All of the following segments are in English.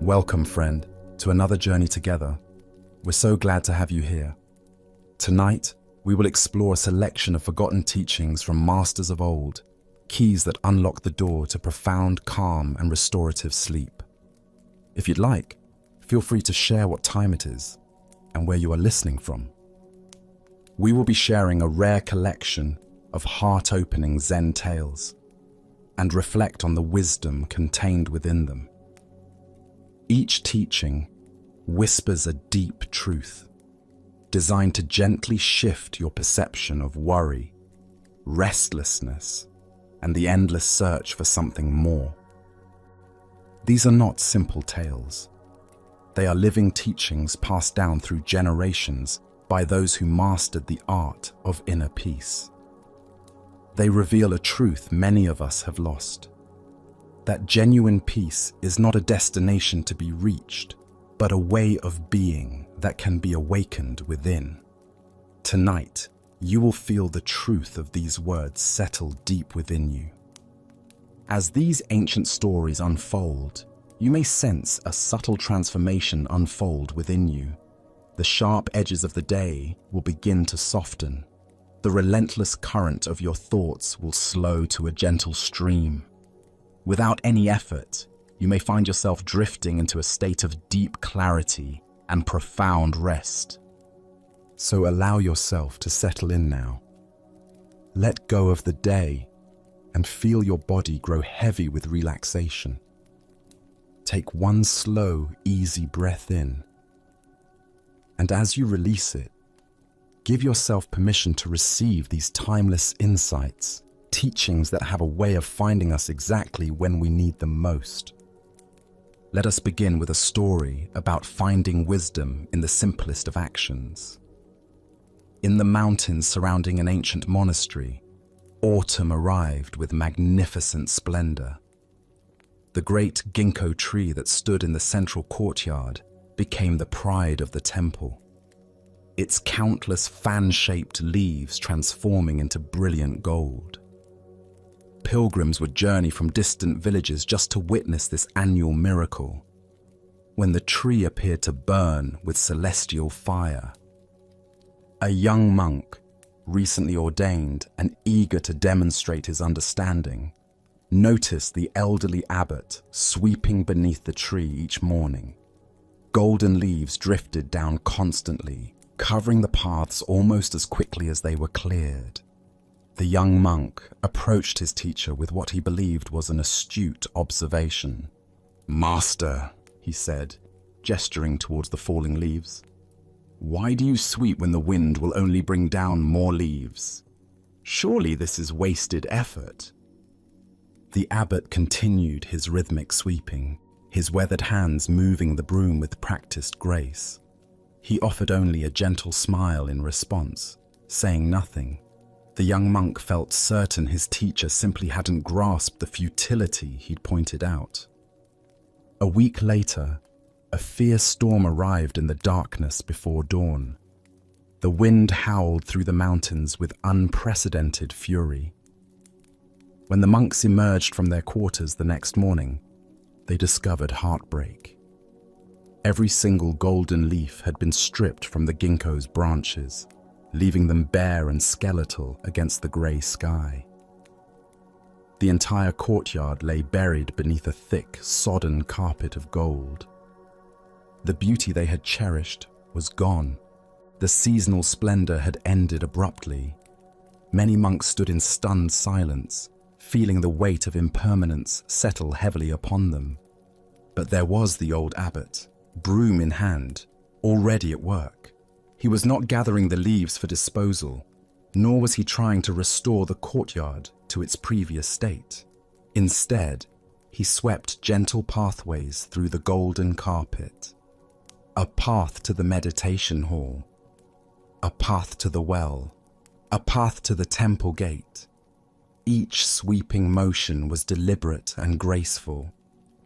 Welcome, friend, to another journey together. We're so glad to have you here. Tonight, we will explore a selection of forgotten teachings from masters of old, keys that unlock the door to profound calm and restorative sleep. If you'd like, feel free to share what time it is and where you are listening from. We will be sharing a rare collection of heart-opening Zen tales and reflect on the wisdom contained within them. Each teaching whispers a deep truth, designed to gently shift your perception of worry, restlessness, and the endless search for something more. These are not simple tales. They are living teachings passed down through generations by those who mastered the art of inner peace. They reveal a truth many of us have lost: that genuine peace is not a destination to be reached, but a way of being that can be awakened within. Tonight, you will feel the truth of these words settle deep within you. As these ancient stories unfold, you may sense a subtle transformation unfold within you. The sharp edges of the day will begin to soften. The relentless current of your thoughts will slow to a gentle stream. Without any effort, you may find yourself drifting into a state of deep clarity and profound rest. So allow yourself to settle in now. Let go of the day and feel your body grow heavy with relaxation. Take one slow, easy breath in. And as you release it, give yourself permission to receive these timeless insights, teachings that have a way of finding us exactly when we need them most. Let us begin with a story about finding wisdom in the simplest of actions. In the mountains surrounding an ancient monastery, autumn arrived with magnificent splendor. The great ginkgo tree that stood in the central courtyard became the pride of the temple, its countless fan-shaped leaves transforming into brilliant gold. Pilgrims would journey from distant villages just to witness this annual miracle, when the tree appeared to burn with celestial fire. A young monk, recently ordained and eager to demonstrate his understanding, noticed the elderly abbot sweeping beneath the tree each morning. Golden leaves drifted down constantly, covering the paths almost as quickly as they were cleared. The young monk approached his teacher with what he believed was an astute observation. "Master," he said, gesturing towards the falling leaves, "why do you sweep when the wind will only bring down more leaves? Surely this is wasted effort." The abbot continued his rhythmic sweeping, his weathered hands moving the broom with practiced grace. He offered only a gentle smile in response, saying nothing. The young monk felt certain his teacher simply hadn't grasped the futility he'd pointed out. A week later, a fierce storm arrived in the darkness before dawn. The wind howled through the mountains with unprecedented fury. When the monks emerged from their quarters the next morning, they discovered heartbreak. Every single golden leaf had been stripped from the ginkgo's branches, leaving them bare and skeletal against the grey sky. The entire courtyard lay buried beneath a thick, sodden carpet of gold. The beauty they had cherished was gone. The seasonal splendor had ended abruptly. Many monks stood in stunned silence, feeling the weight of impermanence settle heavily upon them. But there was the old abbot, broom in hand, already at work. He was not gathering the leaves for disposal, nor was he trying to restore the courtyard to its previous state. Instead, he swept gentle pathways through the golden carpet. A path to the meditation hall, a path to the well, a path to the temple gate. Each sweeping motion was deliberate and graceful,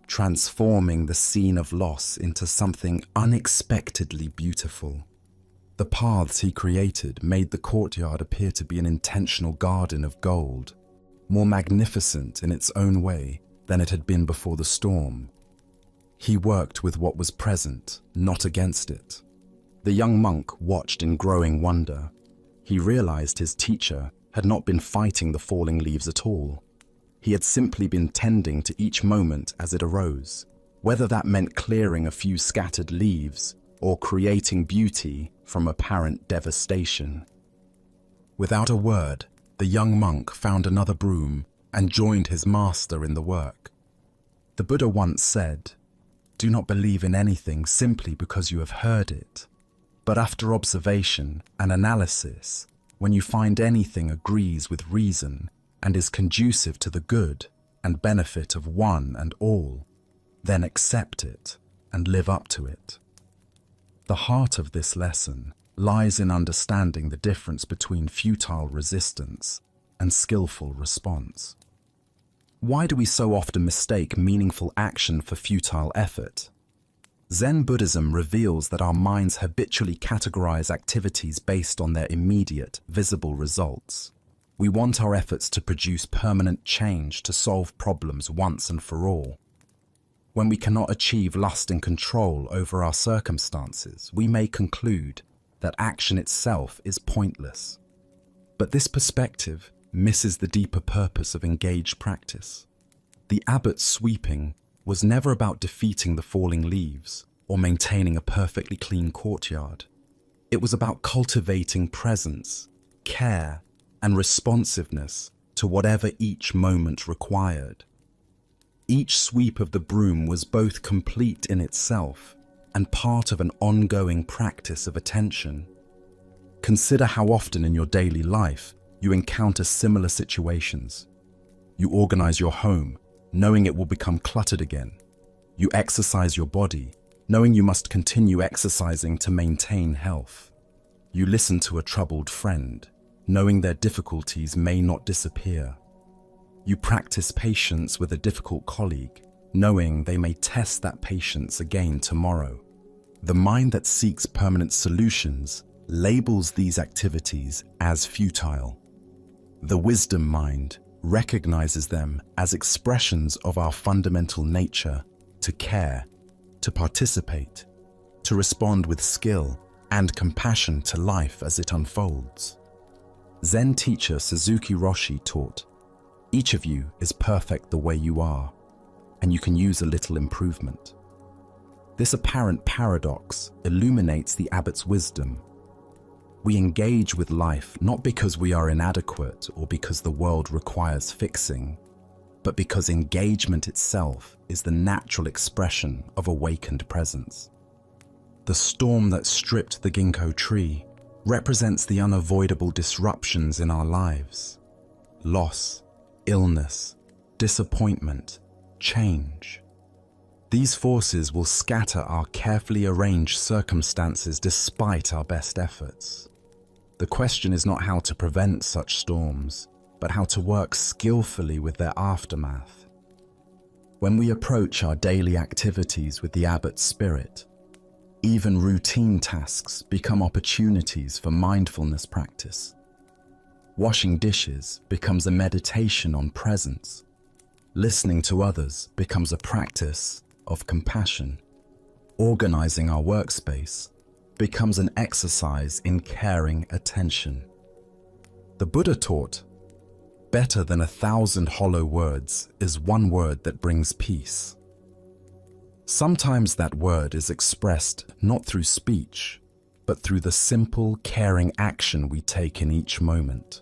transforming the scene of loss into something unexpectedly beautiful. The paths he created made the courtyard appear to be an intentional garden of gold, more magnificent in its own way than it had been before the storm. He worked with what was present, not against it. The young monk watched in growing wonder. He realized his teacher had not been fighting the falling leaves at all. He had simply been tending to each moment as it arose, whether that meant clearing a few scattered leaves or creating beauty from apparent devastation. Without a word, the young monk found another broom and joined his master in the work. The Buddha once said, "Do not believe in anything simply because you have heard it, but after observation and analysis, when you find anything agrees with reason and is conducive to the good and benefit of one and all, then accept it and live up to it." The heart of this lesson lies in understanding the difference between futile resistance and skillful response. Why do we so often mistake meaningful action for futile effort? Zen Buddhism reveals that our minds habitually categorize activities based on their immediate, visible results. We want our efforts to produce permanent change, to solve problems once and for all. When we cannot achieve lasting control over our circumstances, we may conclude that action itself is pointless. But this perspective misses the deeper purpose of engaged practice. The abbot's sweeping was never about defeating the falling leaves or maintaining a perfectly clean courtyard. It was about cultivating presence, care, and responsiveness to whatever each moment required. Each sweep of the broom was both complete in itself and part of an ongoing practice of attention. Consider how often in your daily life you encounter similar situations. You organize your home, knowing it will become cluttered again. You exercise your body, knowing you must continue exercising to maintain health. You listen to a troubled friend, knowing their difficulties may not disappear. You practice patience with a difficult colleague, knowing they may test that patience again tomorrow. The mind that seeks permanent solutions labels these activities as futile. The wisdom mind recognizes them as expressions of our fundamental nature to care, to participate, to respond with skill and compassion to life as it unfolds. Zen teacher Suzuki Roshi taught, "Each of you is perfect the way you are, and you can use a little improvement." This apparent paradox illuminates the abbot's wisdom. We engage with life not because we are inadequate or because the world requires fixing, but because engagement itself is the natural expression of awakened presence. The storm that stripped the ginkgo tree represents the unavoidable disruptions in our lives: loss, illness, disappointment, change. These forces will scatter our carefully arranged circumstances despite our best efforts. The question is not how to prevent such storms, but how to work skillfully with their aftermath. When we approach our daily activities with the abbot's spirit, even routine tasks become opportunities for mindfulness practice. Washing dishes becomes a meditation on presence. Listening to others becomes a practice of compassion. Organizing our workspace becomes an exercise in caring attention. The Buddha taught, "Better than 1,000 hollow words is one word that brings peace." Sometimes that word is expressed not through speech, but through the simple, caring action we take in each moment.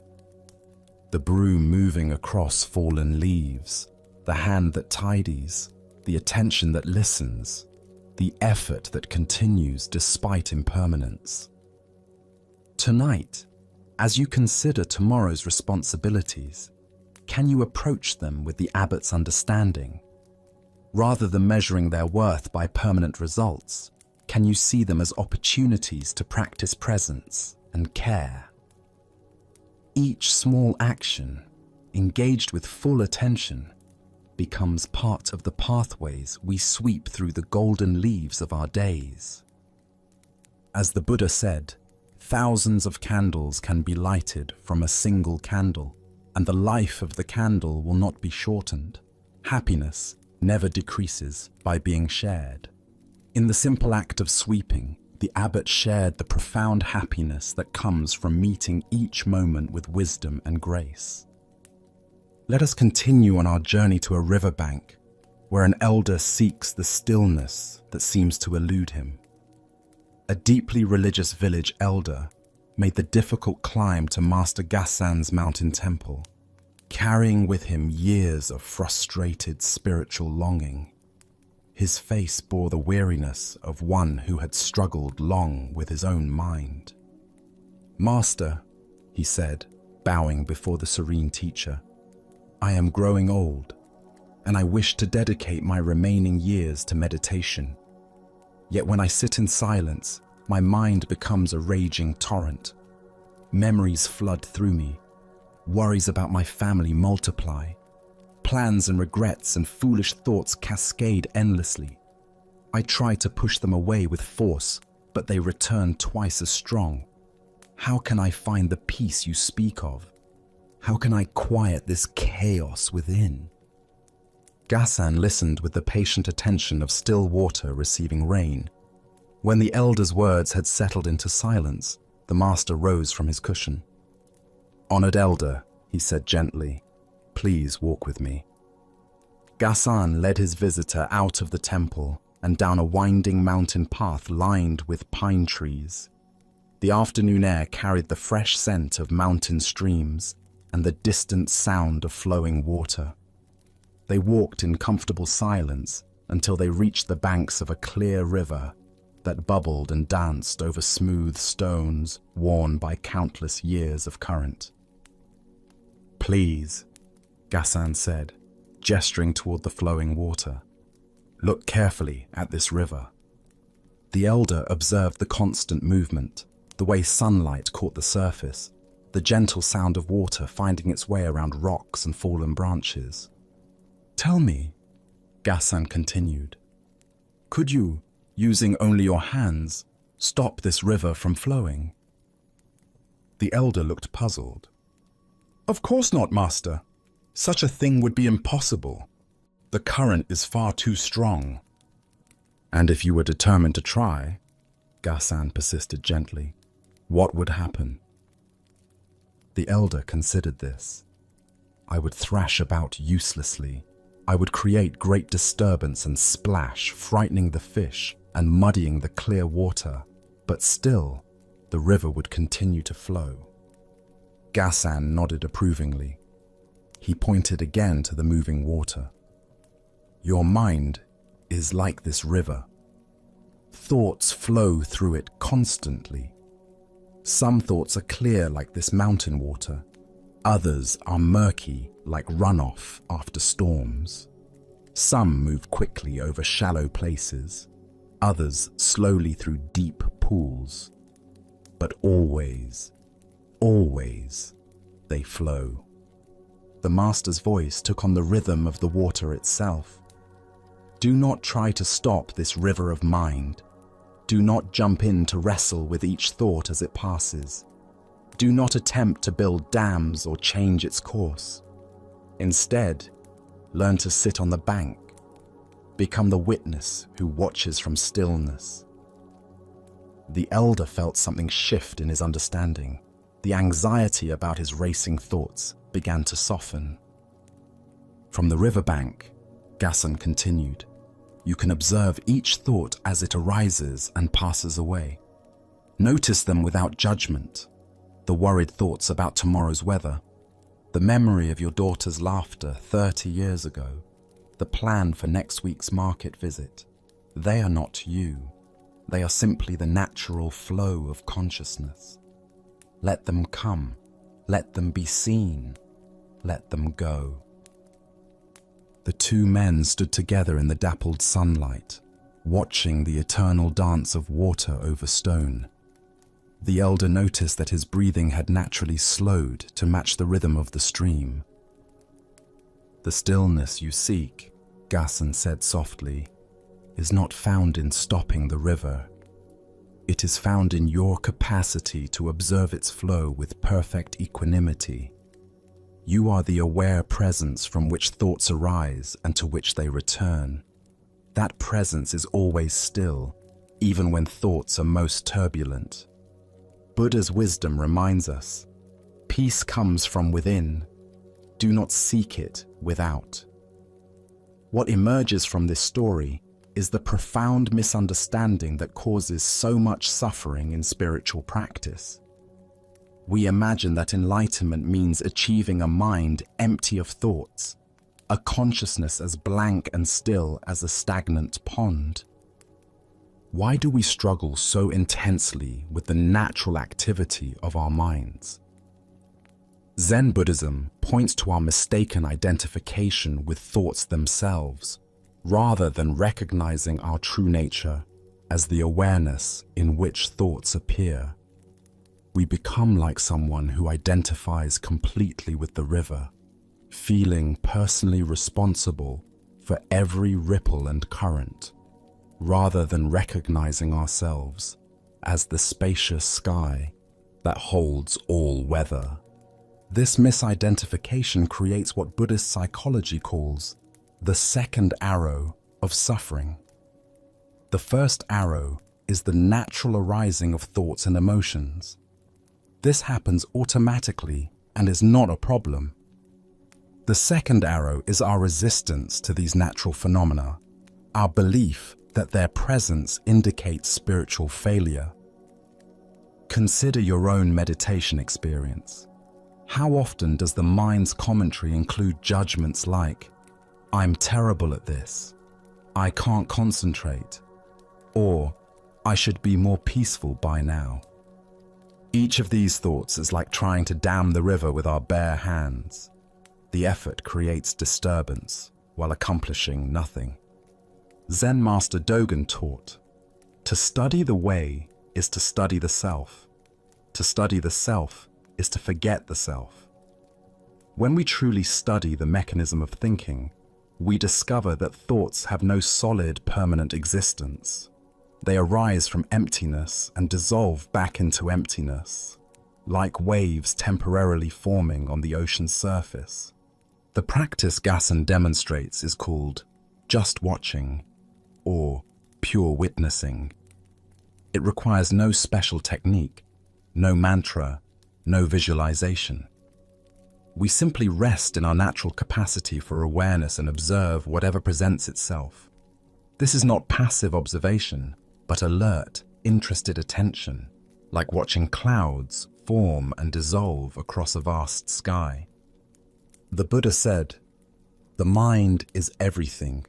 The broom moving across fallen leaves, the hand that tidies, the attention that listens, the effort that continues despite impermanence. Tonight, as you consider tomorrow's responsibilities, can you approach them with the abbot's understanding? Rather than measuring their worth by permanent results, can you see them as opportunities to practice presence and care? Each small action, engaged with full attention, becomes part of the pathways we sweep through the golden leaves of our days. As the Buddha said, thousands of candles can be lighted from a single candle, and the life of the candle will not be shortened. Happiness never decreases by being shared. In the simple act of sweeping, the abbot shared the profound happiness that comes from meeting each moment with wisdom and grace. Let us continue on our journey to a riverbank, where an elder seeks the stillness that seems to elude him. A deeply religious village elder made the difficult climb to Master Gassan's mountain temple, carrying with him years of frustrated spiritual longing. His face bore the weariness of one who had struggled long with his own mind. "Master," he said, bowing before the serene teacher, "I am growing old, and I wish to dedicate my remaining years to meditation. Yet when I sit in silence, my mind becomes a raging torrent. Memories flood through me. Worries about my family multiply. Plans and regrets and foolish thoughts cascade endlessly. I try to push them away with force, but they return twice as strong. How can I find the peace you speak of? How can I quiet this chaos within?" Gassan listened with the patient attention of still water receiving rain. When the elder's words had settled into silence, the master rose from his cushion. "Honored elder," he said gently, "please walk with me." Gassan led his visitor out of the temple and down a winding mountain path lined with pine trees. The afternoon air carried the fresh scent of mountain streams and the distant sound of flowing water. They walked in comfortable silence until they reached the banks of a clear river that bubbled and danced over smooth stones worn by countless years of current. "Please," Gassan said, gesturing toward the flowing water, "look carefully at this river." The elder observed the constant movement, the way sunlight caught the surface, the gentle sound of water finding its way around rocks and fallen branches. "Tell me," Gassan continued, "could you, using only your hands, stop this river from flowing?" The elder looked puzzled. "Of course not, master. Such a thing would be impossible. The current is far too strong." "And if you were determined to try," Gassan persisted gently, "what would happen?" The elder considered this. "I would thrash about uselessly. I would create great disturbance and splash, frightening the fish and muddying the clear water, but still, the river would continue to flow." Gassan nodded approvingly. He pointed again to the moving water. "Your mind is like this river. Thoughts flow through it constantly. Some thoughts are clear like this mountain water. Others are murky like runoff after storms. Some move quickly over shallow places, others slowly through deep pools. But always, always, they flow." The master's voice took on the rhythm of the water itself. "Do not try to stop this river of mind. Do not jump in to wrestle with each thought as it passes. Do not attempt to build dams or change its course. Instead, learn to sit on the bank. Become the witness who watches from stillness." The elder felt something shift in his understanding. The anxiety about his racing thoughts began to soften. From the riverbank, Gassan continued, "You can observe each thought as it arises and passes away. Notice them without judgment. The worried thoughts about tomorrow's weather, the memory of your daughter's laughter 30 years ago, the plan for next week's market visit. They are not you. They are simply the natural flow of consciousness. Let them come. Let them be seen. Let them go." The two men stood together in the dappled sunlight, watching the eternal dance of water over stone. The elder noticed that his breathing had naturally slowed to match the rhythm of the stream. "The stillness you seek," Gassan said softly, "is not found in stopping the river. It is found in your capacity to observe its flow with perfect equanimity. You are the aware presence from which thoughts arise and to which they return. That presence is always still, even when thoughts are most turbulent. Buddha's wisdom reminds us, peace comes from within. Do not seek it without. What emerges from this story is the profound misunderstanding that causes so much suffering in spiritual practice. We imagine that enlightenment means achieving a mind empty of thoughts, a consciousness as blank and still as a stagnant pond. Why do we struggle so intensely with the natural activity of our minds? Zen Buddhism points to our mistaken identification with thoughts themselves, rather than recognizing our true nature as the awareness in which thoughts appear. We become like someone who identifies completely with the river, feeling personally responsible for every ripple and current, rather than recognizing ourselves as the spacious sky that holds all weather. This misidentification creates what Buddhist psychology calls the second arrow of suffering. The first arrow is the natural arising of thoughts and emotions. This happens automatically and is not a problem. The second arrow is our resistance to these natural phenomena, our belief that their presence indicates spiritual failure. Consider your own meditation experience. How often does the mind's commentary include judgments like, "I'm terrible at this," "I can't concentrate," or "I should be more peaceful by now"? Each of these thoughts is like trying to dam the river with our bare hands. The effort creates disturbance while accomplishing nothing. Zen Master Dogen taught, to study the way is to study the self. To study the self is to forget the self. When we truly study the mechanism of thinking, we discover that thoughts have no solid, permanent existence. They arise from emptiness and dissolve back into emptiness, like waves temporarily forming on the ocean's surface. The practice Gassen demonstrates is called just watching, or pure witnessing. It requires no special technique, no mantra, no visualization. We simply rest in our natural capacity for awareness and observe whatever presents itself. This is not passive observation, but alert, interested attention, like watching clouds form and dissolve across a vast sky. The Buddha said, "The mind is everything,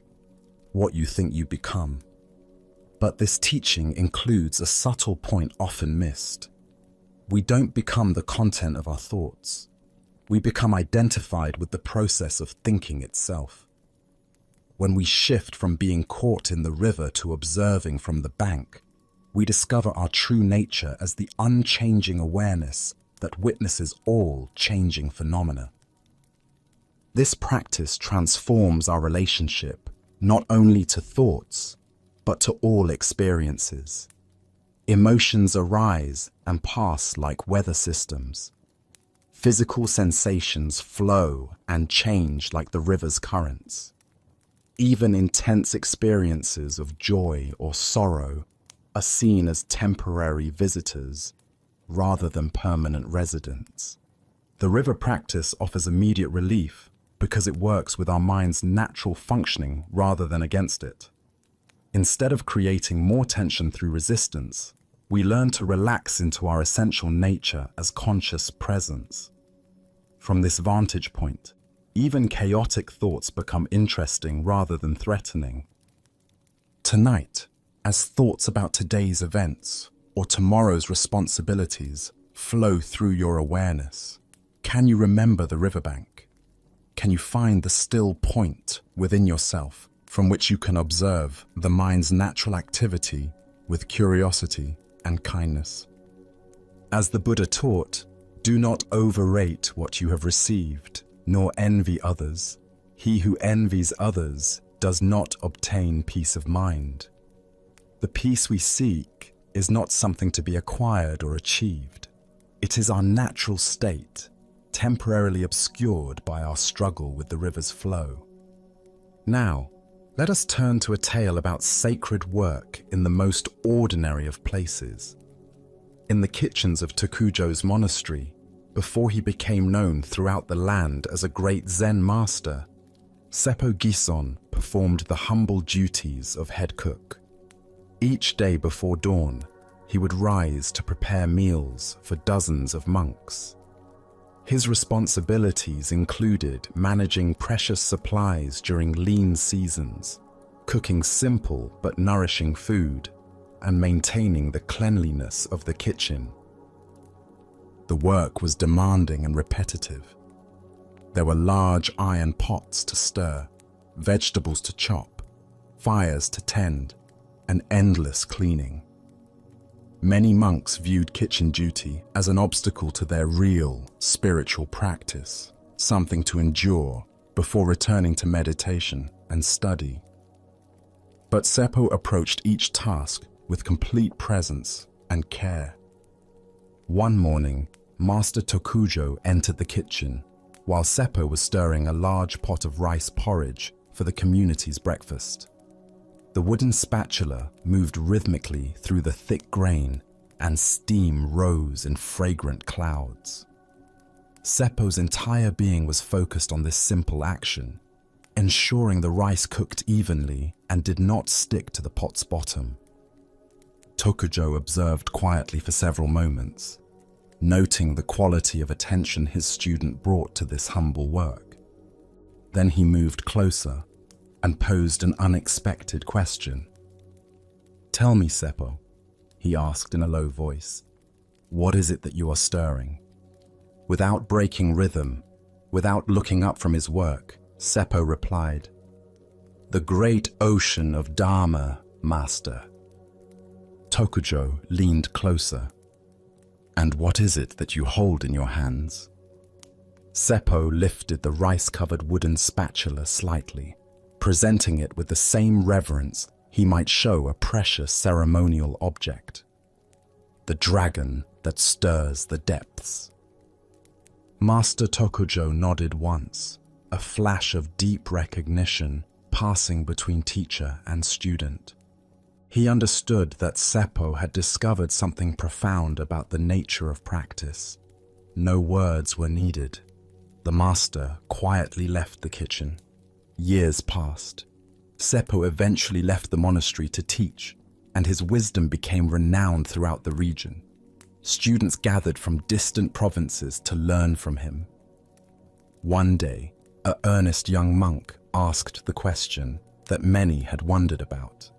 what you think you become." But this teaching includes a subtle point often missed. We don't become the content of our thoughts. We become identified with the process of thinking itself. When we shift from being caught in the river to observing from the bank, we discover our true nature as the unchanging awareness that witnesses all changing phenomena. This practice transforms our relationship not only to thoughts, but to all experiences. Emotions arise and pass like weather systems. Physical sensations flow and change like the river's currents. Even intense experiences of joy or sorrow are seen as temporary visitors rather than permanent residents. The river practice offers immediate relief because it works with our mind's natural functioning rather than against it. Instead of creating more tension through resistance, we learn to relax into our essential nature as conscious presence. From this vantage point, even chaotic thoughts become interesting rather than threatening. Tonight, as thoughts about today's events or tomorrow's responsibilities flow through your awareness, can you remember the riverbank? Can you find the still point within yourself from which you can observe the mind's natural activity with curiosity and kindness? As the Buddha taught, do not overrate what you have received, nor envy others. He who envies others does not obtain peace of mind. The peace we seek is not something to be acquired or achieved. It is our natural state, temporarily obscured by our struggle with the river's flow. Now, let us turn to a tale about sacred work in the most ordinary of places. In the kitchens of Tokujo's monastery, before he became known throughout the land as a great Zen master, Seppo Gison performed the humble duties of head cook. Each day before dawn, he would rise to prepare meals for dozens of monks. His responsibilities included managing precious supplies during lean seasons, cooking simple but nourishing food, and maintaining the cleanliness of the kitchen. The work was demanding and repetitive. There were large iron pots to stir, vegetables to chop, fires to tend, and endless cleaning. Many monks viewed kitchen duty as an obstacle to their real spiritual practice, something to endure before returning to meditation and study. But Seppo approached each task with complete presence and care. One morning, Master Tokujo entered the kitchen while Seppo was stirring a large pot of rice porridge for the community's breakfast. The wooden spatula moved rhythmically through the thick grain, and steam rose in fragrant clouds. Seppo's entire being was focused on this simple action, ensuring the rice cooked evenly and did not stick to the pot's bottom. Tokujo observed quietly for several moments, noting the quality of attention his student brought to this humble work. Then he moved closer and posed an unexpected question. "Tell me, Seppo," he asked in a low voice, "what is it that you are stirring?" Without breaking rhythm, without looking up from his work, Seppo replied, "The great ocean of Dharma, Master." Tokujo leaned closer. "And what is it that you hold in your hands?" Seppo lifted the rice-covered wooden spatula slightly, presenting it with the same reverence he might show a precious ceremonial object. "The dragon that stirs the depths." Master Tokujo nodded once, a flash of deep recognition passing between teacher and student. He understood that Seppo had discovered something profound about the nature of practice. No words were needed. The master quietly left the kitchen. Years passed. Seppo eventually left the monastery to teach, and his wisdom became renowned throughout the region. Students gathered from distant provinces to learn from him. One day, an earnest young monk asked the question that many had wondered about.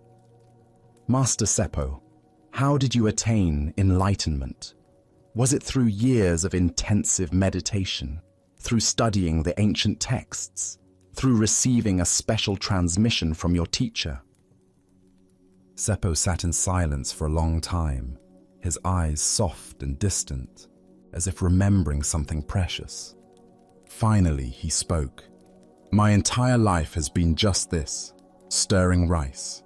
"Master Seppo, how did you attain enlightenment? Was it through years of intensive meditation, through studying the ancient texts, through receiving a special transmission from your teacher?" Seppo sat in silence for a long time, his eyes soft and distant, as if remembering something precious. Finally, he spoke. "My entire life has been just this, stirring rice."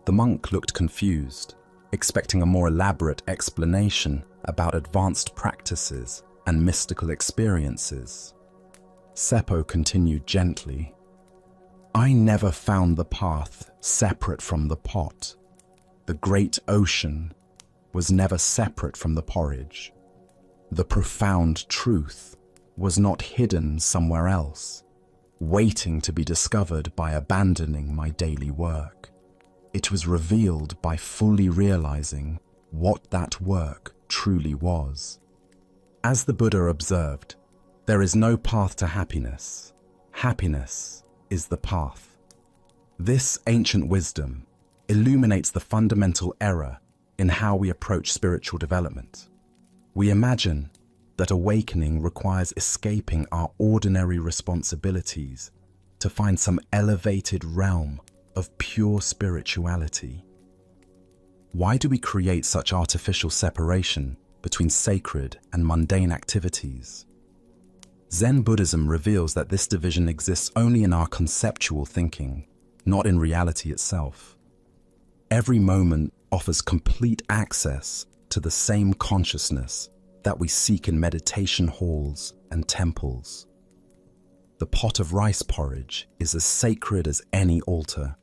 The monk looked confused, expecting a more elaborate explanation about advanced practices and mystical experiences. Seppo continued gently, "I never found the path separate from the pot. The great ocean was never separate from the porridge. The profound truth was not hidden somewhere else, waiting to be discovered by abandoning my daily work. It was revealed by fully realizing what that work truly was." As the Buddha observed, there is no path to happiness. Happiness is the path. This ancient wisdom illuminates the fundamental error in how we approach spiritual development. We imagine that awakening requires escaping our ordinary responsibilities to find some elevated realm of pure spirituality. Why do we create such artificial separation between sacred and mundane activities? Zen Buddhism reveals that this division exists only in our conceptual thinking, not in reality itself. Every moment offers complete access to the same consciousness, that we seek in meditation halls and temples. The pot of rice porridge is as sacred as any altar.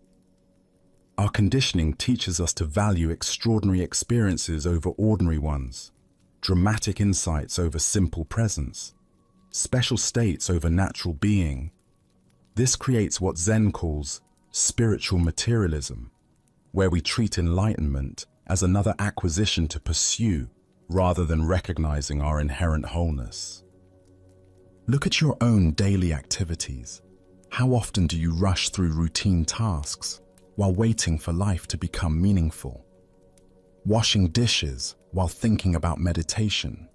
Our conditioning teaches us to value extraordinary experiences over ordinary ones, dramatic insights over simple presence, special states over natural being. This creates what Zen calls spiritual materialism, where we treat enlightenment as another acquisition to pursue rather than recognizing our inherent wholeness. Look at your own daily activities. How often do you rush through routine tasks while waiting for life to become meaningful? Washing dishes while thinking about meditation,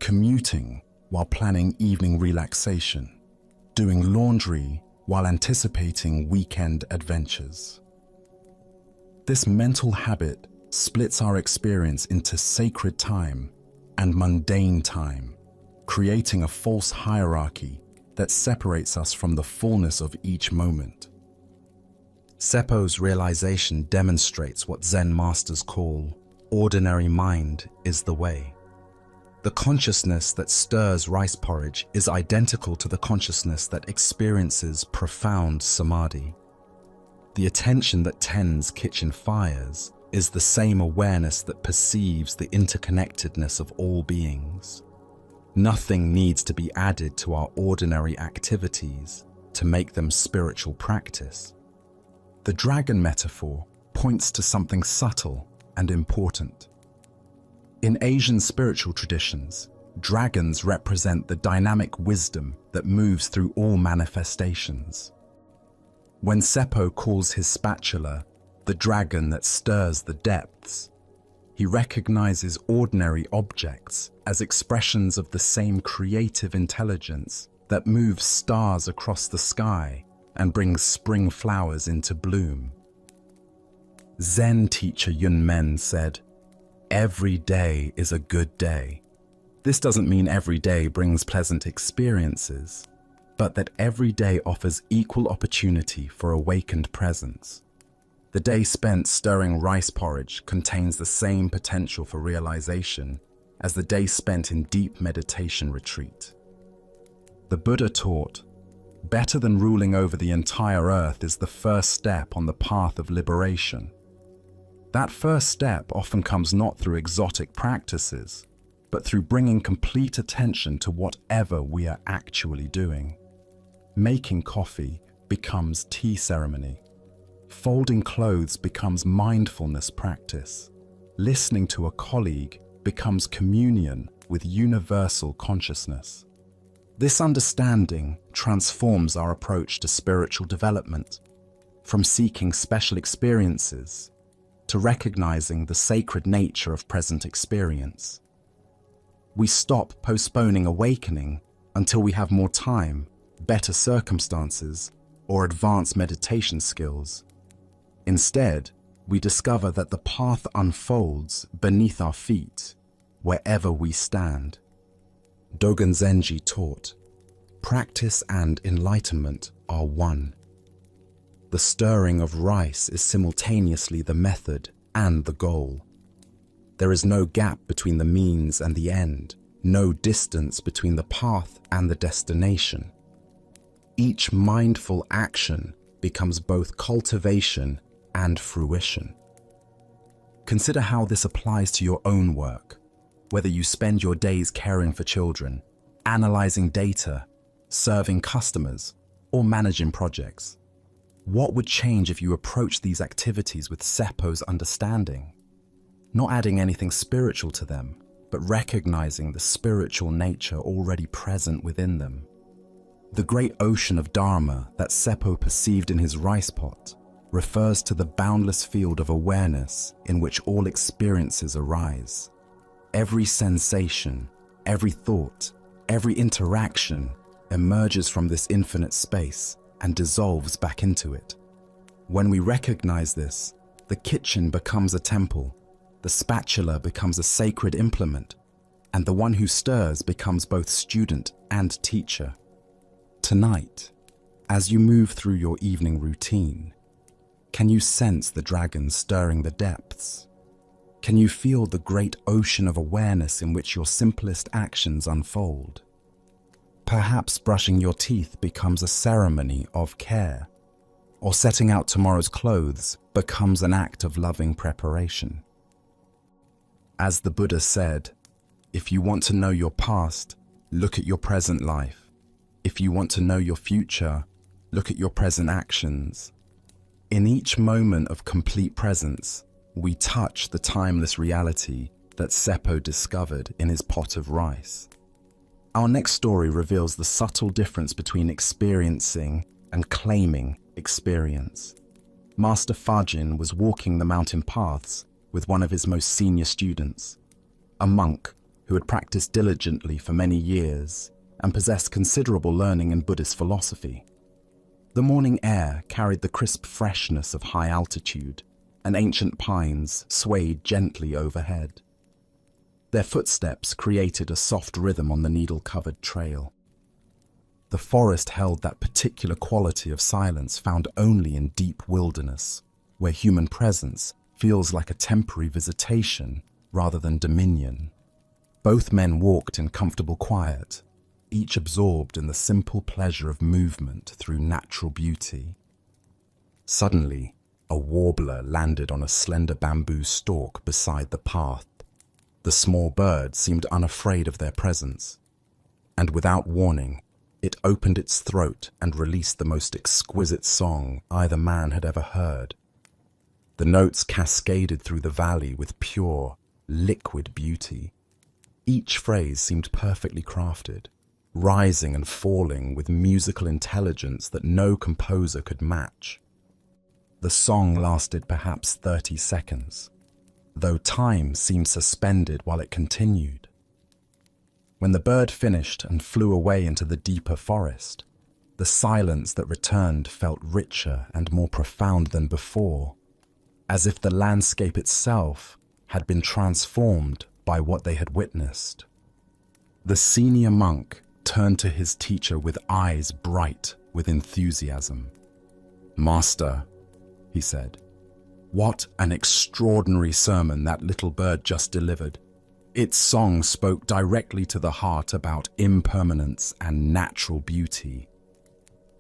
commuting while planning evening relaxation, doing laundry while anticipating weekend adventures. This mental habit splits our experience into sacred time and mundane time, creating a false hierarchy that separates us from the fullness of each moment. Seppo's realization demonstrates what Zen masters call ordinary mind is the way. The consciousness that stirs rice porridge is identical to the consciousness that experiences profound samadhi. The attention that tends kitchen fires is the same awareness that perceives the interconnectedness of all beings. Nothing needs to be added to our ordinary activities to make them spiritual practice. The dragon metaphor points to something subtle and important. In Asian spiritual traditions, dragons represent the dynamic wisdom that moves through all manifestations. When Seppo calls his spatula the dragon that stirs the depths, he recognizes ordinary objects as expressions of the same creative intelligence that moves stars across the sky and brings spring flowers into bloom. Zen teacher Yun Men said, "Every day is a good day." This doesn't mean every day brings pleasant experiences, but that every day offers equal opportunity for awakened presence. The day spent stirring rice porridge contains the same potential for realization as the day spent in deep meditation retreat. The Buddha taught, better than ruling over the entire earth is the first step on the path of liberation. That first step often comes not through exotic practices, but through bringing complete attention to whatever we are actually doing. Making coffee becomes tea ceremony. Folding clothes becomes mindfulness practice. Listening to a colleague becomes communion with universal consciousness. This understanding transforms our approach to spiritual development, from seeking special experiences to recognizing the sacred nature of present experience. We stop postponing awakening until we have more time, better circumstances, or advanced meditation skills. Instead, we discover that the path unfolds beneath our feet, wherever we stand. Dogen Zenji taught, practice and enlightenment are one. The stirring of rice is simultaneously the method and the goal. There is no gap between the means and the end, no distance between the path and the destination. Each mindful action becomes both cultivation and fruition. Consider how this applies to your own work, whether you spend your days caring for children, analyzing data, serving customers, or managing projects. What would change if you approach these activities with Seppo's understanding? Not adding anything spiritual to them, but recognizing the spiritual nature already present within them. The great ocean of Dharma that Seppo perceived in his rice pot refers to the boundless field of awareness in which all experiences arise. Every sensation, every thought, every interaction emerges from this infinite space and dissolves back into it. When we recognize this, the kitchen becomes a temple, the spatula becomes a sacred implement, and the one who stirs becomes both student and teacher. Tonight, as you move through your evening routine, can you sense the dragon stirring the depths? Can you feel the great ocean of awareness in which your simplest actions unfold? Perhaps brushing your teeth becomes a ceremony of care, or setting out tomorrow's clothes becomes an act of loving preparation. As the Buddha said, if you want to know your past, look at your present life. If you want to know your future, look at your present actions. In each moment of complete presence, we touch the timeless reality that Seppo discovered in his pot of rice. Our next story reveals the subtle difference between experiencing and claiming experience. Master Fajin was walking the mountain paths with one of his most senior students, a monk who had practiced diligently for many years and possessed considerable learning in Buddhist philosophy. The morning air carried the crisp freshness of high altitude, and ancient pines swayed gently overhead. Their footsteps created a soft rhythm on the needle-covered trail. The forest held that particular quality of silence found only in deep wilderness, where human presence feels like a temporary visitation rather than dominion. Both men walked in comfortable quiet, each absorbed in the simple pleasure of movement through natural beauty. Suddenly, a warbler landed on a slender bamboo stalk beside the path. The small bird seemed unafraid of their presence, and without warning, it opened its throat and released the most exquisite song either man had ever heard. The notes cascaded through the valley with pure, liquid beauty. Each phrase seemed perfectly crafted, rising and falling with musical intelligence that no composer could match. The song lasted perhaps 30 seconds, though time seemed suspended while it continued. When the bird finished and flew away into the deeper forest, the silence that returned felt richer and more profound than before, as if the landscape itself had been transformed by what they had witnessed. The senior monk turned to his teacher with eyes bright with enthusiasm. "Master," he said, "what an extraordinary sermon that little bird just delivered. Its song spoke directly to the heart about impermanence and natural beauty.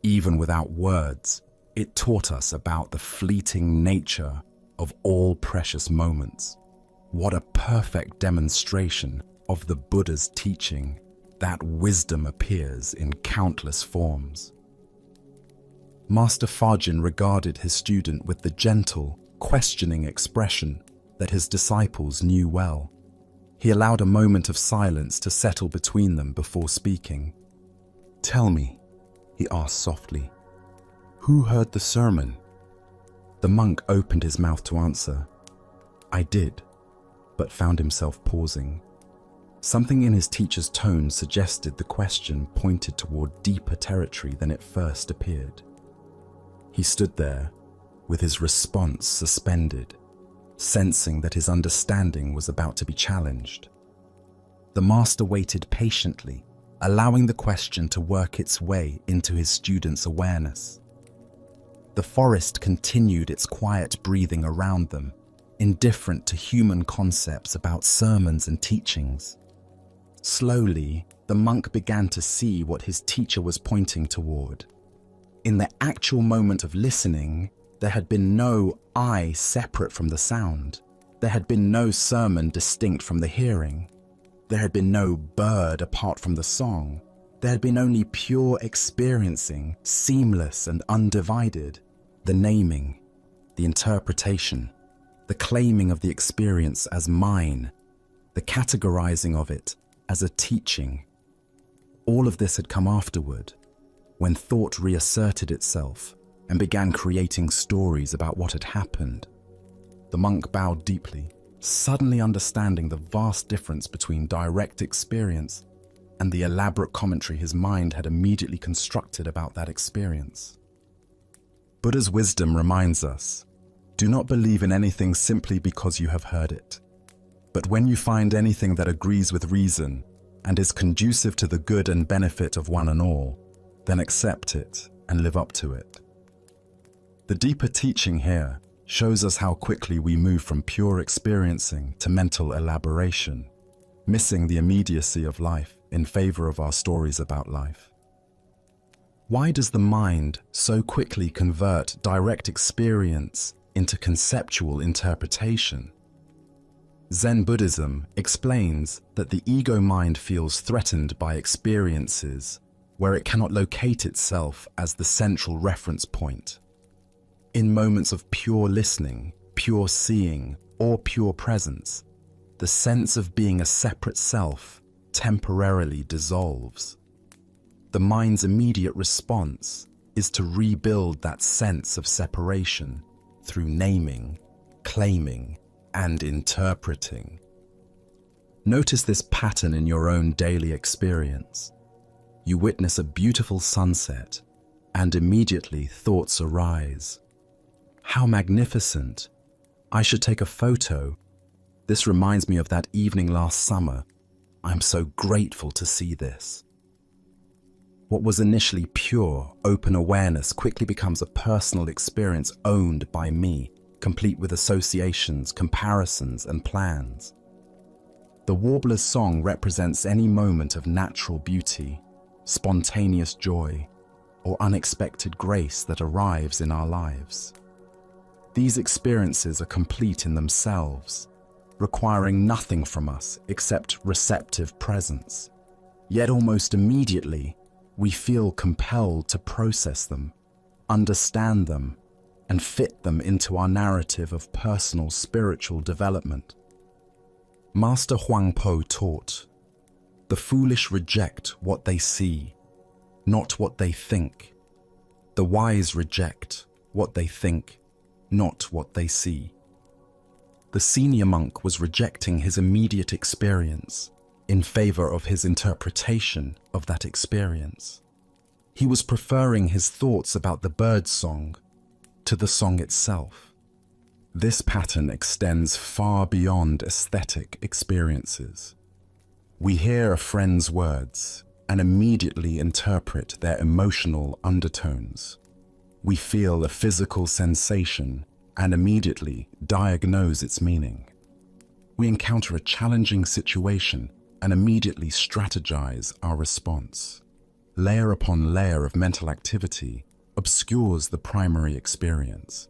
Even without words, it taught us about the fleeting nature of all precious moments. What a perfect demonstration of the Buddha's teaching, that wisdom appears in countless forms." Master Fajin regarded his student with the gentle, questioning expression that his disciples knew well. He allowed a moment of silence to settle between them before speaking. "Tell me," he asked softly, "who heard the sermon?" The monk opened his mouth to answer. "I did," but found himself pausing. Something in his teacher's tone suggested the question pointed toward deeper territory than it first appeared. He stood there, with his response suspended, sensing that his understanding was about to be challenged. The master waited patiently, allowing the question to work its way into his student's awareness. The forest continued its quiet breathing around them, indifferent to human concepts about sermons and teachings. Slowly, the monk began to see what his teacher was pointing toward. In the actual moment of listening, there had been no I separate from the sound. There had been no sermon distinct from the hearing. There had been no bird apart from the song. There had been only pure experiencing, seamless and undivided. The naming, the interpretation, the claiming of the experience as mine, the categorizing of it as a teaching. All of this had come afterward, when thought reasserted itself and began creating stories about what had happened. The monk bowed deeply, suddenly understanding the vast difference between direct experience and the elaborate commentary his mind had immediately constructed about that experience. Buddha's wisdom reminds us, do not believe in anything simply because you have heard it. But when you find anything that agrees with reason and is conducive to the good and benefit of one and all, then accept it and live up to it. The deeper teaching here shows us how quickly we move from pure experiencing to mental elaboration, missing the immediacy of life in favor of our stories about life. Why does the mind so quickly convert direct experience into conceptual interpretation? Zen Buddhism explains that the ego mind feels threatened by experiences where it cannot locate itself as the central reference point. In moments of pure listening, pure seeing, or pure presence, the sense of being a separate self temporarily dissolves. The mind's immediate response is to rebuild that sense of separation through naming, claiming, and interpreting. Notice this pattern in your own daily experience. You witness a beautiful sunset, and immediately thoughts arise. How magnificent! I should take a photo. This reminds me of that evening last summer. I'm so grateful to see this. What was initially pure, open awareness quickly becomes a personal experience owned by me, complete with associations, comparisons, and plans. The warbler's song represents any moment of natural beauty, spontaneous joy, or unexpected grace that arrives in our lives. These experiences are complete in themselves, requiring nothing from us except receptive presence. Yet almost immediately, we feel compelled to process them, understand them, and fit them into our narrative of personal spiritual development. Master Huangpo taught, "The foolish reject what they see, not what they think. The wise reject what they think, not what they see." The senior monk was rejecting his immediate experience in favor of his interpretation of that experience. He was preferring his thoughts about the bird's song to the song itself. This pattern extends far beyond aesthetic experiences. We hear a friend's words and immediately interpret their emotional undertones. We feel a physical sensation and immediately diagnose its meaning. We encounter a challenging situation and immediately strategize our response. Layer upon layer of mental activity obscures the primary experience.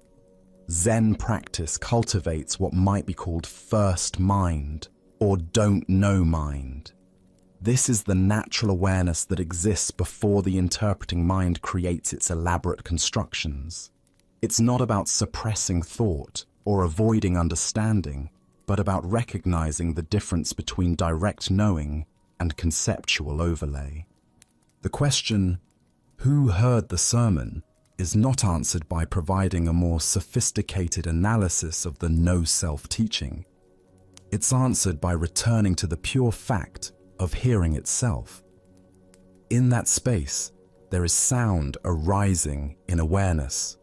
Zen practice cultivates what might be called first mind or don't know mind. This is the natural awareness that exists before the interpreting mind creates its elaborate constructions. It's not about suppressing thought or avoiding understanding, but about recognizing the difference between direct knowing and conceptual overlay. The question, "Who heard the sermon?" is not answered by providing a more sophisticated analysis of the no-self teaching. It's answered by returning to the pure fact of hearing itself. In that space, there is sound arising in awareness,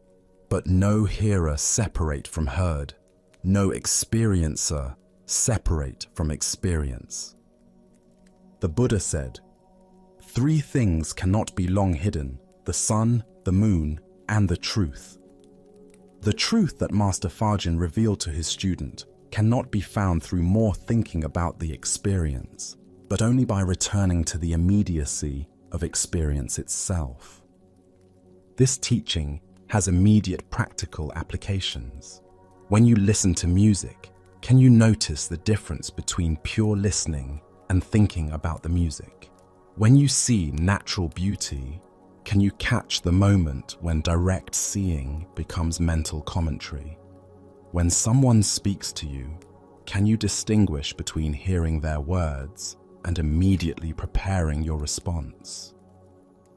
but no hearer separate from heard, no experiencer separate from experience. The Buddha said, "Three things cannot be long hidden: the sun, the moon, and the truth." The truth that Master Fajin revealed to his student cannot be found through more thinking about the experience, but only by returning to the immediacy of experience itself. This teaching has immediate practical applications. When you listen to music, can you notice the difference between pure listening and thinking about the music? When you see natural beauty, can you catch the moment when direct seeing becomes mental commentary? When someone speaks to you, can you distinguish between hearing their words and immediately preparing your response?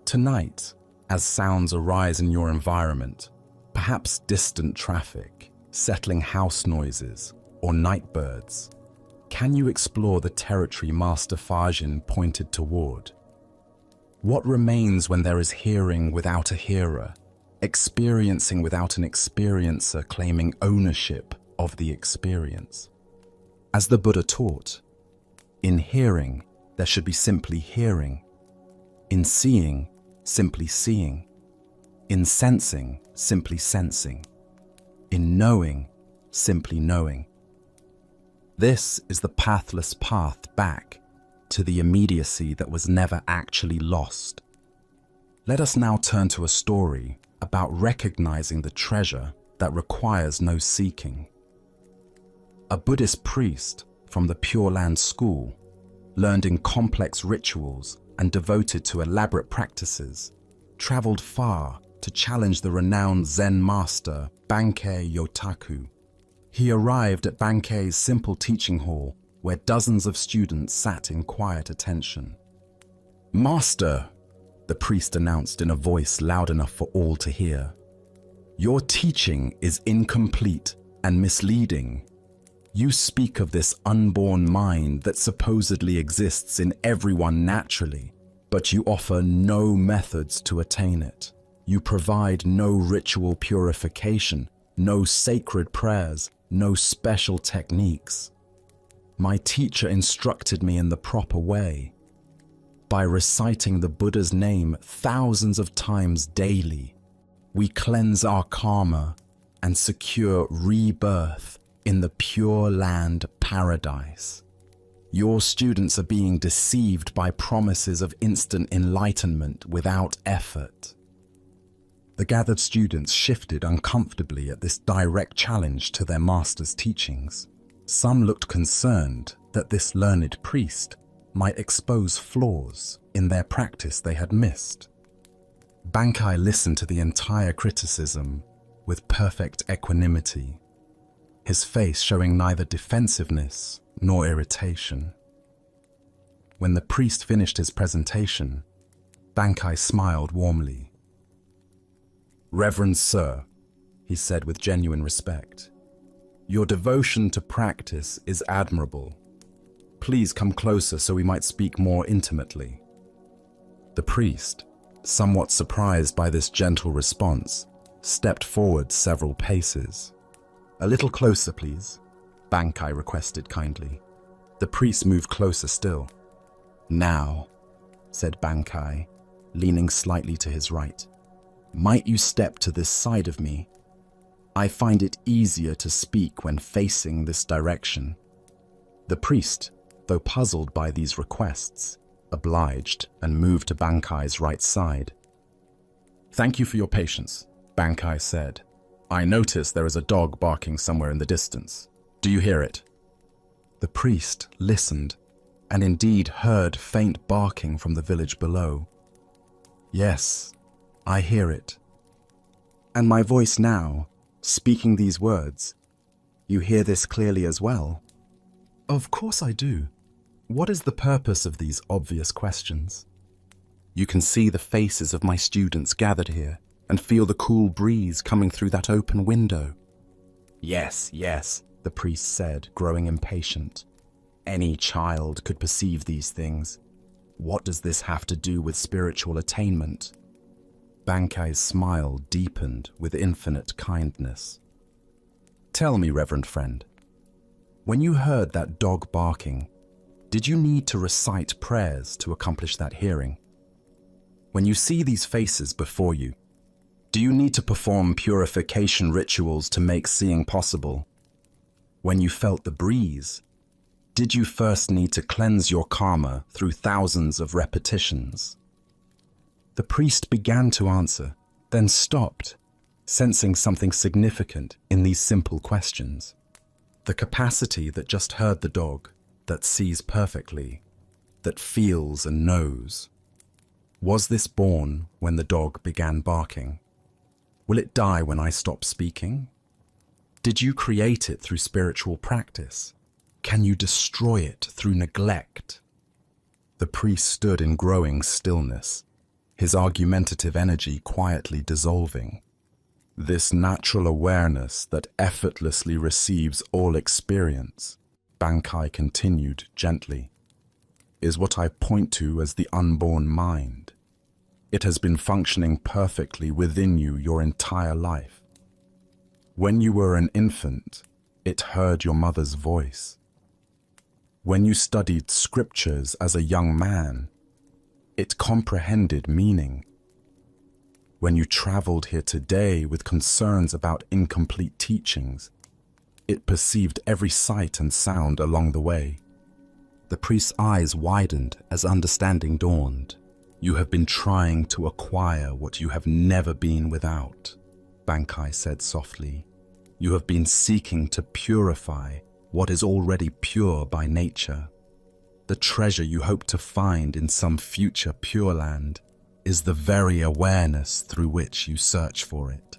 Tonight, as sounds arise in your environment, perhaps distant traffic, settling house noises, or night birds, can you explore the territory Master Fajin pointed toward? What remains when there is hearing without a hearer, experiencing without an experiencer claiming ownership of the experience? As the Buddha taught, in hearing, there should be simply hearing. In seeing, simply seeing. In sensing, simply sensing. in knowing, simply knowing. This is the pathless path back to the immediacy that was never actually lost. Let us now turn to a story about recognizing the treasure that requires no seeking. A Buddhist priest from the Pure Land school, learned in complex rituals and devoted to elaborate practices, traveled far to challenge the renowned Zen master Bankei Yotaku. He arrived at Bankei's simple teaching hall where dozens of students sat in quiet attention. "Master," the priest announced in a voice loud enough for all to hear, "your teaching is incomplete and misleading. You speak of this unborn mind that supposedly exists in everyone naturally, but you offer no methods to attain it. You provide no ritual purification, no sacred prayers, no special techniques. My teacher instructed me in the proper way. By reciting the Buddha's name thousands of times daily, we cleanse our karma and secure rebirth in the Pure Land paradise. Your students are being deceived by promises of instant enlightenment without effort." The gathered students shifted uncomfortably at this direct challenge to their master's teachings. Some looked concerned that this learned priest might expose flaws in their practice they had missed. Bankei listened to the entire criticism with perfect equanimity, his face showing neither defensiveness nor irritation. When the priest finished his presentation, Bankei smiled warmly. "Reverend Sir," he said with genuine respect, "your devotion to practice is admirable. Please come closer so we might speak more intimately." The priest, somewhat surprised by this gentle response, stepped forward several paces. "A little closer, please," Bankei requested kindly. The priest moved closer still. "Now," said Bankei, leaning slightly to his right, "might you step to this side of me? I find it easier to speak when facing this direction." The priest, though puzzled by these requests, obliged and moved to Bankei's right side. "Thank you for your patience," Bankei said. "I notice there is a dog barking somewhere in the distance. Do you hear it?" The priest listened and indeed heard faint barking from the village below. "Yes, I hear it. And my voice now, speaking these words, you hear this clearly as well?" "Of course I do. What is the purpose of these obvious questions?" "You can see the faces of my students gathered here and feel the cool breeze coming through that open window." Yes, the priest said, growing impatient. "Any child could perceive these things. What does this have to do with spiritual attainment?" Bankei's smile deepened with infinite kindness. "Tell me, Reverend friend, when you heard that dog barking, did you need to recite prayers to accomplish that hearing? When you see these faces before you, do you need to perform purification rituals to make seeing possible? When you felt the breeze, did you first need to cleanse your karma through thousands of repetitions?" The priest began to answer, then stopped, sensing something significant in these simple questions. The capacity that just heard the dog, that sees perfectly, that feels and knows. Was this born when the dog began barking? Will it die when I stop speaking? Did you create it through spiritual practice? Can you destroy it through neglect? The priest stood in growing stillness, his argumentative energy quietly dissolving. "This natural awareness that effortlessly receives all experience," Bankei continued gently, "is what I point to as the unborn mind. It has been functioning perfectly within you your entire life. When you were an infant, it heard your mother's voice. When you studied scriptures as a young man, it comprehended meaning. when you traveled here today with concerns about incomplete teachings, it perceived every sight and sound along the way. The priest's eyes widened as understanding dawned. You have been trying to acquire what you have never been without, Bankai said softly. You have been seeking to purify what is already pure by nature. The treasure you hope to find in some future Pure Land is the very awareness through which you search for it.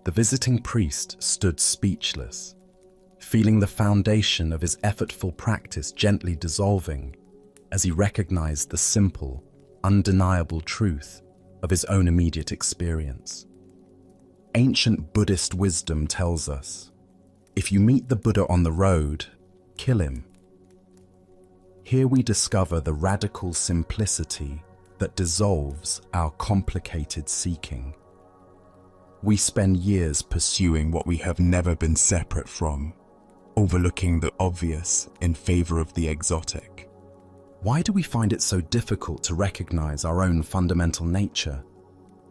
The visiting priest stood speechless, feeling the foundation of his effortful practice gently dissolving as he recognized the simple, undeniable truth of his own immediate experience. Ancient Buddhist wisdom tells us, if you meet the Buddha on the road, kill him. Here we discover the radical simplicity that dissolves our complicated seeking. We spend years pursuing what we have never been separate from, overlooking the obvious in favor of the exotic. Why do we find it so difficult to recognize our own fundamental nature?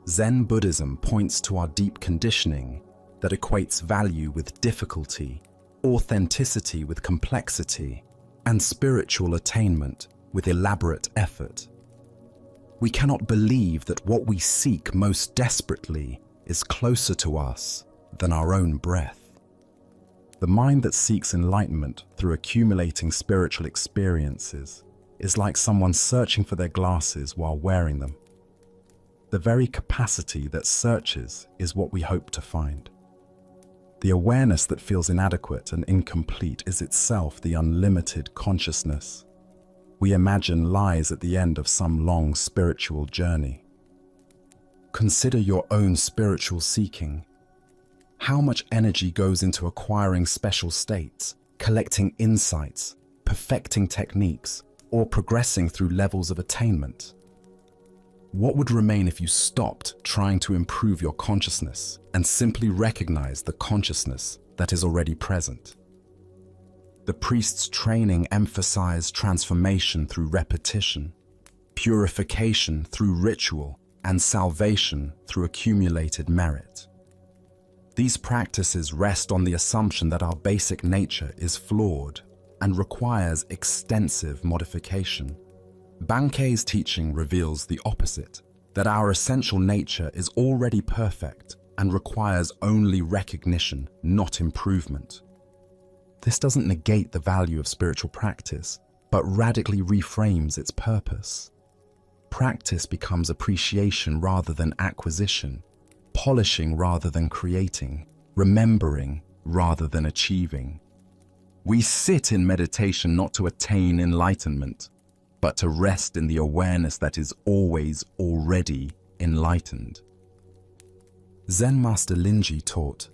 Zen Buddhism points to our deep conditioning that equates value with difficulty, authenticity with complexity, and spiritual attainment with elaborate effort. We cannot believe that what we seek most desperately is closer to us than our own breath. The mind that seeks enlightenment through accumulating spiritual experiences is like someone searching for their glasses while wearing them. The very capacity that searches is what we hope to find. The awareness that feels inadequate and incomplete is itself the unlimited consciousness we imagine lies at the end of some long spiritual journey. Consider your own spiritual seeking. How much energy goes into acquiring special states, collecting insights, perfecting techniques, or progressing through levels of attainment? What would remain if you stopped trying to improve your consciousness and simply recognized the consciousness that is already present? The priest's training emphasized transformation through repetition, purification through ritual, and salvation through accumulated merit. These practices rest on the assumption that our basic nature is flawed and requires extensive modification. Bankei's teaching reveals the opposite, that our essential nature is already perfect and requires only recognition, not improvement. This doesn't negate the value of spiritual practice, but radically reframes its purpose. Practice becomes appreciation rather than acquisition, polishing rather than creating, remembering rather than achieving. We sit in meditation not to attain enlightenment, but to rest in the awareness that is always already enlightened. Zen Master Linji taught,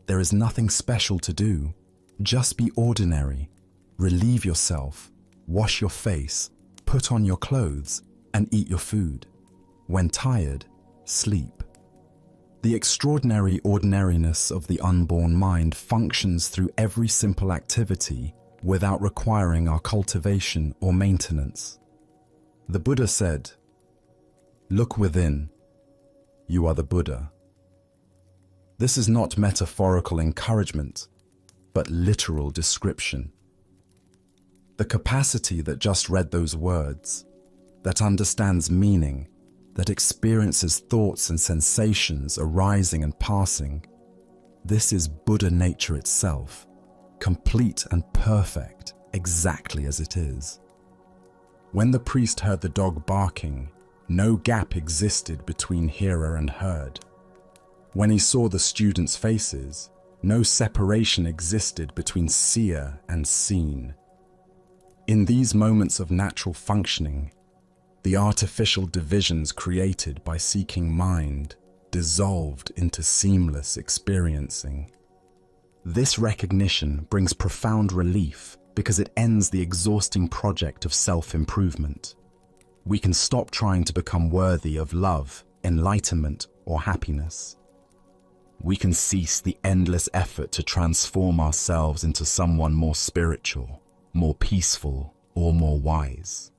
there is nothing special to do. Just be ordinary, relieve yourself, wash your face, put on your clothes, and eat your food. When tired, sleep. The extraordinary ordinariness of the unborn mind functions through every simple activity without requiring our cultivation or maintenance. The Buddha said, "Look within. You are the Buddha." This is not metaphorical encouragement, but literal description. The capacity that just read those words, that understands meaning, that experiences thoughts and sensations arising and passing, this is Buddha nature itself, complete and perfect, exactly as it is. When the priest heard the dog barking, no gap existed between hearer and heard. When he saw the students' faces, no separation existed between seer and seen. In these moments of natural functioning, the artificial divisions created by seeking mind dissolved into seamless experiencing. This recognition brings profound relief because it ends the exhausting project of self-improvement. We can stop trying to become worthy of love, enlightenment, or happiness. We can cease the endless effort to transform ourselves into someone more spiritual, more peaceful, or more wise.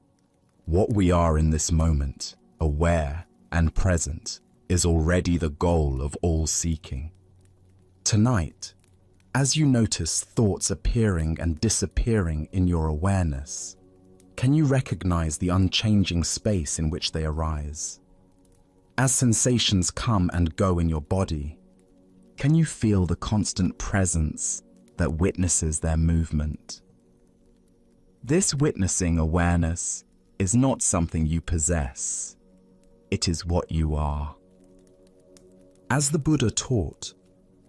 What we are in this moment, aware and present, is already the goal of all seeking. Tonight, as you notice thoughts appearing and disappearing in your awareness, can you recognize the unchanging space in which they arise? As sensations come and go in your body, can you feel the constant presence that witnesses their movement? This witnessing awareness is not something you possess. It is what you are. As the Buddha taught,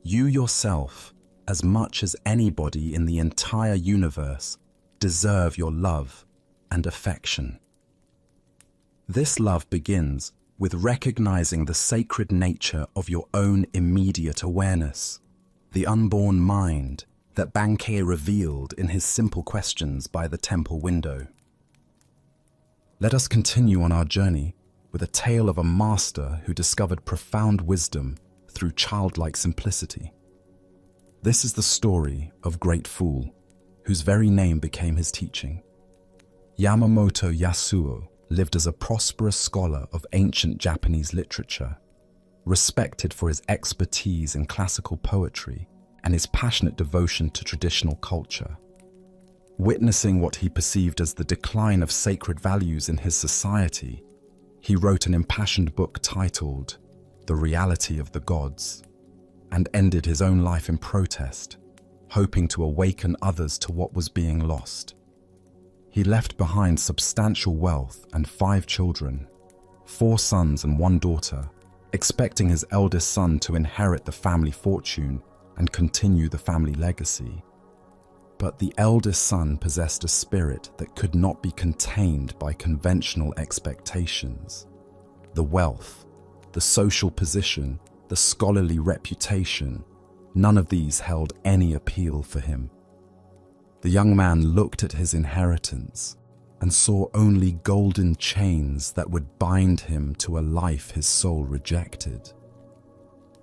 you yourself, as much as anybody in the entire universe, deserve your love and affection. This love begins with recognizing the sacred nature of your own immediate awareness, the unborn mind that Bankei revealed in his simple questions by the temple window. Let us continue on our journey with a tale of a master who discovered profound wisdom through childlike simplicity. This is the story of Great Fool, whose very name became his teaching. Yamamoto Yasuo lived as a prosperous scholar of ancient Japanese literature, respected for his expertise in classical poetry and his passionate devotion to traditional culture. Witnessing what he perceived as the decline of sacred values in his society, he wrote an impassioned book titled The Reality of the Gods, and ended his own life in protest, hoping to awaken others to what was being lost. He left behind substantial wealth and 5 children, 4 sons and 1 daughter, expecting his eldest son to inherit the family fortune and continue the family legacy. But the eldest son possessed a spirit that could not be contained by conventional expectations. The wealth, the social position, the scholarly reputation, none of these held any appeal for him. The young man looked at his inheritance and saw only golden chains that would bind him to a life his soul rejected.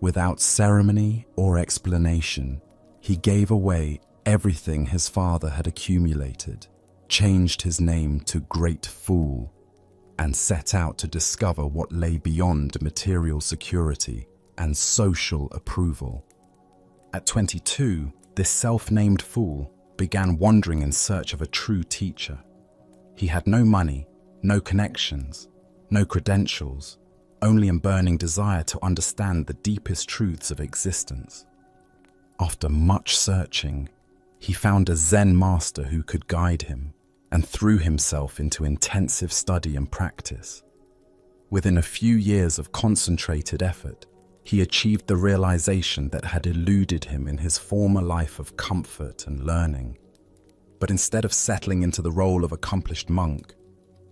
Without ceremony or explanation, he gave away everything his father had accumulated, changed his name to Great Fool, and set out to discover what lay beyond material security and social approval. At 22, this self-named fool began wandering in search of a true teacher. He had no money, no connections, no credentials, only a burning desire to understand the deepest truths of existence. After much searching, he found a Zen master who could guide him and threw himself into intensive study and practice. Within a few years of concentrated effort, he achieved the realization that had eluded him in his former life of comfort and learning. But instead of settling into the role of accomplished monk,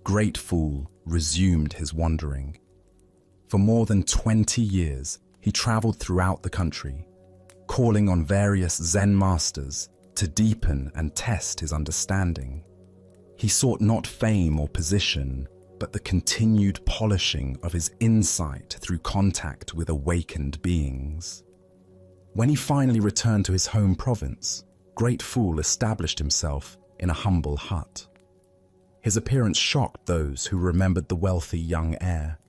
Great Fool resumed his wandering. For more than 20 years, he traveled throughout the country, calling on various Zen masters to deepen and test his understanding. He sought not fame or position, but the continued polishing of his insight through contact with awakened beings. When he finally returned to his home province, Great Fool established himself in a humble hut. His appearance shocked those who remembered the wealthy young heir.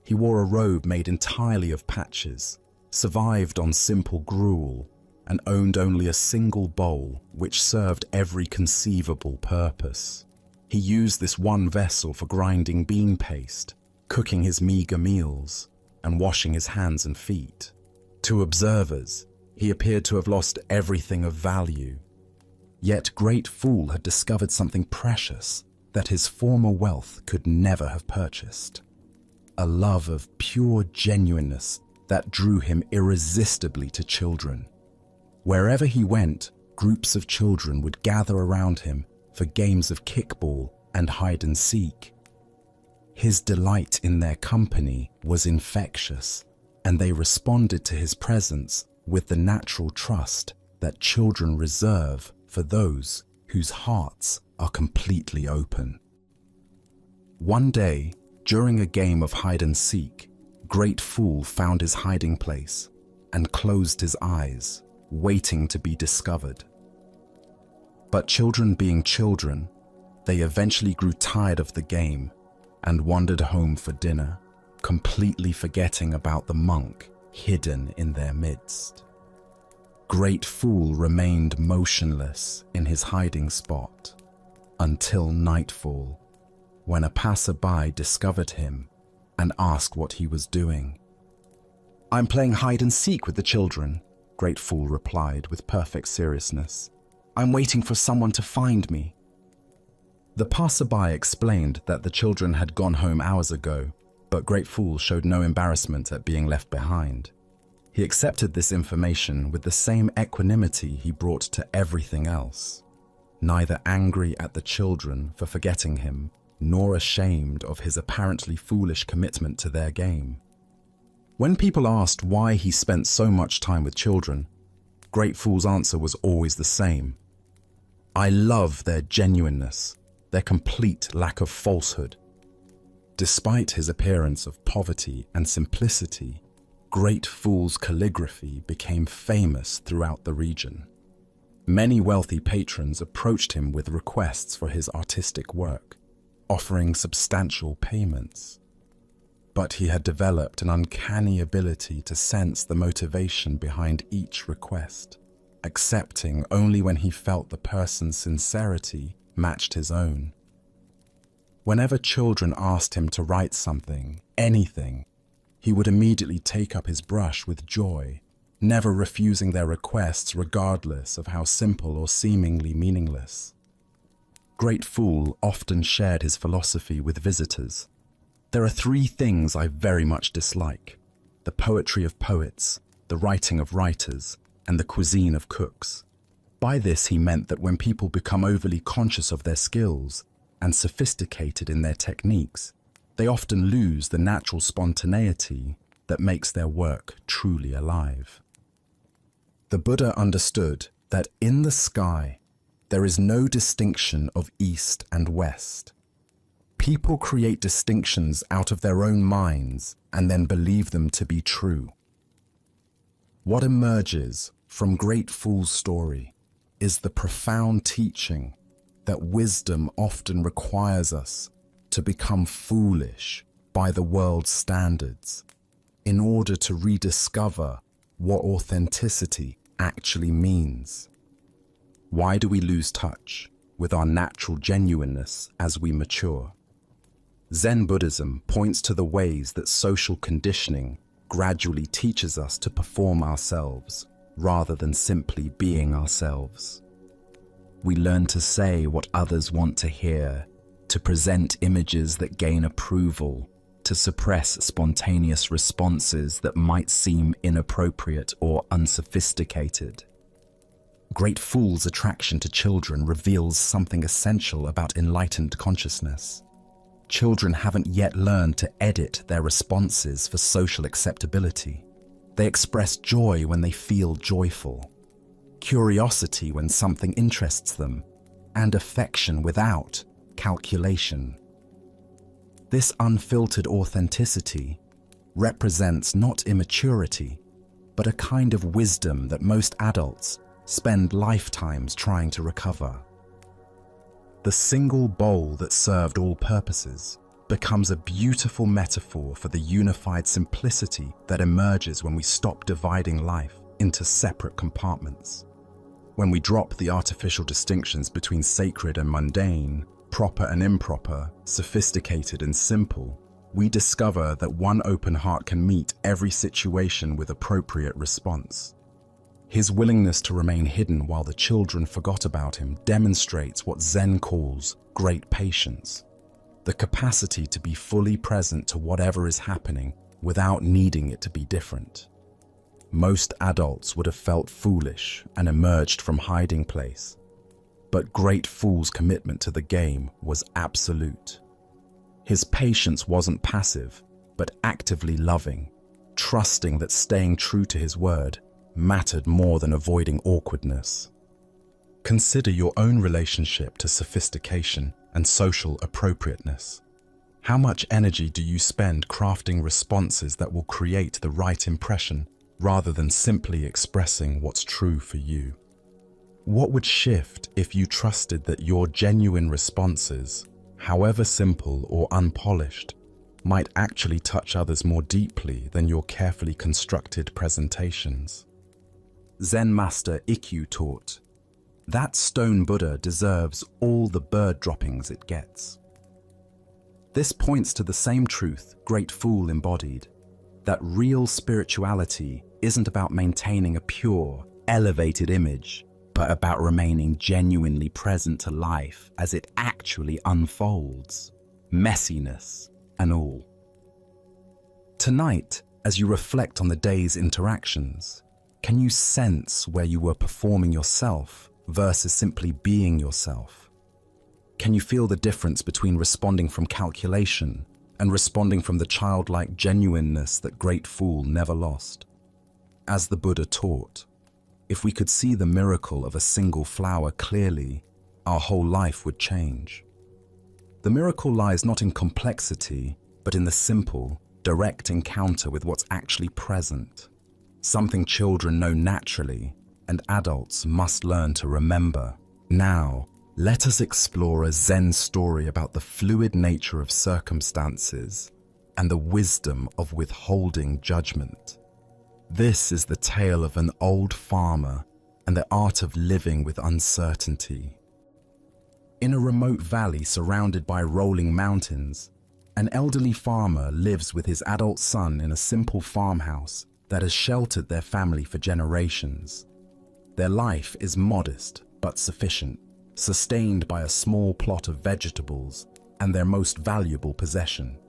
He wore a robe made entirely of patches, survived on simple gruel, and owned only a single bowl which served every conceivable purpose. He used this one vessel for grinding bean paste, cooking his meager meals, and washing his hands and feet. To observers, he appeared to have lost everything of value. Yet Great Fool had discovered something precious that his former wealth could never have purchased. A love of pure genuineness that drew him irresistibly to children. Wherever he went, groups of children would gather around him for games of kickball and hide and seek. His delight in their company was infectious, and they responded to his presence with the natural trust that children reserve for those whose hearts are completely open. One day, during a game of hide and seek, Great Fool found his hiding place and closed his eyes, waiting to be discovered. But children being children, they eventually grew tired of the game and wandered home for dinner, completely forgetting about the monk hidden in their midst. Great Fool remained motionless in his hiding spot until nightfall, when a passerby discovered him and asked what he was doing. "I'm playing hide and seek with the children," Great Fool replied with perfect seriousness. "I'm waiting for someone to find me." The passerby explained that the children had gone home hours ago, but Great Fool showed no embarrassment at being left behind. He accepted this information with the same equanimity he brought to everything else, neither angry at the children for forgetting him, nor ashamed of his apparently foolish commitment to their game. When people asked why he spent so much time with children, Great Fool's answer was always the same. "I love their genuineness, their complete lack of falsehood." Despite his appearance of poverty and simplicity, Great Fool's calligraphy became famous throughout the region. Many wealthy patrons approached him with requests for his artistic work, offering substantial payments. But he had developed an uncanny ability to sense the motivation behind each request, accepting only when he felt the person's sincerity matched his own. Whenever children asked him to write something, anything, he would immediately take up his brush with joy, never refusing their requests regardless of how simple or seemingly meaningless. Great Fool often shared his philosophy with visitors. "There are 3 things I very much dislike: the poetry of poets, the writing of writers, and the cuisine of cooks." By this he meant that when people become overly conscious of their skills and sophisticated in their techniques, they often lose the natural spontaneity that makes their work truly alive. The Buddha understood that in the sky, there is no distinction of east and west. People create distinctions out of their own minds and then believe them to be true. What emerges from Great Fool's story is the profound teaching that wisdom often requires us to become foolish by the world's standards in order to rediscover what authenticity actually means. Why do we lose touch with our natural genuineness as we mature? Zen Buddhism points to the ways that social conditioning gradually teaches us to perform ourselves rather than simply being ourselves. We learn to say what others want to hear, to present images that gain approval, to suppress spontaneous responses that might seem inappropriate or unsophisticated. Great Fool's attraction to children reveals something essential about enlightened consciousness. Children haven't yet learned to edit their responses for social acceptability. They express joy when they feel joyful, curiosity when something interests them, and affection without calculation. This unfiltered authenticity represents not immaturity, but a kind of wisdom that most adults spend lifetimes trying to recover. The single bowl that served all purposes becomes a beautiful metaphor for the unified simplicity that emerges when we stop dividing life into separate compartments. When we drop the artificial distinctions between sacred and mundane, proper and improper, sophisticated and simple, we discover that one open heart can meet every situation with appropriate response. His willingness to remain hidden while the children forgot about him demonstrates what Zen calls great patience, the capacity to be fully present to whatever is happening without needing it to be different. Most adults would have felt foolish and emerged from hiding place, but Great Fool's commitment to the game was absolute. His patience wasn't passive, but actively loving, trusting that staying true to his word mattered more than avoiding awkwardness. Consider your own relationship to sophistication and social appropriateness. How much energy do you spend crafting responses that will create the right impression rather than simply expressing what's true for you? What would shift if you trusted that your genuine responses, however simple or unpolished, might actually touch others more deeply than your carefully constructed presentations. Zen master Ikkyu taught, "That stone Buddha deserves all the bird droppings it gets." This points to the same truth Great Fool embodied, that real spirituality isn't about maintaining a pure, elevated image, but about remaining genuinely present to life as it actually unfolds, messiness and all. Tonight, as you reflect on the day's interactions, can you sense where you were performing yourself versus simply being yourself? Can you feel the difference between responding from calculation and responding from the childlike genuineness that Great Fool never lost? As the Buddha taught, if we could see the miracle of a single flower clearly, our whole life would change. The miracle lies not in complexity, but in the simple, direct encounter with what's actually present, something children know naturally and adults must learn to remember. Now, let us explore a Zen story about the fluid nature of circumstances and the wisdom of withholding judgment. This is the tale of an old farmer and the art of living with uncertainty. In a remote valley surrounded by rolling mountains, an elderly farmer lives with his adult son in a simple farmhouse that has sheltered their family for generations. Their life is modest but sufficient, sustained by a small plot of vegetables and their most valuable possession,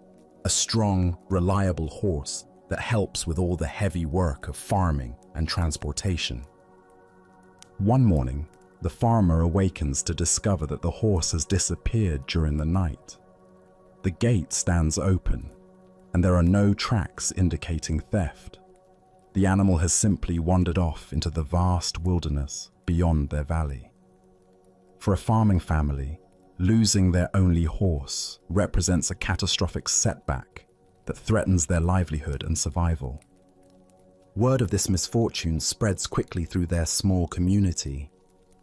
a strong, reliable horse that helps with all the heavy work of farming and transportation. One morning, the farmer awakens to discover that the horse has disappeared during the night. The gate stands open, and there are no tracks indicating theft. The animal has simply wandered off into the vast wilderness beyond their valley. For a farming family, losing their only horse represents a catastrophic setback that threatens their livelihood and survival. Word of this misfortune spreads quickly through their small community.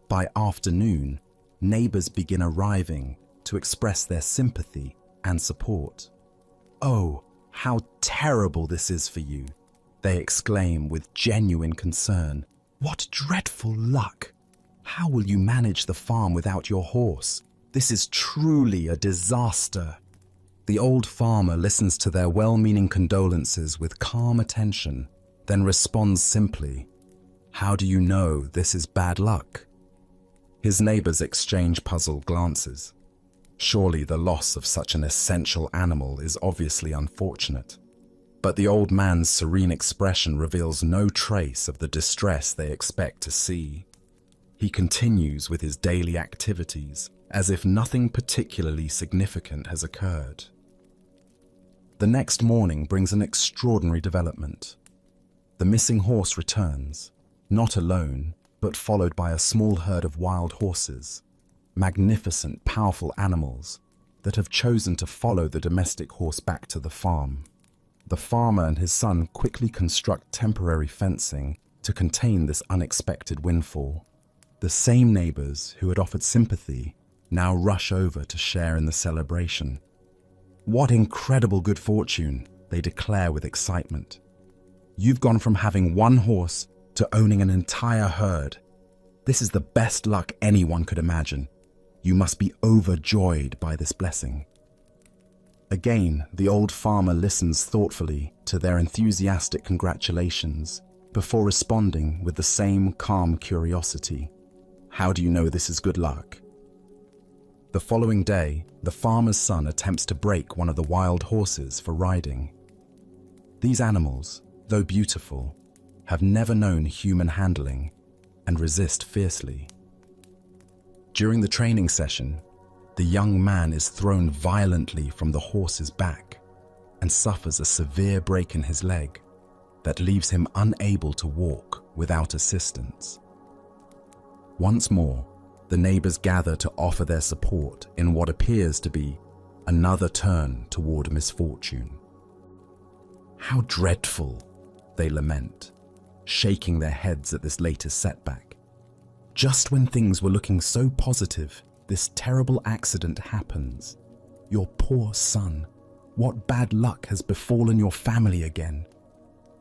By afternoon, neighbors begin arriving to express their sympathy and support. "Oh, how terrible this is for you," they exclaim with genuine concern. "What dreadful luck! How will you manage the farm without your horse? This is truly a disaster." The old farmer listens to their well-meaning condolences with calm attention, then responds simply, "How do you know this is bad luck?" His neighbors exchange puzzled glances. Surely the loss of such an essential animal is obviously unfortunate. But the old man's serene expression reveals no trace of the distress they expect to see. He continues with his daily activities, as if nothing particularly significant has occurred. The next morning brings an extraordinary development. The missing horse returns, not alone, but followed by a small herd of wild horses, magnificent, powerful animals that have chosen to follow the domestic horse back to the farm. The farmer and his son quickly construct temporary fencing to contain this unexpected windfall. The same neighbors who had offered sympathy now rush over to share in the celebration. "What incredible good fortune," they declare with excitement. "You've gone from having one horse to owning an entire herd. This is the best luck anyone could imagine. You must be overjoyed by this blessing." Again, the old farmer listens thoughtfully to their enthusiastic congratulations before responding with the same calm curiosity. "How do you know this is good luck?" The following day, the farmer's son attempts to break one of the wild horses for riding. These animals, though beautiful, have never known human handling and resist fiercely. During the training session, the young man is thrown violently from the horse's back and suffers a severe break in his leg that leaves him unable to walk without assistance. Once more, the neighbors gather to offer their support in what appears to be another turn toward misfortune. "How dreadful," they lament, shaking their heads at this latest setback. "Just when things were looking so positive, this terrible accident happens. Your poor son. What bad luck has befallen your family again?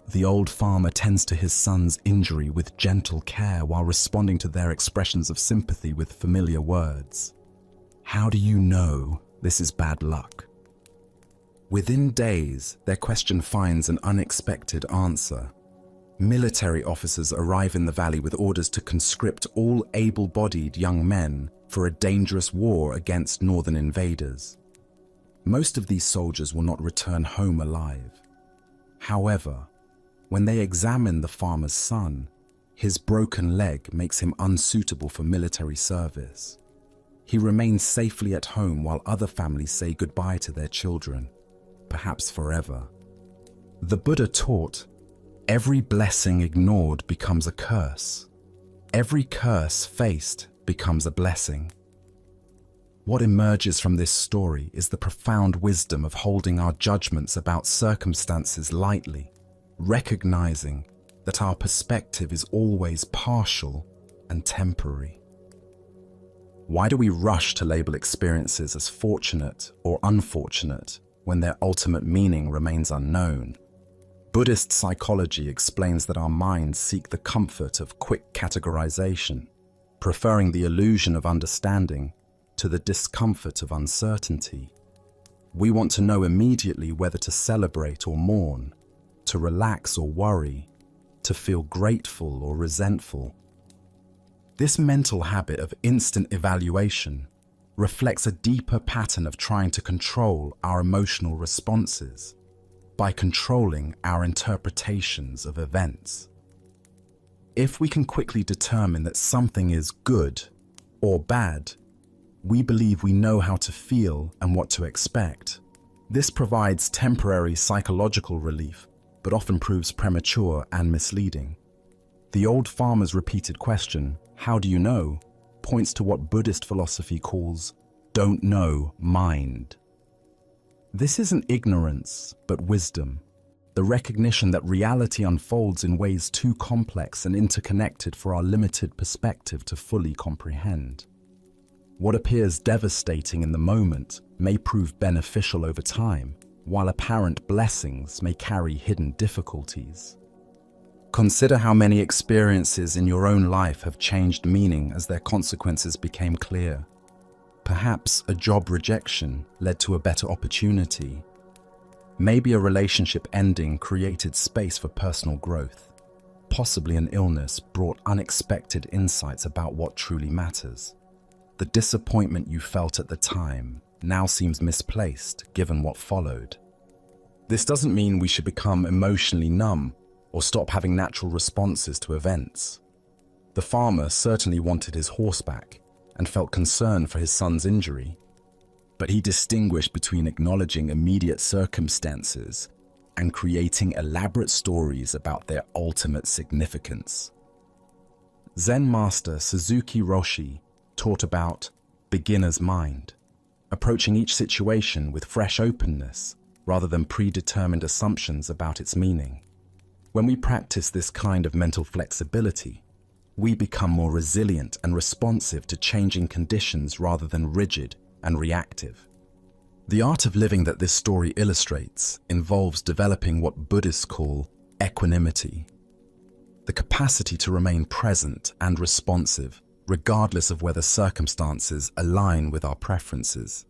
The old farmer tends to his son's injury with gentle care while responding to their expressions of sympathy with familiar words. How do you know this is bad luck? Within days, their question finds an unexpected answer. Military officers arrive in the valley with orders to conscript all able-bodied young men for a dangerous war against northern invaders. Most of these soldiers will not return home alive. However, when they examine the farmer's son, his broken leg makes him unsuitable for military service. He remains safely at home while other families say goodbye to their children, perhaps forever. The Buddha taught, every blessing ignored becomes a curse. Every curse faced becomes a blessing. What emerges from this story is the profound wisdom of holding our judgments about circumstances lightly, recognizing that our perspective is always partial and temporary. Why do we rush to label experiences as fortunate or unfortunate when their ultimate meaning remains unknown? Buddhist psychology explains that our minds seek the comfort of quick categorization, preferring the illusion of understanding to the discomfort of uncertainty. We want to know immediately whether to celebrate or mourn, to relax or worry, to feel grateful or resentful. This mental habit of instant evaluation reflects a deeper pattern of trying to control our emotional responses by controlling our interpretations of events. If we can quickly determine that something is good or bad, we believe we know how to feel and what to expect. This provides temporary psychological relief, but often proves premature and misleading. The old farmer's repeated question, "How do you know?" points to what Buddhist philosophy calls "don't know mind." This isn't ignorance, but wisdom, the recognition that reality unfolds in ways too complex and interconnected for our limited perspective to fully comprehend. What appears devastating in the moment may prove beneficial over time, while apparent blessings may carry hidden difficulties. Consider how many experiences in your own life have changed meaning as their consequences became clear. Perhaps a job rejection led to a better opportunity. Maybe a relationship ending created space for personal growth. Possibly an illness brought unexpected insights about what truly matters. The disappointment you felt at the time now seems misplaced given what followed. This doesn't mean we should become emotionally numb or stop having natural responses to events. The farmer certainly wanted his horse back and felt concern for his son's injury, but he distinguished between acknowledging immediate circumstances and creating elaborate stories about their ultimate significance. Zen master Suzuki Roshi taught about beginner's mind, approaching each situation with fresh openness rather than predetermined assumptions about its meaning. When we practice this kind of mental flexibility, we become more resilient and responsive to changing conditions rather than rigid and reactive. The art of living that this story illustrates involves developing what Buddhists call equanimity, the capacity to remain present and responsive regardless of whether circumstances align with our preferences.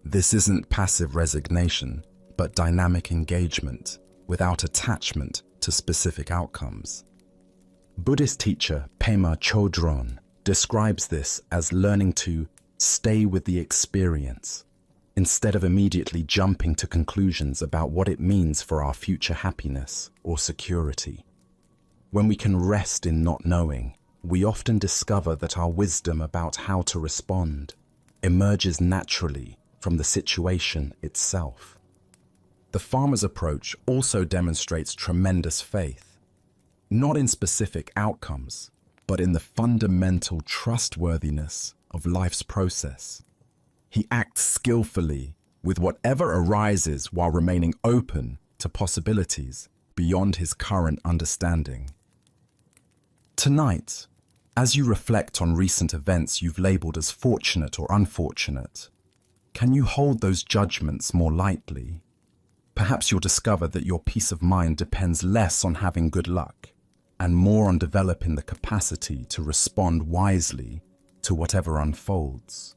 This isn't passive resignation, but dynamic engagement without attachment to specific outcomes. Buddhist teacher Pema Chodron describes this as learning to stay with the experience instead of immediately jumping to conclusions about what it means for our future happiness or security. When we can rest in not knowing, we often discover that our wisdom about how to respond emerges naturally from the situation itself. The farmer's approach also demonstrates tremendous faith, not in specific outcomes, but in the fundamental trustworthiness of life's process. He acts skillfully with whatever arises while remaining open to possibilities beyond his current understanding. Tonight, as you reflect on recent events you've labeled as fortunate or unfortunate, can you hold those judgments more lightly Perhaps you'll discover that your peace of mind depends less on having good luck and more on developing the capacity to respond wisely to whatever unfolds.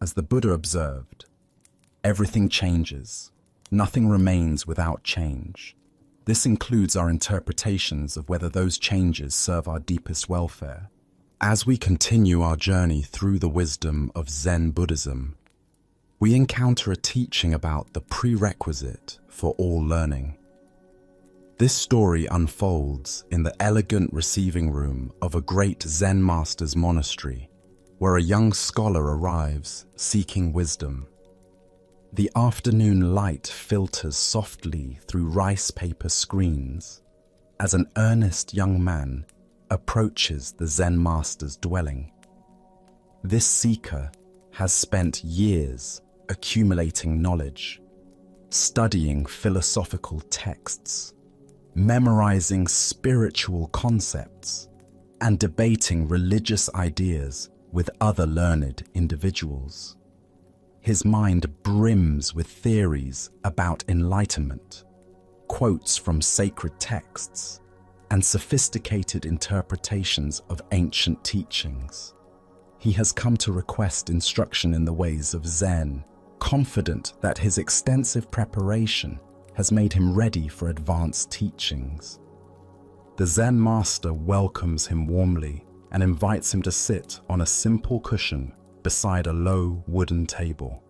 As the Buddha observed, everything changes. Nothing remains without change. This includes our interpretations of whether those changes serve our deepest welfare. As we continue our journey through the wisdom of Zen Buddhism, we encounter a teaching about the prerequisite for all learning. This story unfolds in the elegant receiving room of a great Zen master's monastery, where a young scholar arrives seeking wisdom. The afternoon light filters softly through rice paper screens as an earnest young man approaches the Zen master's dwelling. This seeker has spent years accumulating knowledge, studying philosophical texts, memorizing spiritual concepts, and debating religious ideas with other learned individuals. His mind brims with theories about enlightenment, quotes from sacred texts, and sophisticated interpretations of ancient teachings. He has come to request instruction in the ways of Zen, confident that his extensive preparation has made him ready for advanced teachings. The Zen master welcomes him warmly and invites him to sit on a simple cushion beside a low wooden table.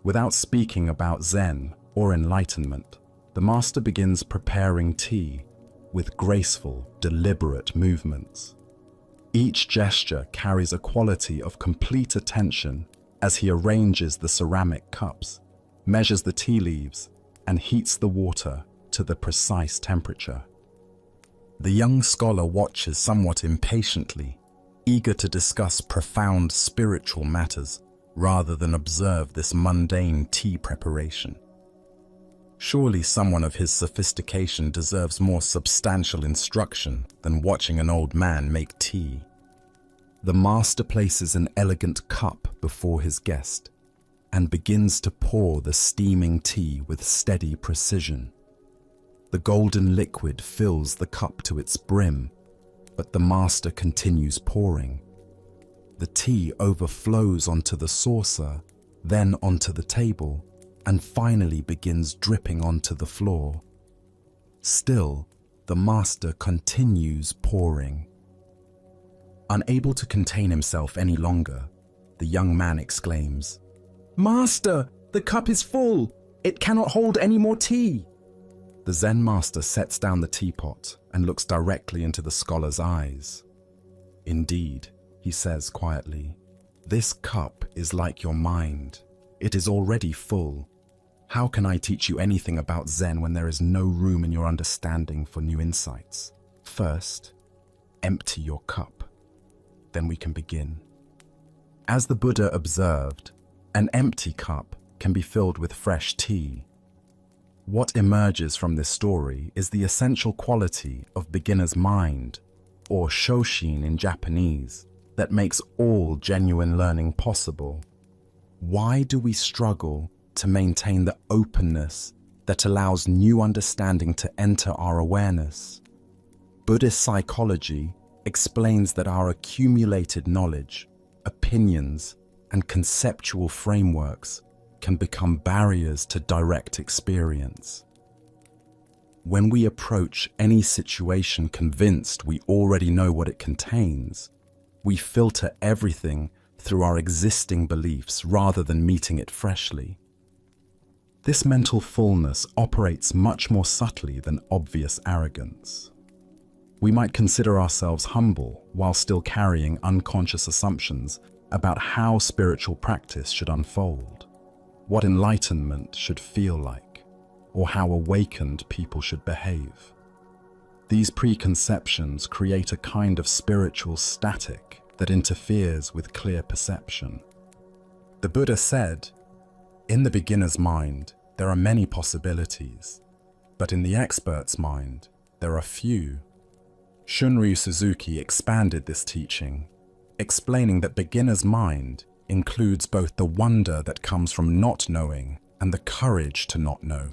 Without speaking about Zen or enlightenment, the master begins preparing tea with graceful, deliberate movements. Each gesture carries a quality of complete attention as he arranges the ceramic cups, measures the tea leaves, and heats the water to the precise temperature. The young scholar watches somewhat impatiently, eager to discuss profound spiritual matters rather than observe this mundane tea preparation. Surely someone of his sophistication deserves more substantial instruction than watching an old man make tea. The master places an elegant cup before his guest and begins to pour the steaming tea with steady precision. The golden liquid fills the cup to its brim, but the master continues pouring. The tea overflows onto the saucer, then onto the table, and finally begins dripping onto the floor. Still, the master continues pouring. Unable to contain himself any longer, the young man exclaims, "Master, the cup is full! It cannot hold any more tea!" The Zen master sets down the teapot and looks directly into the scholar's eyes. "Indeed," he says quietly, "this cup is like your mind. It is already full. How can I teach you anything about Zen when there is no room in your understanding for new insights? First, empty your cup. Then we can begin." As the Buddha observed, an empty cup can be filled with fresh tea. What emerges from this story is the essential quality of beginner's mind, or shoshin in Japanese, that makes all genuine learning possible. Why do we struggle to maintain the openness that allows new understanding to enter our awareness? Buddhist psychology explains that our accumulated knowledge, opinions, and conceptual frameworks can become barriers to direct experience. When we approach any situation convinced we already know what it contains, we filter everything through our existing beliefs rather than meeting it freshly. This mental fullness operates much more subtly than obvious arrogance. We might consider ourselves humble while still carrying unconscious assumptions about how spiritual practice should unfold, what enlightenment should feel like, or how awakened people should behave. These preconceptions create a kind of spiritual static that interferes with clear perception. The Buddha said, "In the beginner's mind, there are many possibilities, but in the expert's mind, there are few." Shunryu Suzuki expanded this teaching, explaining that beginner's mind includes both the wonder that comes from not knowing and the courage to not know.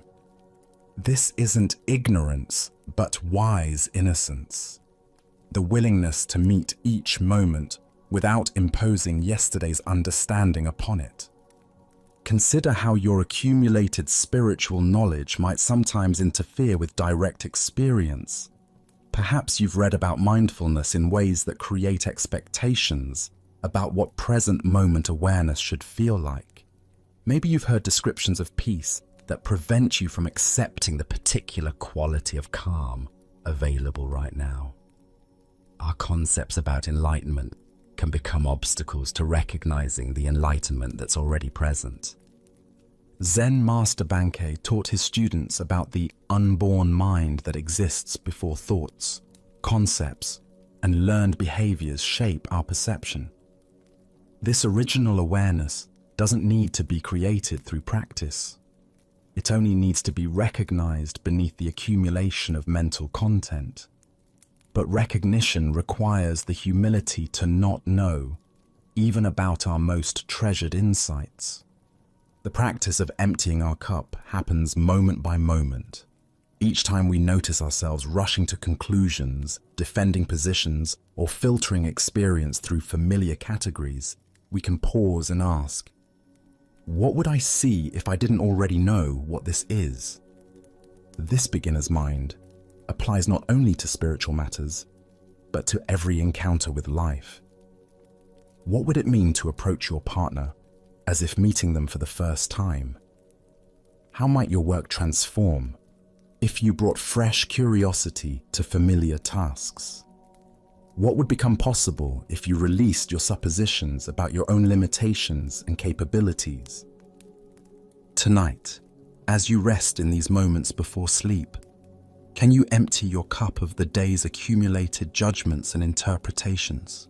This isn't ignorance, but wise innocence. The willingness to meet each moment without imposing yesterday's understanding upon it. Consider how your accumulated spiritual knowledge might sometimes interfere with direct experience. Perhaps you've read about mindfulness in ways that create expectations about what present moment awareness should feel like. Maybe you've heard descriptions of peace that prevent you from accepting the particular quality of calm available right now. Our concepts about enlightenment can become obstacles to recognizing the enlightenment that's already present. Zen Master Bankei taught his students about the unborn mind that exists before thoughts, concepts, and learned behaviors shape our perception. This original awareness doesn't need to be created through practice. It only needs to be recognized beneath the accumulation of mental content. But recognition requires the humility to not know, even about our most treasured insights. The practice of emptying our cup happens moment by moment. Each time we notice ourselves rushing to conclusions, defending positions, or filtering experience through familiar categories, we can pause and ask, what would I see if I didn't already know what this is? This beginner's mind applies not only to spiritual matters, but to every encounter with life. What would it mean to approach your partner as if meeting them for the first time? How might your work transform if you brought fresh curiosity to familiar tasks? What would become possible if you released your suppositions about your own limitations and capabilities? Tonight, as you rest in these moments before sleep, can you empty your cup of the day's accumulated judgments and interpretations?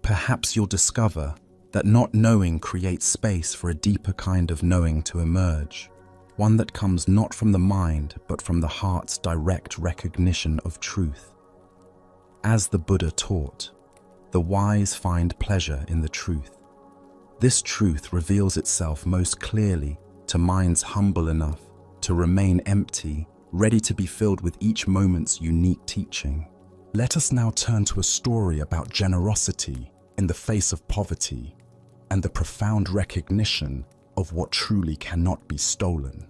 Perhaps you'll discover that not knowing creates space for a deeper kind of knowing to emerge, one that comes not from the mind but from the heart's direct recognition of truth. As the Buddha taught, the wise find pleasure in the truth. This truth reveals itself most clearly to minds humble enough to remain empty, ready to be filled with each moment's unique teaching. Let us now turn to a story about generosity in the face of poverty and the profound recognition of what truly cannot be stolen.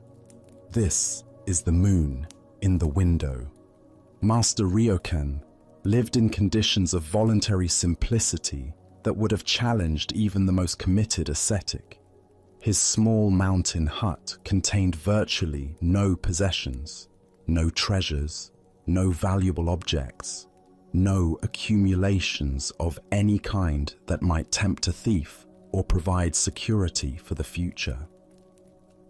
This is the moon in the window. Master Ryokan lived in conditions of voluntary simplicity that would have challenged even the most committed ascetic. His small mountain hut contained virtually no possessions, no treasures, no valuable objects, no accumulations of any kind that might tempt a thief or provide security for the future.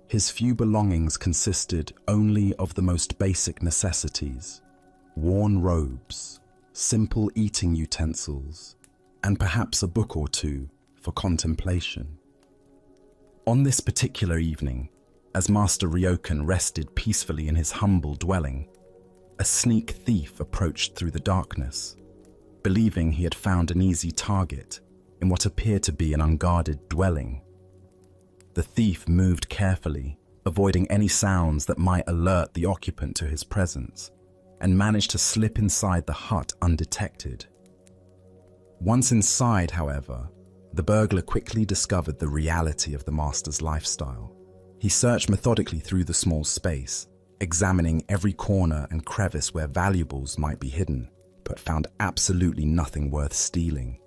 His few belongings consisted only of the most basic necessities: worn robes, simple eating utensils, and perhaps a book or two for contemplation. On this particular evening, as Master Ryokan rested peacefully in his humble dwelling, a sneak thief approached through the darkness, believing he had found an easy target in what appeared to be an unguarded dwelling. The thief moved carefully, avoiding any sounds that might alert the occupant to his presence, and managed to slip inside the hut undetected. Once inside, however, the burglar quickly discovered the reality of the master's lifestyle. He searched methodically through the small space, examining every corner and crevice where valuables might be hidden, but found absolutely nothing worth stealing.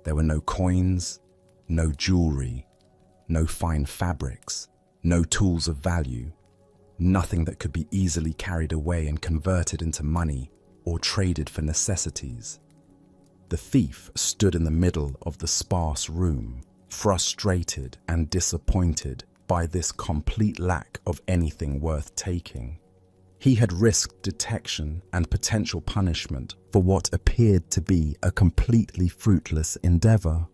There were no coins, no jewelry, no fine fabrics, no tools of value, nothing that could be easily carried away and converted into money or traded for necessities. The thief stood in the middle of the sparse room, frustrated and disappointed by this complete lack of anything worth taking. He had risked detection and potential punishment for what appeared to be a completely fruitless endeavor.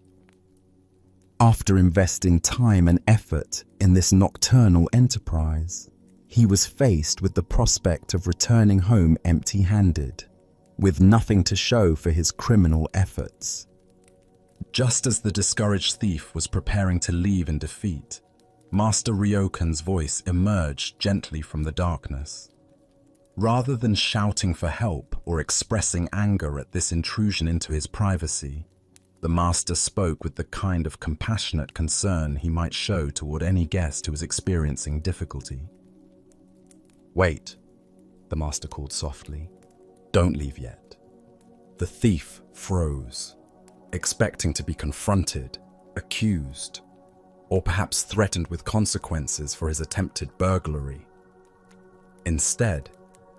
After investing time and effort in this nocturnal enterprise, he was faced with the prospect of returning home empty-handed, with nothing to show for his criminal efforts. Just as the discouraged thief was preparing to leave in defeat, Master Ryokan's voice emerged gently from the darkness. Rather than shouting for help or expressing anger at this intrusion into his privacy, the master spoke with the kind of compassionate concern he might show toward any guest who was experiencing difficulty. "Wait," the master called softly. "Don't leave yet." The thief froze, expecting to be confronted, accused, or perhaps threatened with consequences for his attempted burglary. Instead,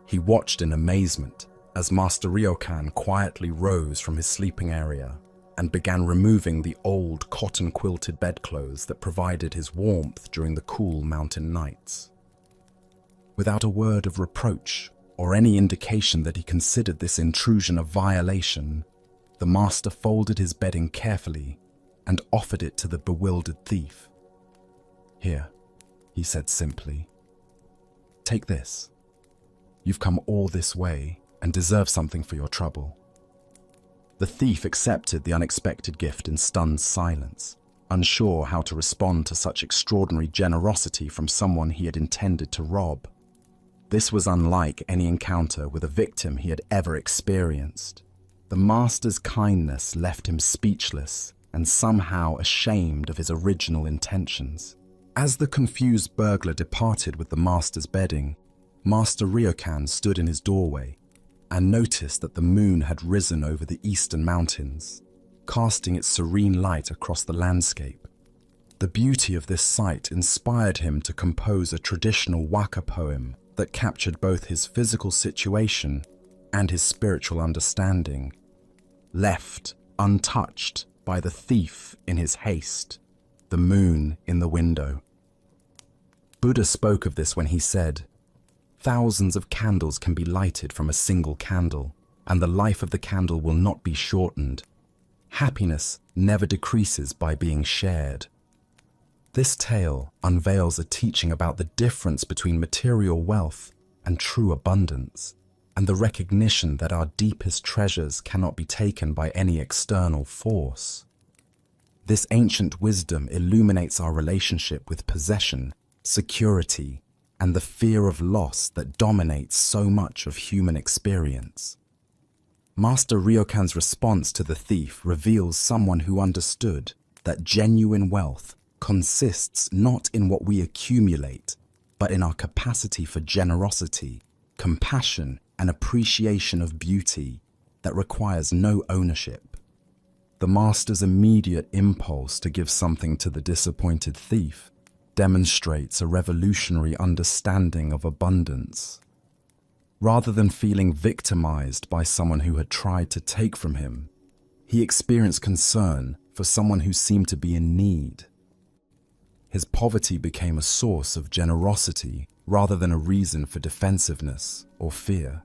he watched in amazement as Master Ryokan quietly rose from his sleeping area and began removing the old cotton-quilted bedclothes that provided his warmth during the cool mountain nights. Without a word of reproach or any indication that he considered this intrusion a violation, the master folded his bedding carefully and offered it to the bewildered thief. "Here," he said simply. "Take this. You've come all this way and deserve something for your trouble." The thief accepted the unexpected gift in stunned silence, unsure how to respond to such extraordinary generosity from someone he had intended to rob. This was unlike any encounter with a victim he had ever experienced. The master's kindness left him speechless and somehow ashamed of his original intentions. As the confused burglar departed with the master's bedding, Master Ryokan stood in his doorway and noticed that the moon had risen over the eastern mountains, casting its serene light across the landscape. The beauty of this sight inspired him to compose a traditional waka poem that captured both his physical situation and his spiritual understanding. Left untouched by the thief in his haste, the moon in the window. Buddha spoke of this when he said, "Thousands of candles can be lighted from a single candle, and the life of the candle will not be shortened. Happiness never decreases by being shared." This tale unveils a teaching about the difference between material wealth and true abundance, and the recognition that our deepest treasures cannot be taken by any external force. This ancient wisdom illuminates our relationship with possession, security, and the fear of loss that dominates so much of human experience. Master Ryokan's response to the thief reveals someone who understood that genuine wealth consists not in what we accumulate, but in our capacity for generosity, compassion, and appreciation of beauty that requires no ownership. The master's immediate impulse to give something to the disappointed thief demonstrates a revolutionary understanding of abundance. Rather than feeling victimized by someone who had tried to take from him, he experienced concern for someone who seemed to be in need. His poverty became a source of generosity rather than a reason for defensiveness or fear.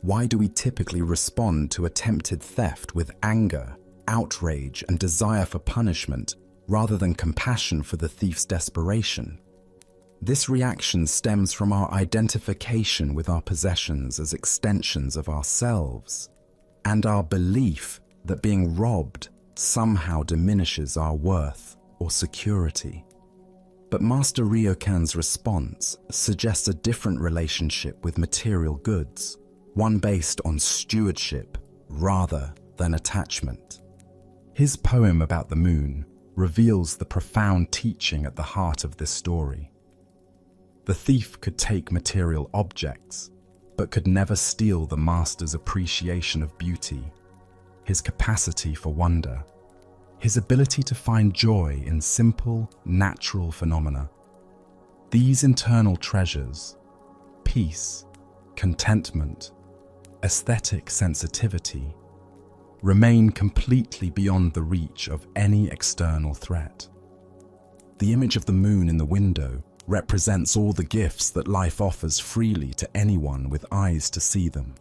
Why do we typically respond to attempted theft with anger, outrage, and desire for punishment rather than compassion for the thief's desperation? This reaction stems from our identification with our possessions as extensions of ourselves, and our belief that being robbed somehow diminishes our worth or security. But Master Ryokan's response suggests a different relationship with material goods, one based on stewardship rather than attachment. His poem about the moon reveals the profound teaching at the heart of this story. The thief could take material objects, but could never steal the master's appreciation of beauty, his capacity for wonder, his ability to find joy in simple, natural phenomena. These internal treasures, peace, contentment, aesthetic sensitivity, remain completely beyond the reach of any external threat. The image of the moon in the window represents all the gifts that life offers freely to anyone with eyes to see them.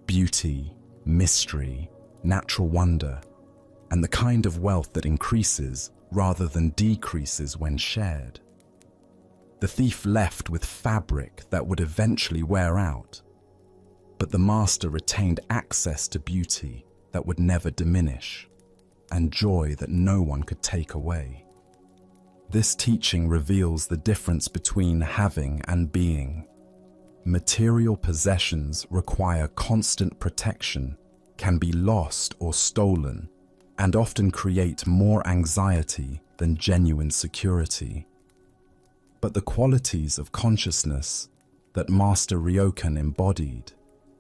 Beauty, mystery, natural wonder, and the kind of wealth that increases rather than decreases when shared. The thief left with fabric that would eventually wear out, but the master retained access to beauty that would never diminish, and joy that no one could take away. This teaching reveals the difference between having and being. Material possessions require constant protection, can be lost or stolen, and often create more anxiety than genuine security. But the qualities of consciousness that Master Ryokan embodied,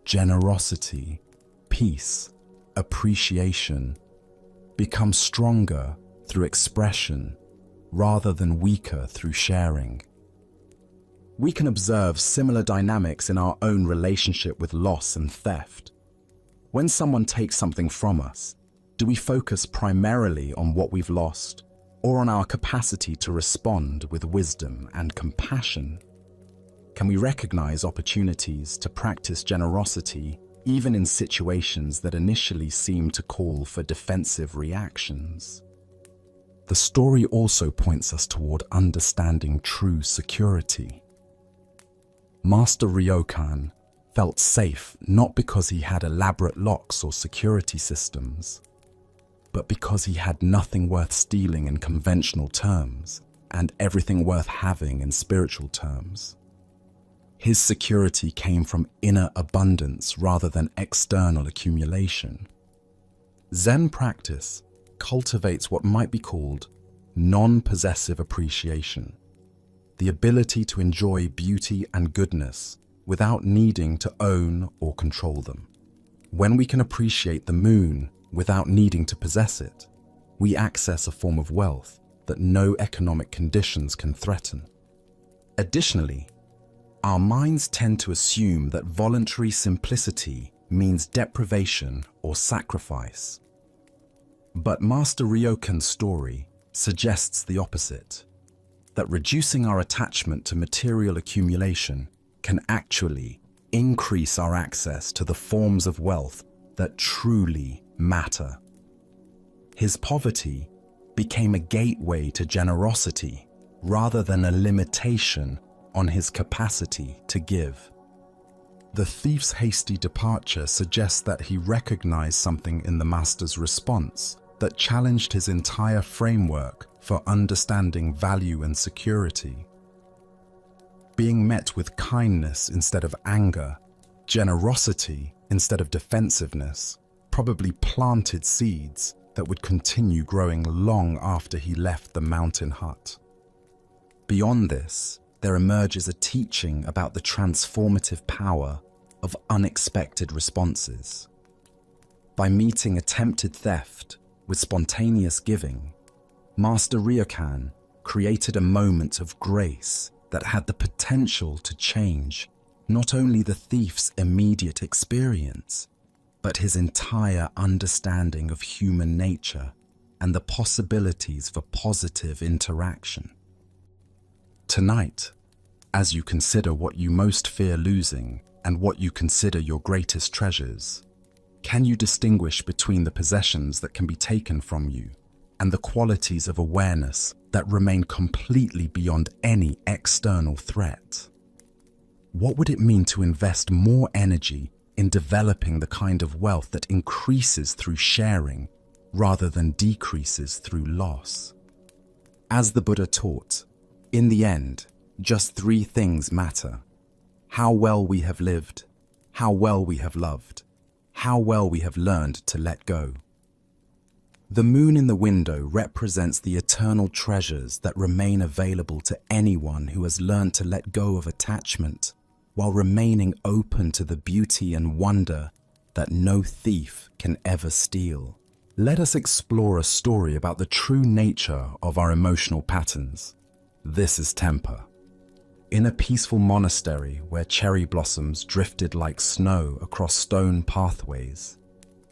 generosity, peace, appreciation, become stronger through expression rather than weaker through sharing. We can observe similar dynamics in our own relationship with loss and theft. When someone takes something from us, do we focus primarily on what we've lost, or on our capacity to respond with wisdom and compassion? Can we recognize opportunities to practice generosity even in situations that initially seem to call for defensive reactions? The story also points us toward understanding true security. Master Ryokan felt safe not because he had elaborate locks or security systems, but because he had nothing worth stealing in conventional terms and everything worth having in spiritual terms. His security came from inner abundance rather than external accumulation. Zen practice cultivates what might be called non-possessive appreciation, the ability to enjoy beauty and goodness without needing to own or control them. When we can appreciate the moon without needing to possess it, we access a form of wealth that no economic conditions can threaten. Additionally, our minds tend to assume that voluntary simplicity means deprivation or sacrifice. But Master Ryokan's story suggests the opposite, that reducing our attachment to material accumulation can actually increase our access to the forms of wealth that truly matter. His poverty became a gateway to generosity rather than a limitation on his capacity to give. The thief's hasty departure suggests that he recognized something in the master's response that challenged his entire framework for understanding value and security. Being met with kindness instead of anger, generosity instead of defensiveness, probably planted seeds that would continue growing long after he left the mountain hut. Beyond this, there emerges a teaching about the transformative power of unexpected responses. By meeting attempted theft with spontaneous giving, Master Ryokan created a moment of grace that had the potential to change not only the thief's immediate experience, but his entire understanding of human nature and the possibilities for positive interaction. Tonight, as you consider what you most fear losing and what you consider your greatest treasures, can you distinguish between the possessions that can be taken from you and the qualities of awareness that remain completely beyond any external threat? What would it mean to invest more energy in developing the kind of wealth that increases through sharing rather than decreases through loss? As the Buddha taught, in the end, just three things matter: how well we have lived, how well we have loved, how well we have learned to let go. The moon in the window represents the eternal treasures that remain available to anyone who has learned to let go of attachment while remaining open to the beauty and wonder that no thief can ever steal. Let us explore a story about the true nature of our emotional patterns. This is temper. In a peaceful monastery where cherry blossoms drifted like snow across stone pathways,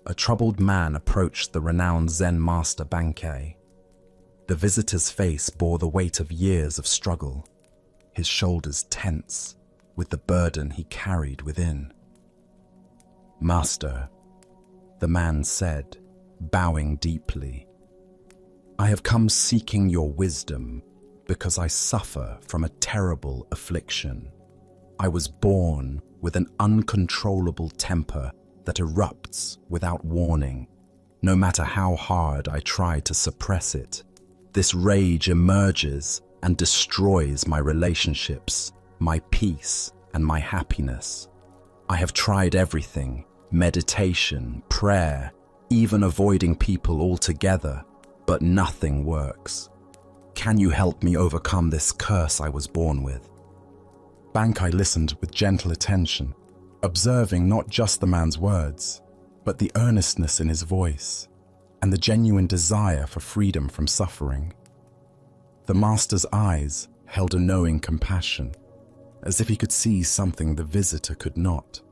a troubled man approached the renowned Zen master Bankei. The visitor's face bore the weight of years of struggle, his shoulders tense with the burden he carried within. "Master," the man said, bowing deeply, "I have come seeking your wisdom because I suffer from a terrible affliction. I was born with an uncontrollable temper that erupts without warning. No matter how hard I try to suppress it, This rage emerges and destroys my relationships, my peace, and my happiness. I have tried everything: meditation, prayer, even avoiding people altogether, but nothing works. Can you help me overcome this curse I was born with? Bankai listened with gentle attention, observing not just the man's words, but the earnestness in his voice and the genuine desire for freedom from suffering. The master's eyes held a knowing compassion, as if he could see something the visitor could not.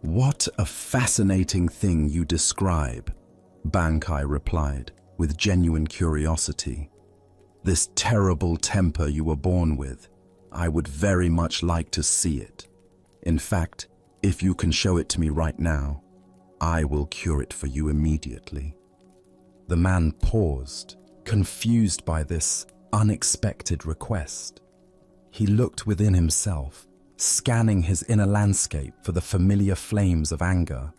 "What a fascinating thing you describe," Bankai replied with genuine curiosity. "This terrible temper you were born with, I would very much like to see it. In fact, if you can show it to me right now, I will cure it for you immediately." The man paused, confused by this unexpected request. He looked within himself, scanning his inner landscape for the familiar flames of anger.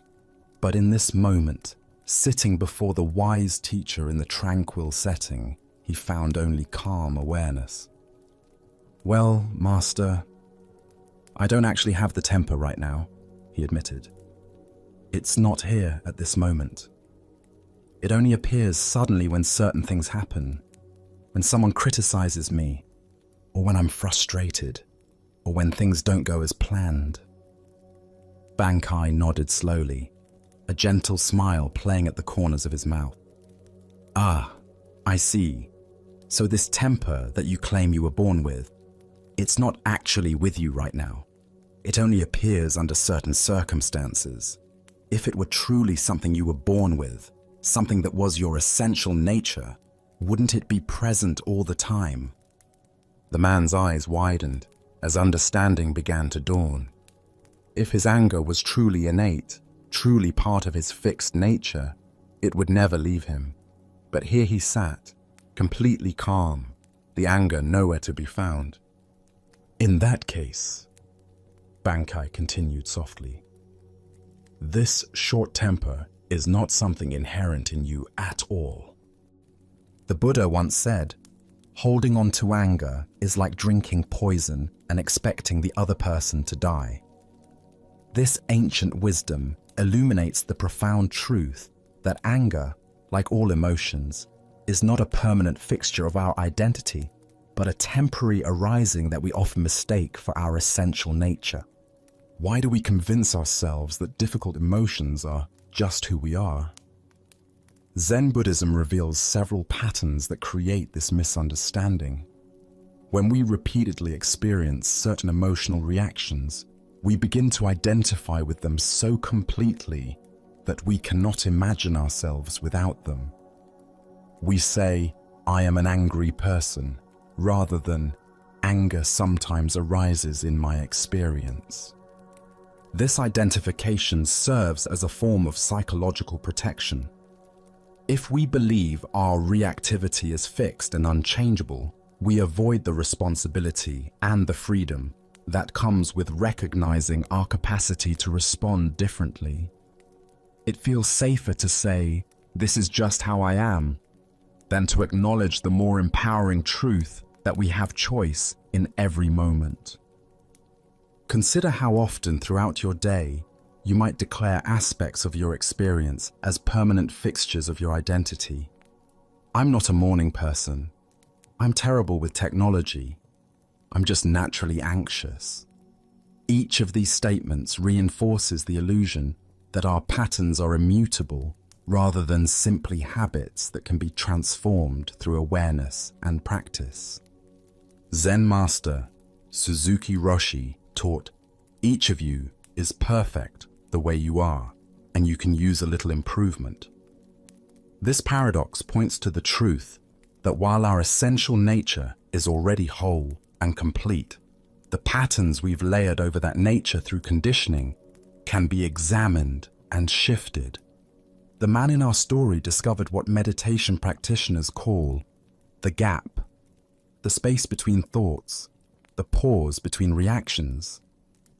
But in this moment, sitting before the wise teacher in the tranquil setting, he found only calm awareness. "Well, Master, I don't actually have the temper right now," he admitted. "It's not here at this moment. It only appears suddenly when certain things happen, when someone criticizes me, or when I'm frustrated, or when things don't go as planned." Bankai nodded slowly, a gentle smile playing at the corners of his mouth. "Ah, I see. So this temper that you claim you were born with, it's not actually with you right now. It only appears under certain circumstances. If it were truly something you were born with, something that was your essential nature, wouldn't it be present all the time?" The man's eyes widened as understanding began to dawn. If his anger was truly innate, truly part of his fixed nature, it would never leave him. But here he sat, completely calm, the anger nowhere to be found. "In that case," Bankai continued softly, "this short temper is not something inherent in you at all. The Buddha once said, holding on to anger is like drinking poison and expecting the other person to die. This ancient wisdom illuminates the profound truth that anger, like all emotions, is not a permanent fixture of our identity, but a temporary arising that we often mistake for our essential nature. Why do we convince ourselves that difficult emotions are just who we are? Zen Buddhism reveals several patterns that create this misunderstanding. When we repeatedly experience certain emotional reactions, we begin to identify with them so completely that we cannot imagine ourselves without them. We say, "I am an angry person," rather than "anger sometimes arises in my experience." This identification serves as a form of psychological protection. If we believe our reactivity is fixed and unchangeable, we avoid the responsibility and the freedom that comes with recognizing our capacity to respond differently. It feels safer to say, "This is just how I am," than to acknowledge the more empowering truth that we have choice in every moment. Consider how often throughout your day you might declare aspects of your experience as permanent fixtures of your identity. "I'm not a morning person. I'm terrible with technology. I'm just naturally anxious." Each of these statements reinforces the illusion that our patterns are immutable rather than simply habits that can be transformed through awareness and practice. Zen master Suzuki Roshi taught, "Each of you is perfect the way you are, and you can use a little improvement." This paradox points to the truth that while our essential nature is already whole and complete, the patterns we've layered over that nature through conditioning can be examined and shifted. The man in our story discovered what meditation practitioners call the gap, the space between thoughts, the pause between reactions,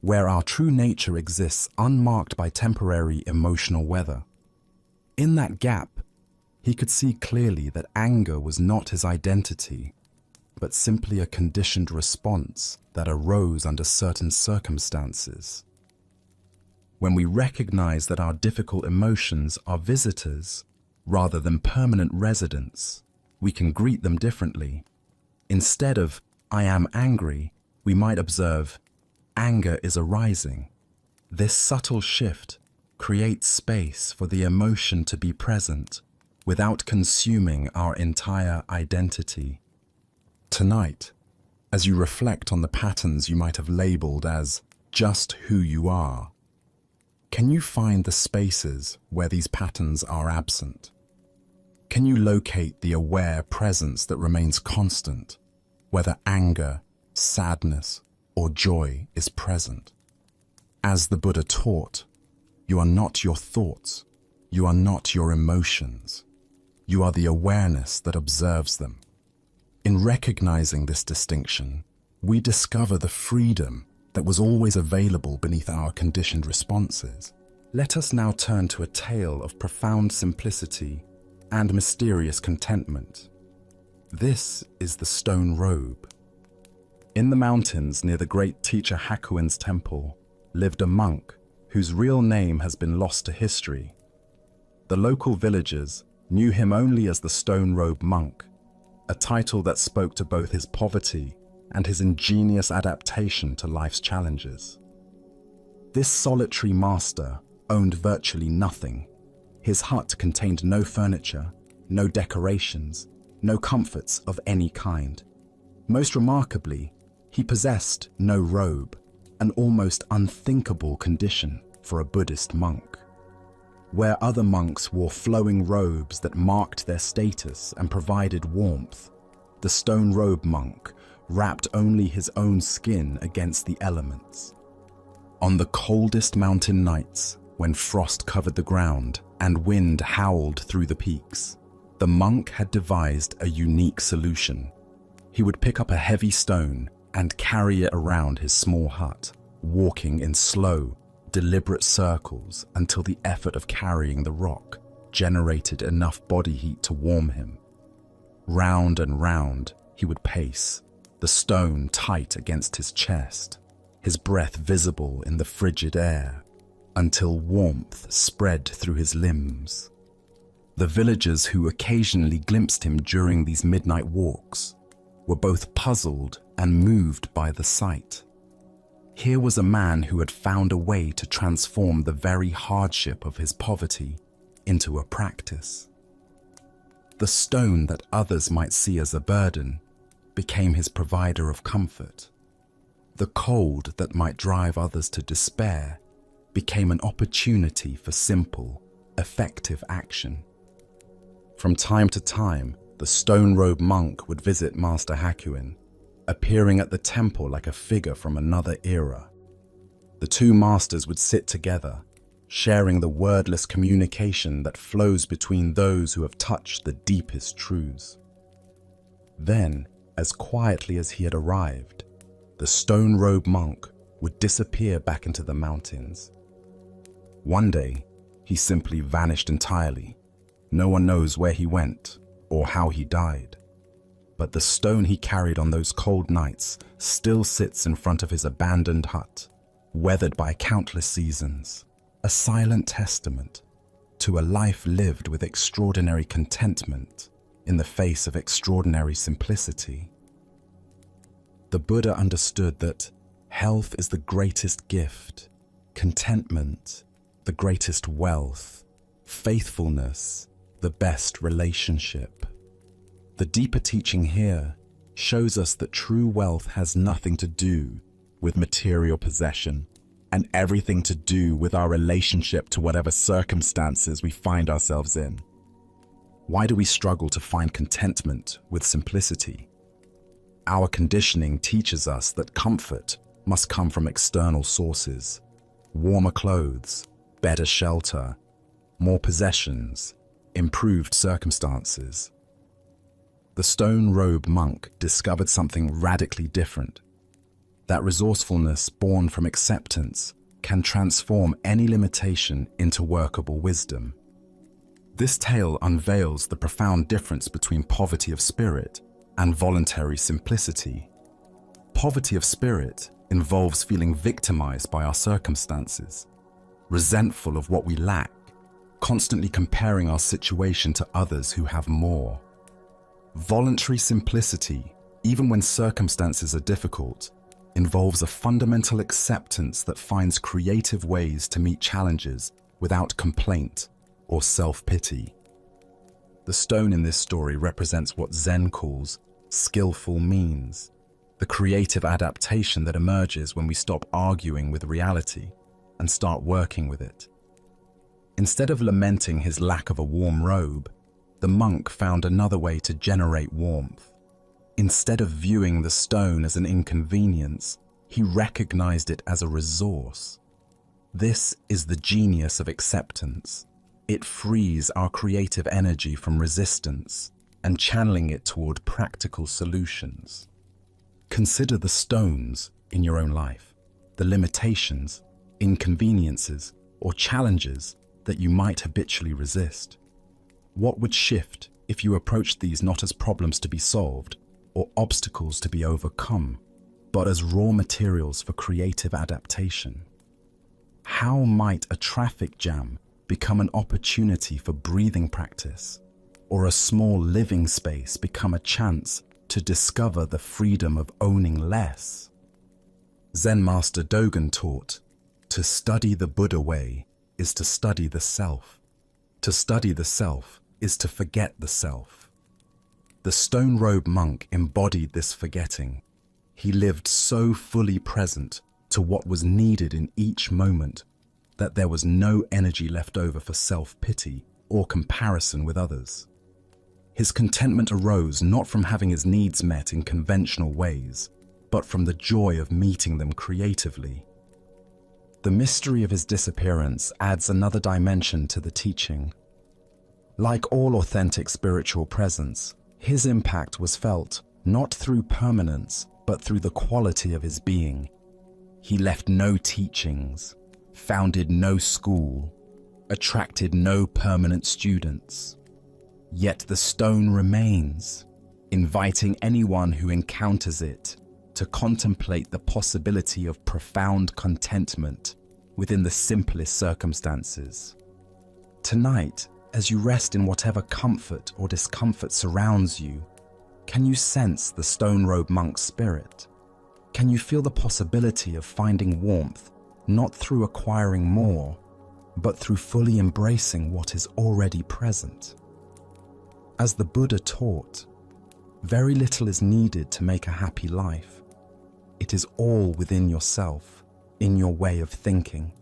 where our true nature exists unmarked by temporary emotional weather. In that gap, He could see clearly that anger was not his identity, but simply a conditioned response that arose under certain circumstances. When we recognize that our difficult emotions are visitors rather than permanent residents, we can greet them differently. Instead of, "I am angry," we might observe, "Anger is arising." This subtle shift creates space for the emotion to be present without consuming our entire identity. Tonight, as you reflect on the patterns you might have labeled as just who you are, can you find the spaces where these patterns are absent? Can you locate the aware presence that remains constant, whether anger, sadness, or joy is present? As the Buddha taught, you are not your thoughts, you are not your emotions, you are the awareness that observes them. In recognizing this distinction, we discover the freedom that was always available beneath our conditioned responses. Let us now turn to a tale of profound simplicity and mysterious contentment. This is the stone robe. In the mountains near the great teacher Hakuin's temple lived a monk whose real name has been lost to history. The local villagers knew him only as the stone robe monk, a title that spoke to both his poverty and his ingenious adaptation to life's challenges. This solitary master owned virtually nothing. His hut contained no furniture, no decorations, no comforts of any kind. Most remarkably, he possessed no robe, an almost unthinkable condition for a Buddhist monk. Where other monks wore flowing robes that marked their status and provided warmth, the stone robe monk wrapped only his own skin against the elements. On the coldest mountain nights, when frost covered the ground and wind howled through the peaks, the monk had devised a unique solution. He would pick up a heavy stone and carry it around his small hut, walking in slow, deliberate circles until the effort of carrying the rock generated enough body heat to warm him. Round and round he would pace, the stone tight against his chest, his breath visible in the frigid air, until warmth spread through his limbs. The villagers who occasionally glimpsed him during these midnight walks were both puzzled and moved by the sight. Here was a man who had found a way to transform the very hardship of his poverty into a practice. The stone that others might see as a burden became his provider of comfort. The cold that might drive others to despair became an opportunity for simple, effective action. From time to time, the stone robe monk would visit Master Hakuin, appearing at the temple like a figure from another era. The two masters would sit together, sharing the wordless communication that flows between those who have touched the deepest truths. Then, as quietly as he had arrived, the stone robe monk would disappear back into the mountains. One day, he simply vanished entirely. No one knows where he went or how he died. But the stone he carried on those cold nights still sits in front of his abandoned hut, weathered by countless seasons, a silent testament to a life lived with extraordinary contentment in the face of extraordinary simplicity. The Buddha understood that health is the greatest gift, contentment the greatest wealth, faithfulness the best relationship. The deeper teaching here shows us that true wealth has nothing to do with material possession and everything to do with our relationship to whatever circumstances we find ourselves in. Why do we struggle to find contentment with simplicity? Our conditioning teaches us that comfort must come from external sources: warmer clothes, better shelter, more possessions, improved circumstances. The stone robe monk discovered something radically different. That resourcefulness born from acceptance can transform any limitation into workable wisdom. This tale unveils the profound difference between poverty of spirit and voluntary simplicity. Poverty of spirit involves feeling victimized by our circumstances, resentful of what we lack, constantly comparing our situation to others who have more. Voluntary simplicity, even when circumstances are difficult, involves a fundamental acceptance that finds creative ways to meet challenges without complaint or self-pity. The stone in this story represents what Zen calls skillful means, the creative adaptation that emerges when we stop arguing with reality and start working with it. Instead of lamenting his lack of a warm robe, the monk found another way to generate warmth. Instead of viewing the stone as an inconvenience, he recognized it as a resource. This is the genius of acceptance. It frees our creative energy from resistance and channeling it toward practical solutions. Consider the stones in your own life, the limitations, inconveniences, or challenges that you might habitually resist. What would shift if you approached these not as problems to be solved or obstacles to be overcome, but as raw materials for creative adaptation? How might a traffic jam become an opportunity for breathing practice, or a small living space become a chance to discover the freedom of owning less? Zen master Dogen taught, to study the Buddha way is to study the self. To study the self is to forget the self. The stone robe monk embodied this forgetting. He lived so fully present to what was needed in each moment that there was no energy left over for self-pity or comparison with others. His contentment arose not from having his needs met in conventional ways, but from the joy of meeting them creatively. The mystery of his disappearance adds another dimension to the teaching. Like all authentic spiritual presence, his impact was felt not through permanence, but through the quality of his being. He left no teachings, founded no school, attracted no permanent students. Yet the stone remains, inviting anyone who encounters it to contemplate the possibility of profound contentment within the simplest circumstances. Tonight, as you rest in whatever comfort or discomfort surrounds you, can you sense the stone robe monk's spirit? Can you feel the possibility of finding warmth, not through acquiring more, but through fully embracing what is already present? As the Buddha taught, very little is needed to make a happy life. It is all within yourself, in your way of thinking.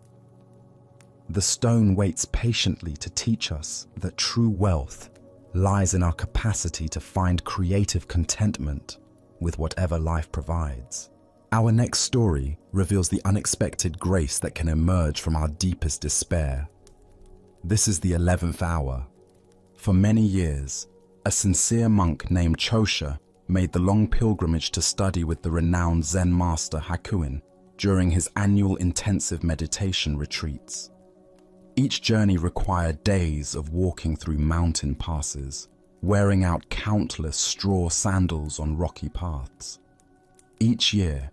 The stone waits patiently to teach us that true wealth lies in our capacity to find creative contentment with whatever life provides. Our next story reveals the unexpected grace that can emerge from our deepest despair. This is the 11th hour. For many years, a sincere monk named Chosha made the long pilgrimage to study with the renowned Zen master Hakuin during his annual intensive meditation retreats. Each journey required days of walking through mountain passes, wearing out countless straw sandals on rocky paths. Each year,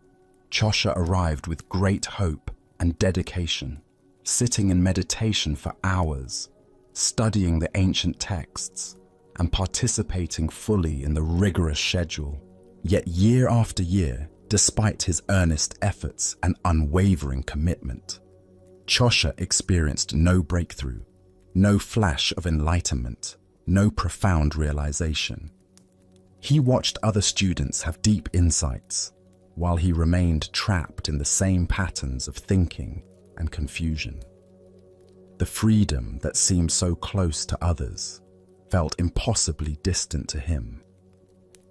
Chosha arrived with great hope and dedication, sitting in meditation for hours, studying the ancient texts, and participating fully in the rigorous schedule. Yet year after year, despite his earnest efforts and unwavering commitment, Chosha experienced no breakthrough, no flash of enlightenment, no profound realization. He watched other students have deep insights, while he remained trapped in the same patterns of thinking and confusion. The freedom that seemed so close to others felt impossibly distant to him.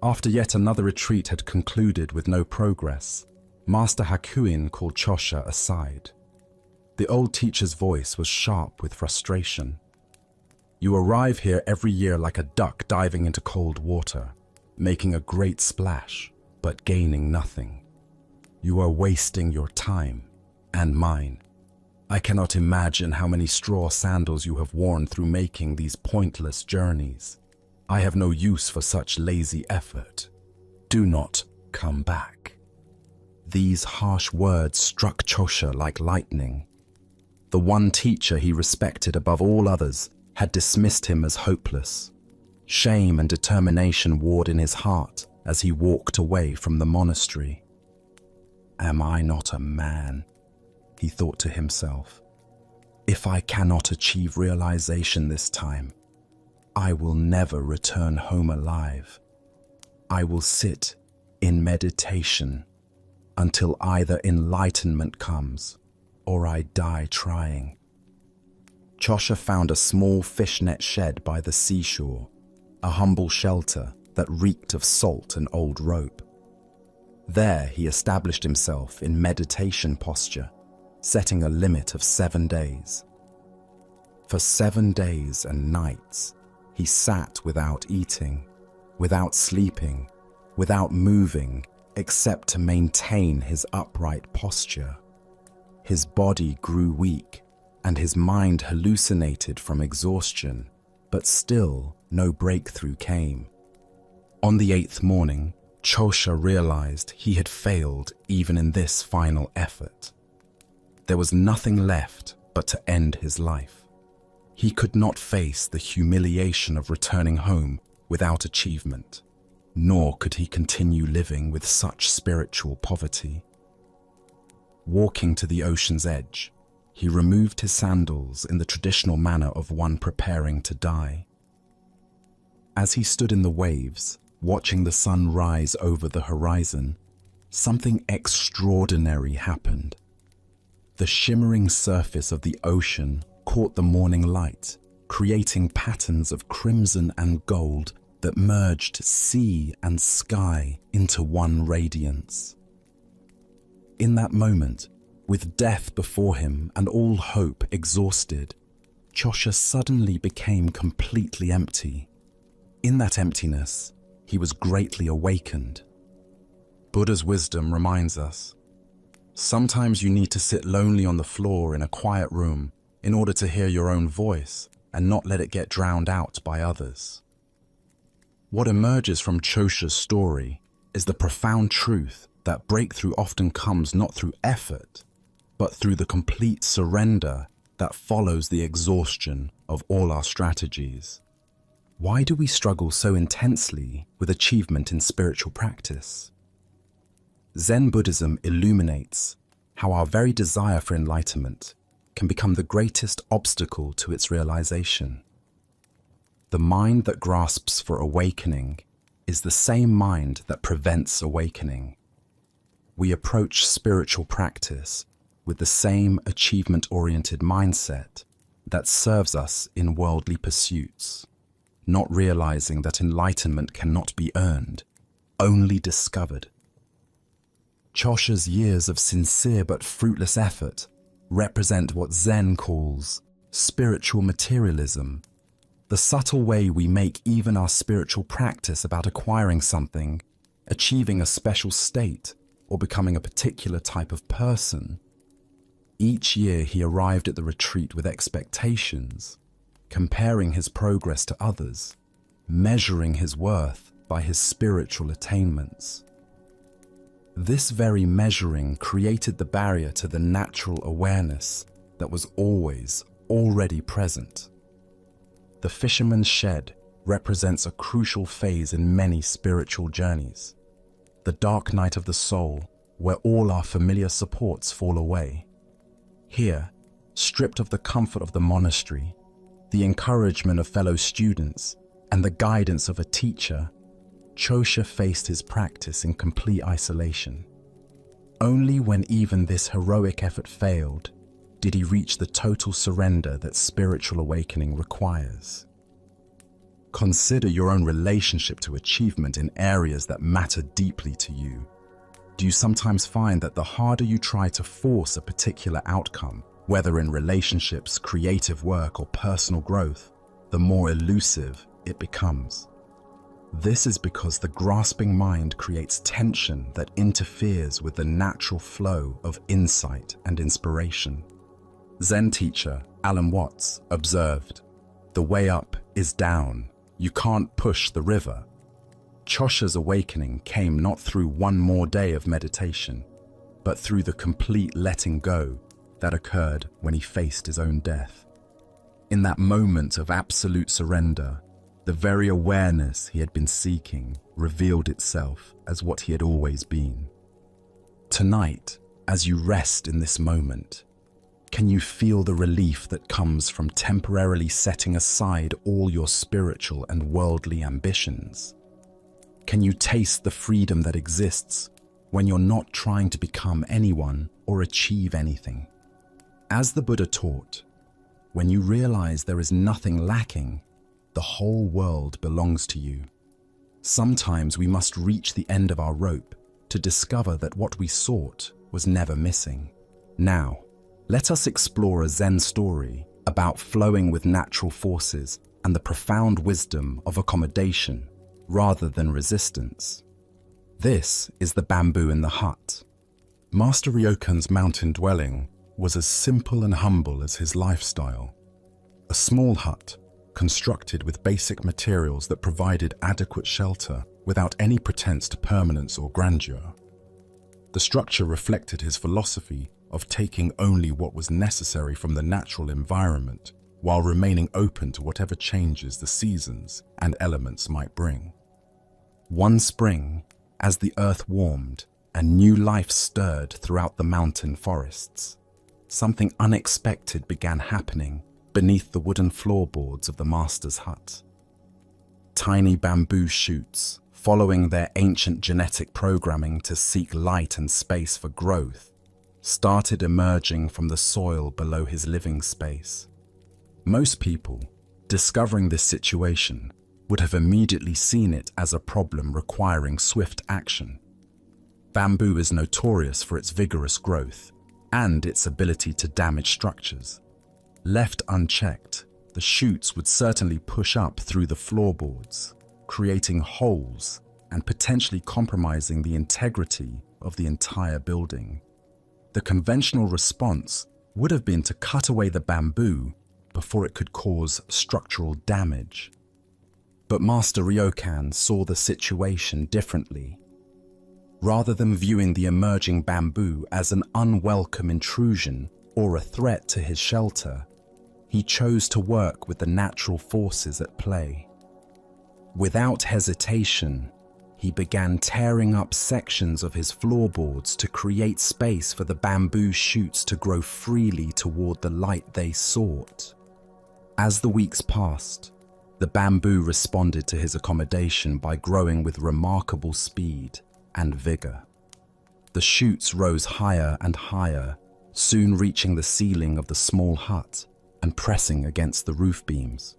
After yet another retreat had concluded with no progress, Master Hakuin called Chosha aside. The old teacher's voice was sharp with frustration. "You arrive here every year like a duck diving into cold water, making a great splash, but gaining nothing. You are wasting your time and mine. I cannot imagine how many straw sandals you have worn through making these pointless journeys. I have no use for such lazy effort. Do not come back." These harsh words struck Chosha like lightning. The one teacher he respected above all others had dismissed him as hopeless. Shame and determination warred in his heart as he walked away from the monastery. "Am I not a man?" he thought to himself. "If I cannot achieve realization this time, I will never return home alive. I will sit in meditation until either enlightenment comes or I die trying." Chosha found a small fishnet shed by the seashore, a humble shelter that reeked of salt and old rope. There he established himself in meditation posture, setting a limit of 7 days. For 7 days and nights, he sat without eating, without sleeping, without moving, except to maintain his upright posture. His body grew weak, and his mind hallucinated from exhaustion, but still no breakthrough came. On the 8th morning, Chosha realized he had failed even in this final effort. There was nothing left but to end his life. He could not face the humiliation of returning home without achievement, nor could he continue living with such spiritual poverty. Walking to the ocean's edge, he removed his sandals in the traditional manner of one preparing to die. As he stood in the waves, watching the sun rise over the horizon, something extraordinary happened. The shimmering surface of the ocean caught the morning light, creating patterns of crimson and gold that merged sea and sky into one radiance. In that moment, with death before him and all hope exhausted, Chosha suddenly became completely empty. In that emptiness, he was greatly awakened. Buddha's wisdom reminds us, sometimes you need to sit lonely on the floor in a quiet room in order to hear your own voice and not let it get drowned out by others. What emerges from Chosha's story is the profound truth that breakthrough often comes not through effort, but through the complete surrender that follows the exhaustion of all our strategies. Why do we struggle so intensely with achievement in spiritual practice? Zen Buddhism illuminates how our very desire for enlightenment can become the greatest obstacle to its realization. The mind that grasps for awakening is the same mind that prevents awakening. We approach spiritual practice with the same achievement-oriented mindset that serves us in worldly pursuits, not realizing that enlightenment cannot be earned, only discovered. Chosha's years of sincere but fruitless effort represent what Zen calls spiritual materialism, the subtle way we make even our spiritual practice about acquiring something, achieving a special state, or becoming a particular type of person. Each year he arrived at the retreat with expectations, comparing his progress to others, measuring his worth by his spiritual attainments. This very measuring created the barrier to the natural awareness that was already present. The fisherman's shed represents a crucial phase in many spiritual journeys, the dark night of the soul where all our familiar supports fall away. Here, stripped of the comfort of the monastery, the encouragement of fellow students, and the guidance of a teacher, Chosha faced his practice in complete isolation. Only when even this heroic effort failed did he reach the total surrender that spiritual awakening requires. Consider your own relationship to achievement in areas that matter deeply to you. Do you sometimes find that the harder you try to force a particular outcome, whether in relationships, creative work, or personal growth, the more elusive it becomes? This is because the grasping mind creates tension that interferes with the natural flow of insight and inspiration. Zen teacher Alan Watts observed, "The way up is down. You can't push the river." Chosha's awakening came not through one more day of meditation, but through the complete letting go that occurred when he faced his own death. In that moment of absolute surrender, the very awareness he had been seeking revealed itself as what he had always been. Tonight, as you rest in this moment, can you feel the relief that comes from temporarily setting aside all your spiritual and worldly ambitions? Can you taste the freedom that exists when you're not trying to become anyone or achieve anything? As the Buddha taught, when you realize there is nothing lacking, the whole world belongs to you. Sometimes we must reach the end of our rope to discover that what we sought was never missing. Now, let us explore a Zen story about flowing with natural forces and the profound wisdom of accommodation rather than resistance. This is the bamboo in the hut. Master Ryokan's mountain dwelling was as simple and humble as his lifestyle. A small hut, constructed with basic materials that provided adequate shelter without any pretense to permanence or grandeur. The structure reflected his philosophy of taking only what was necessary from the natural environment while remaining open to whatever changes the seasons and elements might bring. One spring, as the earth warmed and new life stirred throughout the mountain forests, something unexpected began happening beneath the wooden floorboards of the master's hut. Tiny bamboo shoots, following their ancient genetic programming to seek light and space for growth, started emerging from the soil below his living space. Most people, discovering this situation, would have immediately seen it as a problem requiring swift action. Bamboo is notorious for its vigorous growth and its ability to damage structures. Left unchecked, the shoots would certainly push up through the floorboards, creating holes and potentially compromising the integrity of the entire building. The conventional response would have been to cut away the bamboo before it could cause structural damage. But Master Ryokan saw the situation differently. Rather than viewing the emerging bamboo as an unwelcome intrusion or a threat to his shelter, he chose to work with the natural forces at play. Without hesitation, he began tearing up sections of his floorboards to create space for the bamboo shoots to grow freely toward the light they sought. As the weeks passed, the bamboo responded to his accommodation by growing with remarkable speed and vigor. The shoots rose higher and higher, soon reaching the ceiling of the small hut and pressing against the roof beams.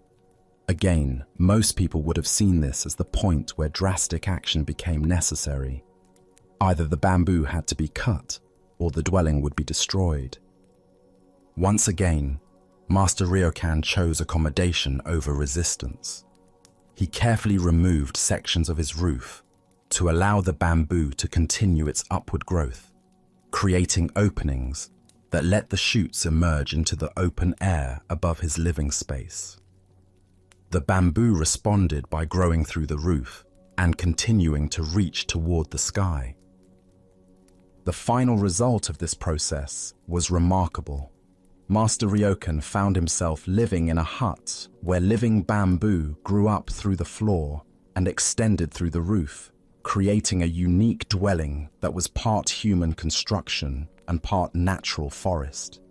Again, most people would have seen this as the point where drastic action became necessary. Either the bamboo had to be cut or the dwelling would be destroyed. Once again, Master Ryokan chose accommodation over resistance. He carefully removed sections of his roof to allow the bamboo to continue its upward growth, creating openings that let the shoots emerge into the open air above his living space. The bamboo responded by growing through the roof and continuing to reach toward the sky. The final result of this process was remarkable. Master Ryokan found himself living in a hut where living bamboo grew up through the floor and extended through the roof, creating a unique dwelling that was part human construction and part natural forest.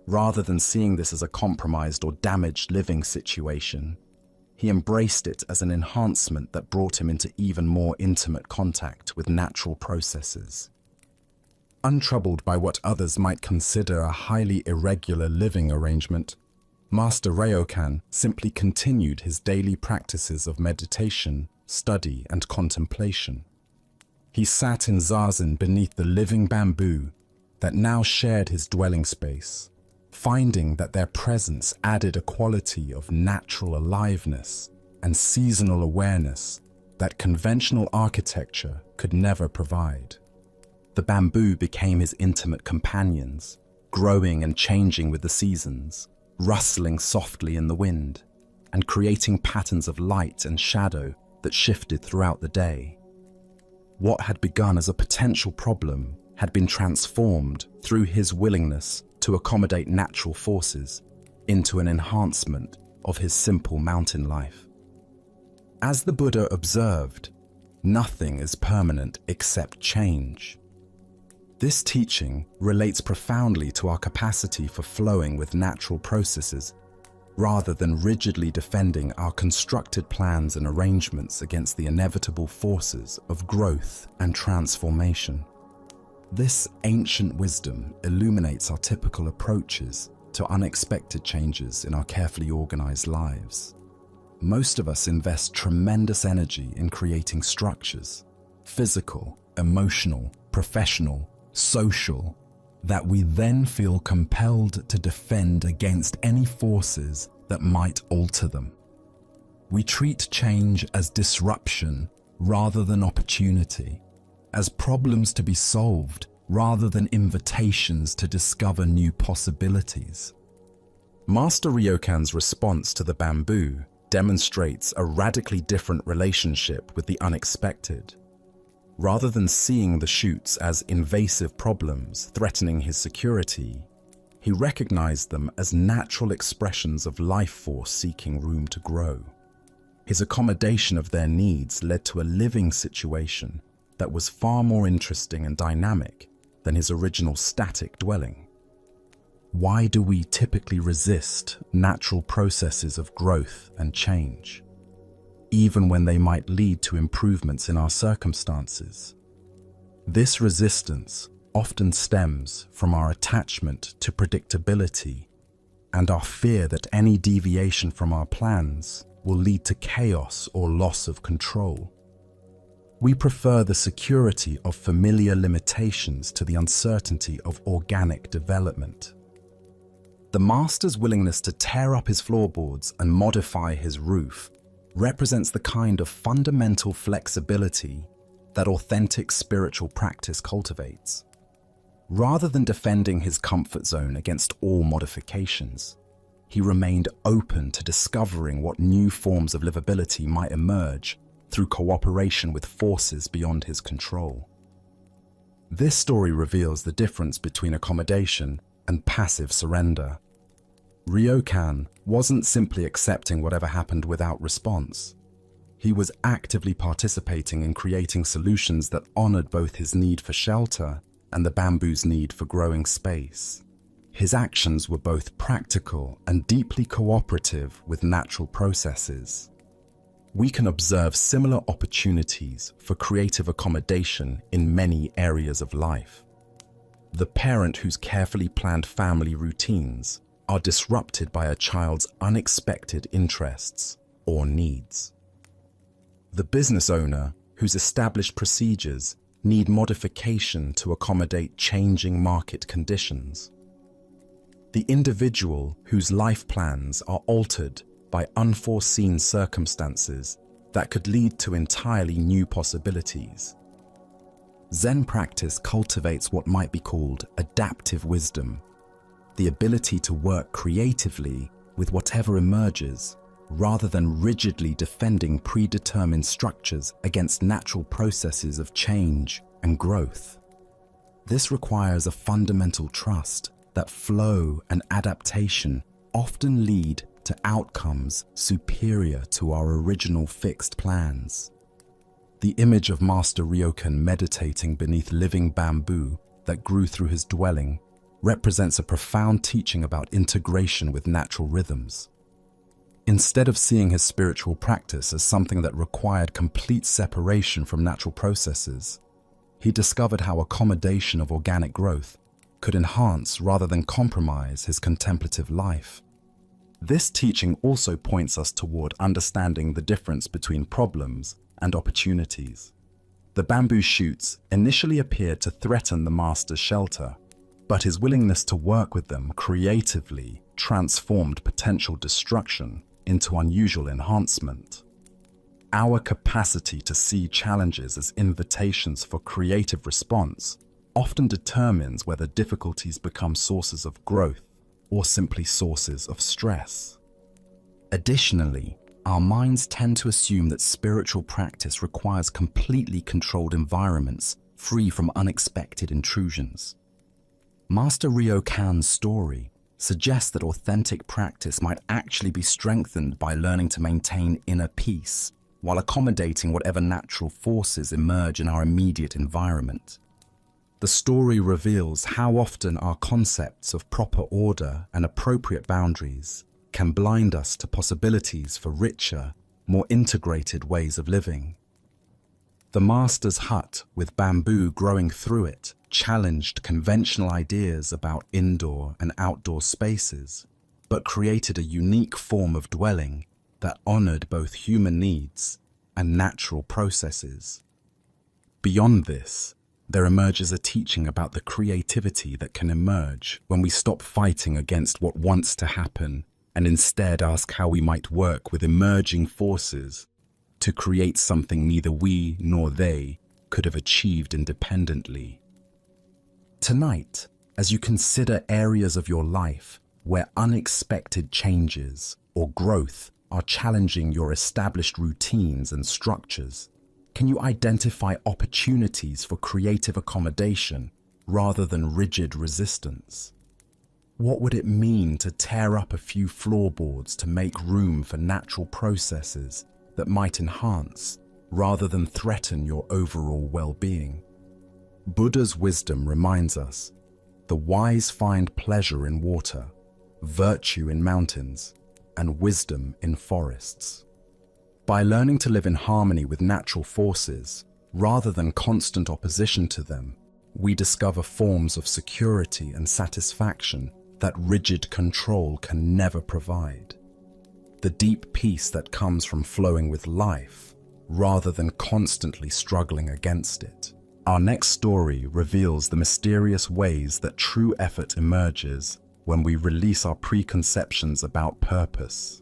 Rather than seeing this as a compromised or damaged living situation, he embraced it as an enhancement that brought him into even more intimate contact with natural processes. Untroubled by what others might consider a highly irregular living arrangement, Master Ryokan simply continued his daily practices of meditation, study, and contemplation. He sat in zazen beneath the living bamboo that now shared his dwelling space, finding that their presence added a quality of natural aliveness and seasonal awareness that conventional architecture could never provide. The bamboo became his intimate companions, growing and changing with the seasons, rustling softly in the wind, and creating patterns of light and shadow that shifted throughout the day. What had begun as a potential problem had been transformed through his willingness to accommodate natural forces into an enhancement of his simple mountain life. As the Buddha observed, nothing is permanent except change. This teaching relates profoundly to our capacity for flowing with natural processes rather than rigidly defending our constructed plans and arrangements against the inevitable forces of growth and transformation. This ancient wisdom illuminates our typical approaches to unexpected changes in our carefully organized lives. Most of us invest tremendous energy in creating structures, physical, emotional, professional, social, that we then feel compelled to defend against any forces that might alter them. We treat change as disruption rather than opportunity, as problems to be solved rather than invitations to discover new possibilities. Master Ryokan's response to the bamboo demonstrates a radically different relationship with the unexpected. Rather than seeing the shoots as invasive problems threatening his security, he recognized them as natural expressions of life force seeking room to grow. His accommodation of their needs led to a living situation that was far more interesting and dynamic than his original static dwelling. Why do we typically resist natural processes of growth and change, even when they might lead to improvements in our circumstances? This resistance often stems from our attachment to predictability and our fear that any deviation from our plans will lead to chaos or loss of control. We prefer the security of familiar limitations to the uncertainty of organic development. The master's willingness to tear up his floorboards and modify his roof represents the kind of fundamental flexibility that authentic spiritual practice cultivates. Rather than defending his comfort zone against all modifications, he remained open to discovering what new forms of livability might emerge through cooperation with forces beyond his control. This story reveals the difference between accommodation and passive surrender. Ryokan wasn't simply accepting whatever happened without response. He was actively participating in creating solutions that honored both his need for shelter and the bamboo's need for growing space. His actions were both practical and deeply cooperative with natural processes. We can observe similar opportunities for creative accommodation in many areas of life. The parent whose carefully planned family routines are disrupted by a child's unexpected interests or needs. The business owner whose established procedures need modification to accommodate changing market conditions. The individual whose life plans are altered by unforeseen circumstances that could lead to entirely new possibilities. Zen practice cultivates what might be called adaptive wisdom, the ability to work creatively with whatever emerges, rather than rigidly defending predetermined structures against natural processes of change and growth. This requires a fundamental trust that flow and adaptation often lead to outcomes superior to our original fixed plans. The image of Master Ryokan meditating beneath living bamboo that grew through his dwelling represents a profound teaching about integration with natural rhythms. Instead of seeing his spiritual practice as something that required complete separation from natural processes, he discovered how accommodation of organic growth could enhance rather than compromise his contemplative life. This teaching also points us toward understanding the difference between problems and opportunities. The bamboo shoots initially appeared to threaten the master's shelter, but his willingness to work with them creatively transformed potential destruction into unusual enhancement. Our capacity to see challenges as invitations for creative response often determines whether difficulties become sources of growth or simply sources of stress. Additionally, our minds tend to assume that spiritual practice requires completely controlled environments free from unexpected intrusions. Master Ryokan's story suggests that authentic practice might actually be strengthened by learning to maintain inner peace while accommodating whatever natural forces emerge in our immediate environment. The story reveals how often our concepts of proper order and appropriate boundaries can blind us to possibilities for richer, more integrated ways of living. The master's hut, with bamboo growing through it, challenged conventional ideas about indoor and outdoor spaces, but created a unique form of dwelling that honored both human needs and natural processes. Beyond this, there emerges a teaching about the creativity that can emerge when we stop fighting against what wants to happen and instead ask how we might work with emerging forces to create something neither we nor they could have achieved independently. Tonight, as you consider areas of your life where unexpected changes or growth are challenging your established routines and structures, can you identify opportunities for creative accommodation rather than rigid resistance? What would it mean to tear up a few floorboards to make room for natural processes that might enhance rather than threaten your overall well-being? Buddha's wisdom reminds us, the wise find pleasure in water, virtue in mountains, and wisdom in forests. By learning to live in harmony with natural forces, rather than constant opposition to them, we discover forms of security and satisfaction that rigid control can never provide. The deep peace that comes from flowing with life, rather than constantly struggling against it. Our next story reveals the mysterious ways that true effort emerges when we release our preconceptions about purpose.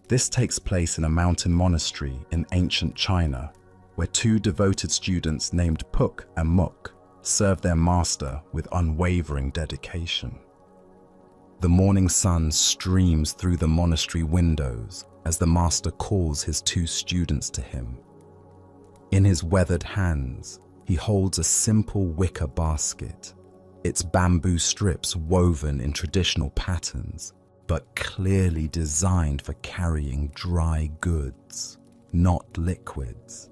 This takes place in a mountain monastery in ancient China, where two devoted students named Puk and Muk serve their master with unwavering dedication. The morning sun streams through the monastery windows as the master calls his two students to him. In his weathered hands, he holds a simple wicker basket, its bamboo strips woven in traditional patterns, but clearly designed for carrying dry goods, not liquids.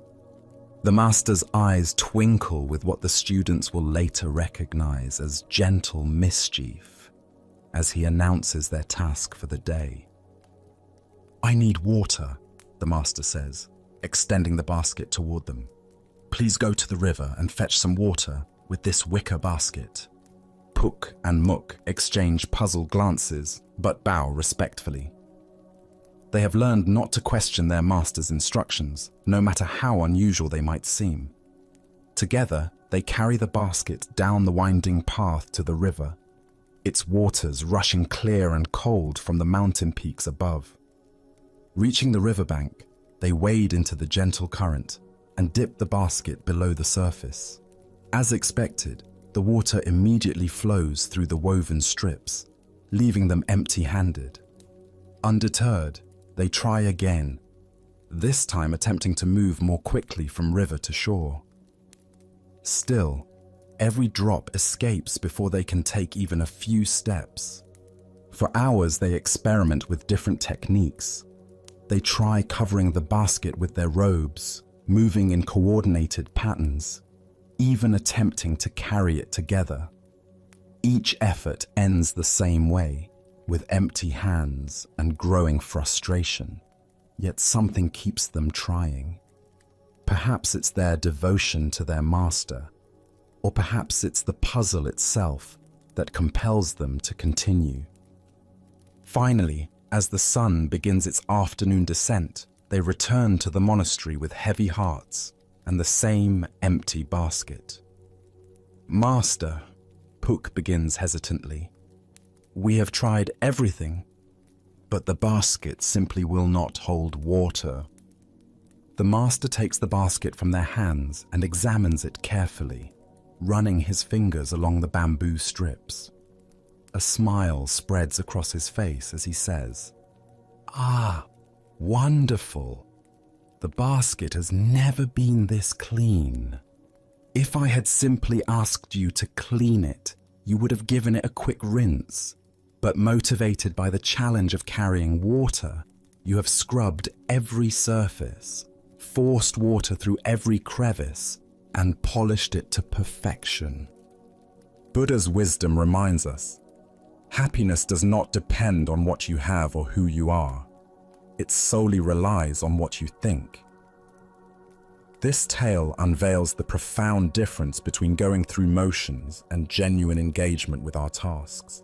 The master's eyes twinkle with what the students will later recognize as gentle mischief as he announces their task for the day. "I need water," the master says, extending the basket toward them. "Please go to the river and fetch some water with this wicker basket." Puk and Muk exchange puzzled glances, but bow respectfully. They have learned not to question their master's instructions, no matter how unusual they might seem. Together, they carry the basket down the winding path to the river, its waters rushing clear and cold from the mountain peaks above. Reaching the riverbank, they wade into the gentle current and dip the basket below the surface. As expected, the water immediately flows through the woven strips, leaving them empty-handed. Undeterred, they try again, this time attempting to move more quickly from river to shore. Still, every drop escapes before they can take even a few steps. For hours, they experiment with different techniques. They try covering the basket with their robes, moving in coordinated patterns, even attempting to carry it together. Each effort ends the same way, with empty hands and growing frustration, yet something keeps them trying. Perhaps it's their devotion to their master, or perhaps it's the puzzle itself that compels them to continue. Finally, as the sun begins its afternoon descent, they return to the monastery with heavy hearts and the same empty basket. "Master," Puk begins hesitantly, "we have tried everything, but the basket simply will not hold water." The master takes the basket from their hands and examines it carefully, running his fingers along the bamboo strips. A smile spreads across his face as he says, "Ah, wonderful. The basket has never been this clean. If I had simply asked you to clean it, you would have given it a quick rinse. But motivated by the challenge of carrying water, you have scrubbed every surface, forced water through every crevice, and polished it to perfection." Buddha's wisdom reminds us, happiness does not depend on what you have or who you are. It solely relies on what you think. This tale unveils the profound difference between going through motions and genuine engagement with our tasks.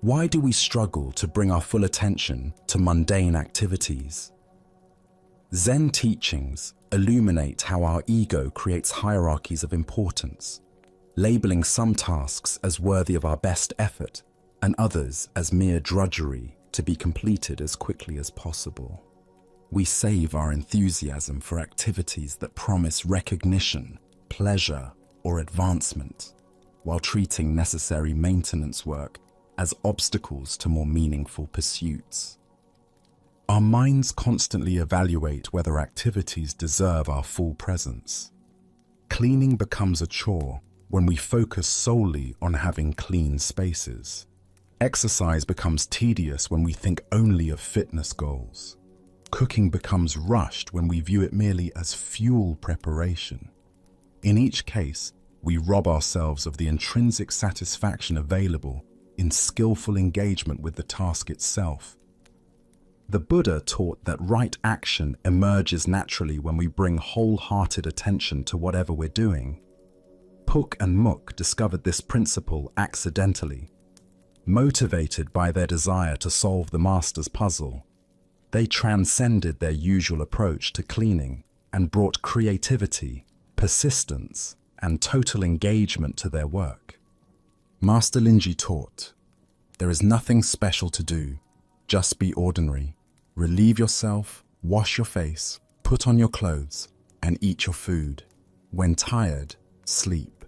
Why do we struggle to bring our full attention to mundane activities? Zen teachings illuminate how our ego creates hierarchies of importance, labeling some tasks as worthy of our best effort and others as mere drudgery to be completed as quickly as possible. We save our enthusiasm for activities that promise recognition, pleasure, or advancement, while treating necessary maintenance work as obstacles to more meaningful pursuits. Our minds constantly evaluate whether activities deserve our full presence. Cleaning becomes a chore when we focus solely on having clean spaces. Exercise becomes tedious when we think only of fitness goals. Cooking becomes rushed when we view it merely as fuel preparation. In each case, we rob ourselves of the intrinsic satisfaction available in skillful engagement with the task itself. The Buddha taught that right action emerges naturally when we bring wholehearted attention to whatever we're doing. Puk and Muk discovered this principle accidentally. Motivated by their desire to solve the master's puzzle, they transcended their usual approach to cleaning and brought creativity, persistence, and total engagement to their work. Master Linji taught, "There is nothing special to do, just be ordinary. Relieve yourself, wash your face, put on your clothes, and eat your food. When tired, sleep."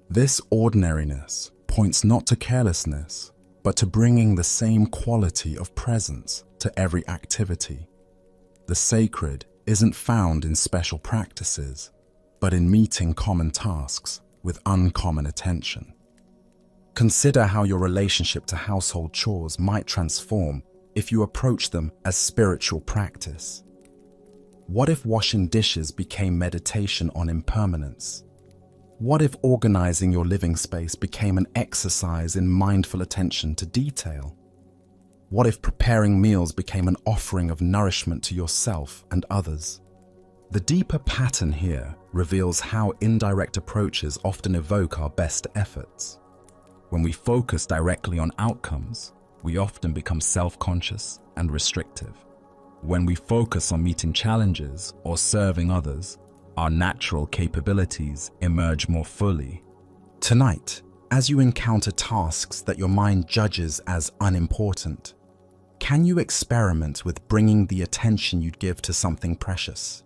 This ordinariness points not to carelessness, but to bringing the same quality of presence to every activity. The sacred isn't found in special practices, but in meeting common tasks with uncommon attention. Consider how your relationship to household chores might transform if you approach them as spiritual practice. What if washing dishes became meditation on impermanence? What if organizing your living space became an exercise in mindful attention to detail? What if preparing meals became an offering of nourishment to yourself and others? The deeper pattern here reveals how indirect approaches often evoke our best efforts. When we focus directly on outcomes, we often become self-conscious and restrictive. When we focus on meeting challenges or serving others, our natural capabilities emerge more fully. Tonight, as you encounter tasks that your mind judges as unimportant, can you experiment with bringing the attention you'd give to something precious?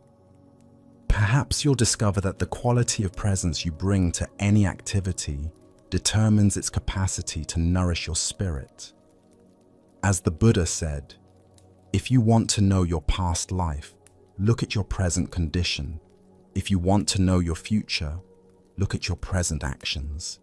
Perhaps you'll discover that the quality of presence you bring to any activity determines its capacity to nourish your spirit. As the Buddha said, "If you want to know your past life, look at your present condition. If you want to know your future, look at your present actions."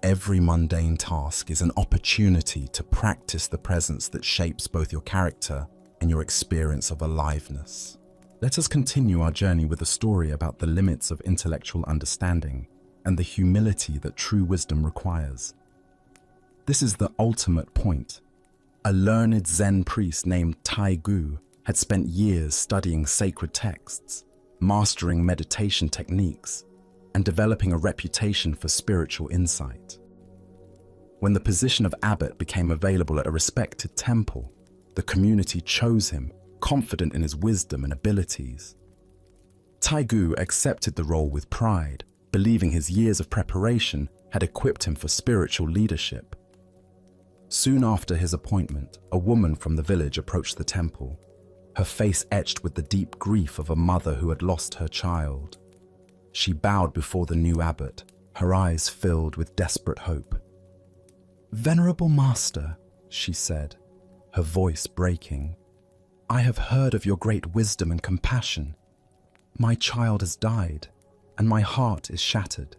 Every mundane task is an opportunity to practice the presence that shapes both your character and your experience of aliveness. Let us continue our journey with a story about the limits of intellectual understanding and the humility that true wisdom requires. This is the ultimate point. A learned Zen priest named Tai Gu had spent years studying sacred texts, mastering meditation techniques, and developing a reputation for spiritual insight. When the position of abbot became available at a respected temple, the community chose him, confident in his wisdom and abilities. Tai Gu accepted the role with pride, believing his years of preparation had equipped him for spiritual leadership. Soon after his appointment, a woman from the village approached the temple, her face etched with the deep grief of a mother who had lost her child. She bowed before the new abbot, her eyes filled with desperate hope. "Venerable Master," she said, her voice breaking, "I have heard of your great wisdom and compassion. My child has died, and my heart is shattered.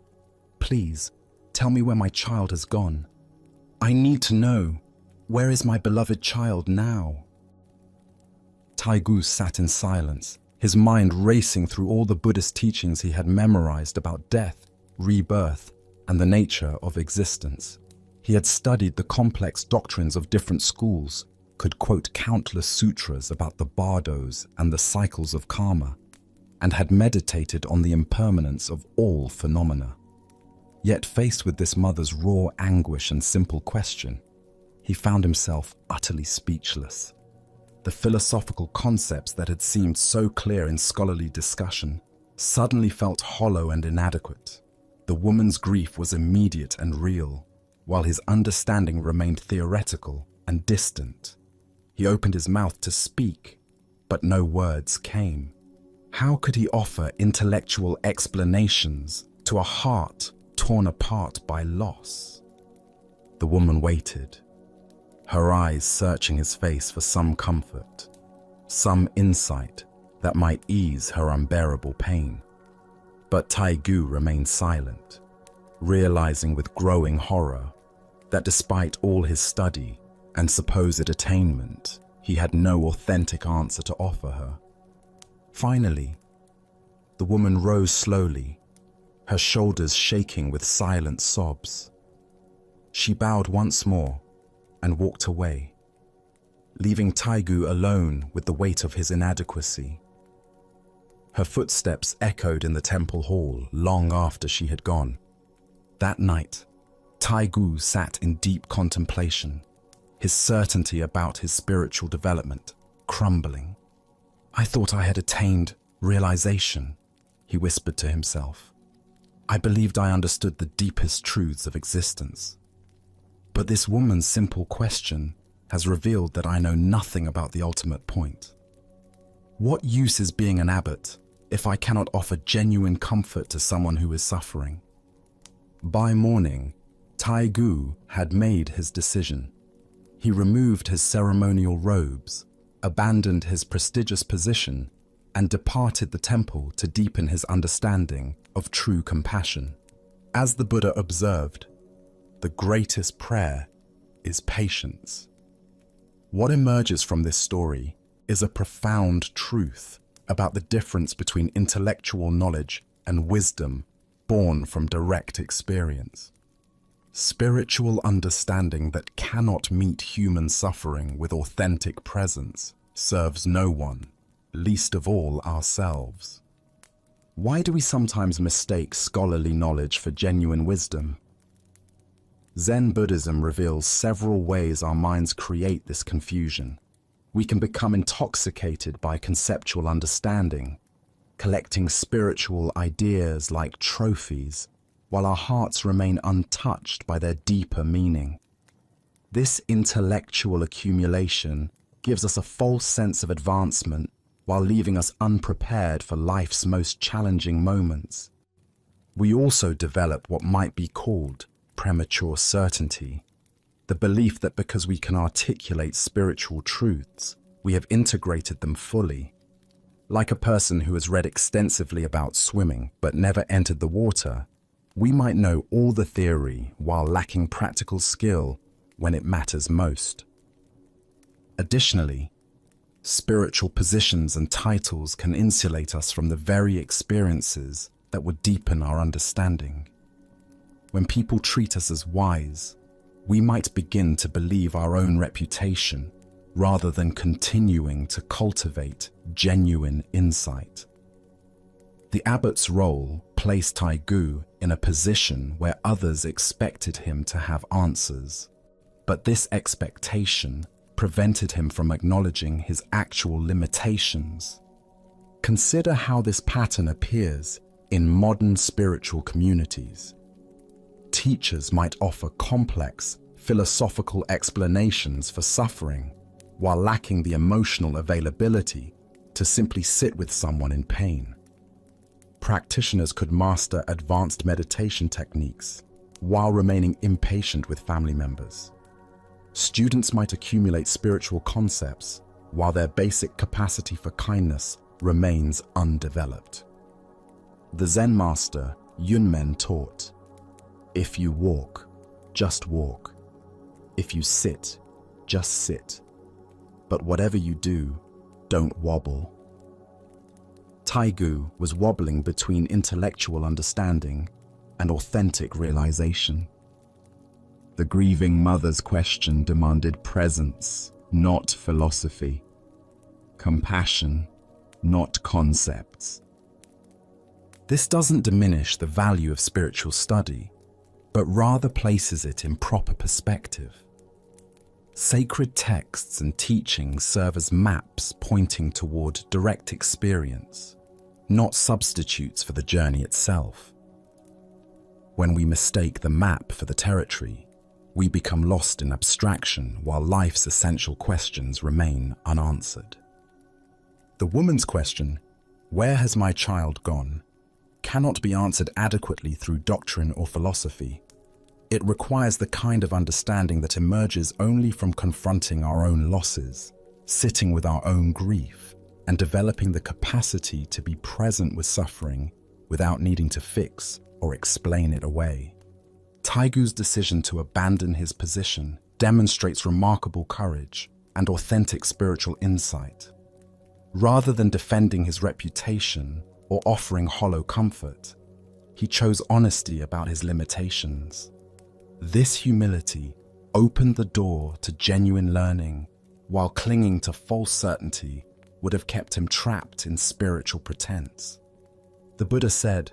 Please, tell me where my child has gone. I need to know, where is my beloved child now?" Taigu sat in silence, his mind racing through all the Buddhist teachings he had memorized about death, rebirth, and the nature of existence. He had studied the complex doctrines of different schools, could quote countless sutras about the bardos and the cycles of karma, and had meditated on the impermanence of all phenomena. Yet faced with this mother's raw anguish and simple question, he found himself utterly speechless. The philosophical concepts that had seemed so clear in scholarly discussion suddenly felt hollow and inadequate. The woman's grief was immediate and real, while his understanding remained theoretical and distant. He opened his mouth to speak, but no words came. How could he offer intellectual explanations to a heart torn apart by loss? The woman waited, her eyes searching his face for some comfort, some insight that might ease her unbearable pain. But Taigu remained silent, realizing with growing horror that despite all his study and supposed attainment, he had no authentic answer to offer her. Finally, the woman rose slowly, her shoulders shaking with silent sobs. She bowed once more and walked away, leaving Taigu alone with the weight of his inadequacy. Her footsteps echoed in the temple hall long after she had gone. That night, Taigu sat in deep contemplation, his certainty about his spiritual development crumbling. "I thought I had attained realization," he whispered to himself. "I believed I understood the deepest truths of existence. But this woman's simple question has revealed that I know nothing about the ultimate point. What use is being an abbot if I cannot offer genuine comfort to someone who is suffering?" By morning, Taigu had made his decision. He removed his ceremonial robes, abandoned his prestigious position, and departed the temple to deepen his understanding of true compassion. As the Buddha observed, the greatest prayer is patience. What emerges from this story is a profound truth about the difference between intellectual knowledge and wisdom born from direct experience. Spiritual understanding that cannot meet human suffering with authentic presence serves no one, least of all ourselves. Why do we sometimes mistake scholarly knowledge for genuine wisdom? Zen Buddhism reveals several ways our minds create this confusion. We can become intoxicated by conceptual understanding, collecting spiritual ideas like trophies, while our hearts remain untouched by their deeper meaning. This intellectual accumulation gives us a false sense of advancement while leaving us unprepared for life's most challenging moments. We also develop what might be called premature certainty, the belief that because we can articulate spiritual truths, we have integrated them fully. Like a person who has read extensively about swimming but never entered the water, we might know all the theory while lacking practical skill when it matters most. Additionally, spiritual positions and titles can insulate us from the very experiences that would deepen our understanding. When people treat us as wise, we might begin to believe our own reputation rather than continuing to cultivate genuine insight. The abbot's role placed Taigu in a position where others expected him to have answers, but this expectation prevented him from acknowledging his actual limitations. Consider how this pattern appears in modern spiritual communities. Teachers might offer complex, philosophical explanations for suffering while lacking the emotional availability to simply sit with someone in pain. Practitioners could master advanced meditation techniques while remaining impatient with family members. Students might accumulate spiritual concepts while their basic capacity for kindness remains undeveloped. The Zen master Yunmen taught, "If you walk, just walk. If you sit, just sit. But whatever you do, don't wobble." Taigu was wobbling between intellectual understanding and authentic realization. The grieving mother's question demanded presence, not philosophy. Compassion, not concepts. This doesn't diminish the value of spiritual study, but rather places it in proper perspective. Sacred texts and teachings serve as maps pointing toward direct experience, not substitutes for the journey itself. When we mistake the map for the territory, we become lost in abstraction while life's essential questions remain unanswered. The woman's question, "Where has my child gone?" cannot be answered adequately through doctrine or philosophy. It requires the kind of understanding that emerges only from confronting our own losses, sitting with our own grief, and developing the capacity to be present with suffering without needing to fix or explain it away. Taigu's decision to abandon his position demonstrates remarkable courage and authentic spiritual insight. Rather than defending his reputation or offering hollow comfort, he chose honesty about his limitations. This humility opened the door to genuine learning, while clinging to false certainty would have kept him trapped in spiritual pretense. The Buddha said,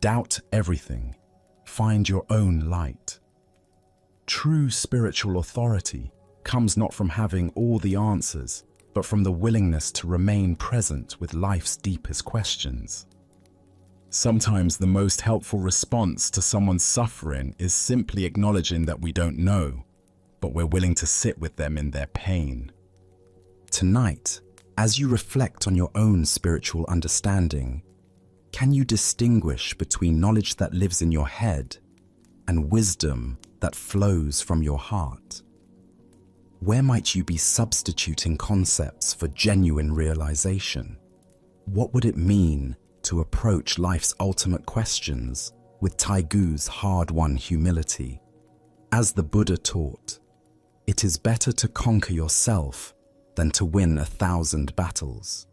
"Doubt everything, find your own light." True spiritual authority comes not from having all the answers, but from the willingness to remain present with life's deepest questions. Sometimes the most helpful response to someone's suffering is simply acknowledging that we don't know, but we're willing to sit with them in their pain. Tonight, as you reflect on your own spiritual understanding, can you distinguish between knowledge that lives in your head and wisdom that flows from your heart? Where might you be substituting concepts for genuine realization? What would it mean to approach life's ultimate questions with Taigu's hard-won humility? As the Buddha taught, it is better to conquer yourself than to win 1,000 battles.